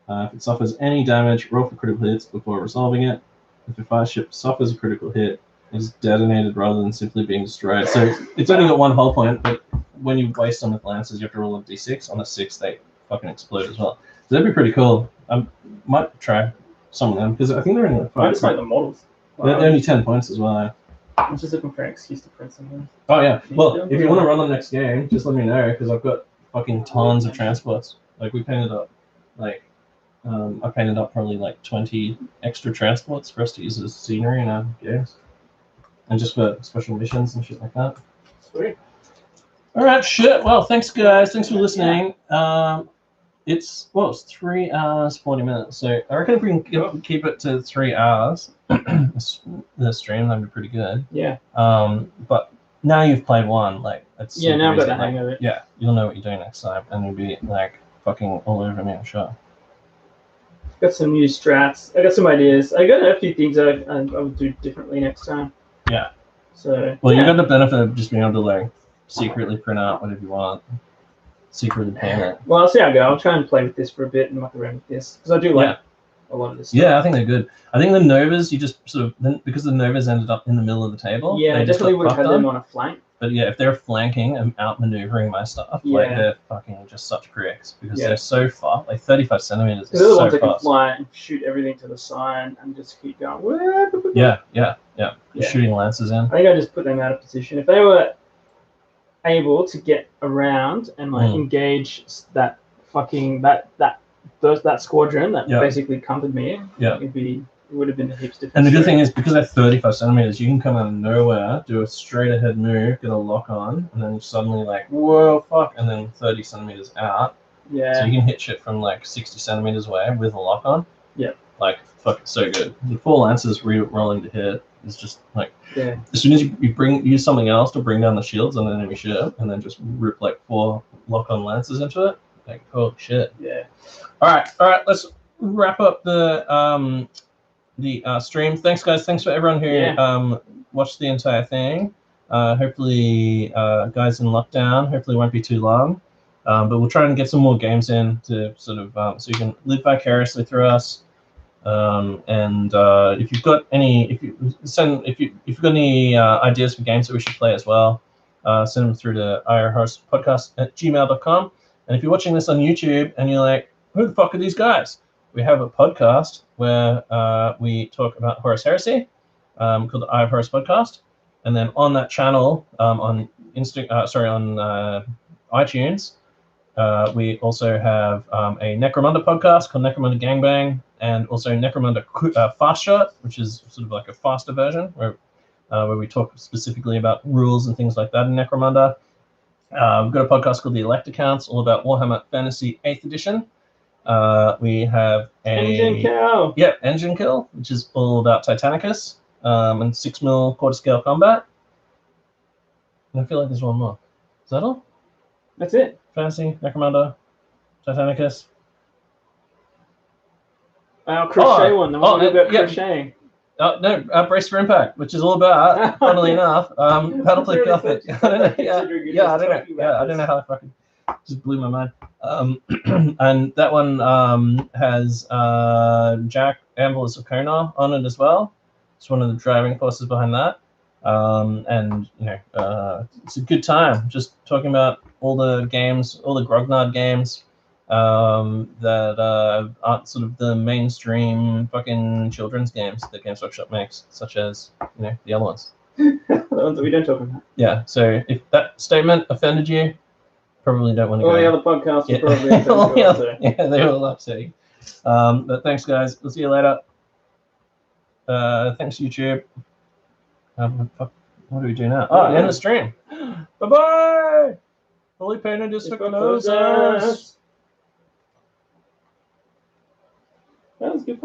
If it suffers any damage, roll for critical hits before resolving it. If a fire ship suffers a critical hit, it is detonated rather than simply being destroyed. So it's only got 1 hull point, but when you waste them with lances, you have to roll a d6. On a 6, they fucking explode as well. So that'd be pretty cool. I might try some of them because I think they're only like 5. I just like the models. Wow. They're only 10 points as well. I'm just looking for an excuse to print something. Oh yeah. Well, if you want to run the next game, just let me know because I've got fucking tons of transports. Like we painted up like I painted up probably like 20 extra transports for us to use as scenery in our games, and just for special missions and shit like that. Sweet. All right, shit. Well, thanks guys. Thanks for listening. It's 3 hours 40 minutes. So I reckon if we can keep it to 3 hours, the stream, that'd be pretty good. Yeah. But now you've played one, like it's now I've got easy. the hang of it. Yeah, you'll know what you're doing next time, and you'll be like fucking all over me, I'm sure. Got some new strats. I got some ideas. I got a few things I would do differently next time. Yeah. So. Well, you got the benefit of just being able to like secretly print out whatever you want, secretly paint it. Well, I'll see how I go. I'll try and play with this for a bit and muck around with this because I do like a lot of this stuff. Yeah, I think they're good. I think the Novas, you just sort of, because the Novas ended up in the middle of the table. Yeah, I definitely would have had them on a flank. But yeah, if they're flanking and outmaneuvering my stuff, like they're fucking just such pricks because they're so far, like 35 centimeters. They're the ones that can fly and shoot everything to the side and just keep going. Yeah. Shooting lances in. I think I just put them out of position. If they were able to get around and like engage that fucking that squadron that basically countered me, it would have been a heaps different. And the good thing is, because they're 35 centimeters, you can come out of nowhere, do a straight ahead move, get a lock on, and then you're suddenly like, whoa, fuck, and then 30 centimeters out. Yeah. So you can hit shit from like 60 centimeters away with a lock on. Yeah. Like, fuck, it's so good. The 4 lances rolling to hit is just like, as soon as you use something else to bring down the shields on an enemy ship, and then just rip like 4 lock on lances into it, like, oh shit. Yeah. All right, let's wrap up the stream. Thanks guys, thanks for everyone who watched the entire thing. Hopefully guys in lockdown, hopefully it won't be too long, but we'll try and get some more games in to sort of so you can live vicariously through us. And if you've got any ideas for games that we should play as well, send them through to irhorspodcast@gmail.com. And if you're watching this on YouTube and you're like, who the fuck are these guys? We have a podcast where we talk about Horus Heresy, called the Eye of Horus Podcast, and then on that channel, on iTunes, we also have a Necromunda podcast called Necromunda Gangbang, and also Necromunda Fast Shot, which is sort of like a faster version where we talk specifically about rules and things like that in Necromunda. We've got a podcast called The Elect Accounts, all about Warhammer Fantasy 8th Edition. We have Engine Kill. Yeah, Engine Kill, which is all about Titanicus and 6mm quarter scale combat. And I feel like there's one more. Is that all? That's it. Fantasy, Necromunda, Titanicus. Crochet one. The one about crocheting. No, Brace for Impact, which is all about, funnily enough, Battlefleet Gothic. I don't know how I fucking just blew my mind. And that one has Jack Ambles of Kona on it as well. It's one of the driving forces behind that. And it's a good time just talking about all the games, all the Grognard games that aren't sort of the mainstream fucking children's games that Games Workshop makes, such as the other ones. The ones that we don't talk about. Yeah. So if that statement offended you, probably don't want to go. All the other podcasts are probably they all upset you. But thanks guys. We'll see you later. Thanks YouTube. What do we do now? End the stream. Bye bye. Holy Painted is for closers.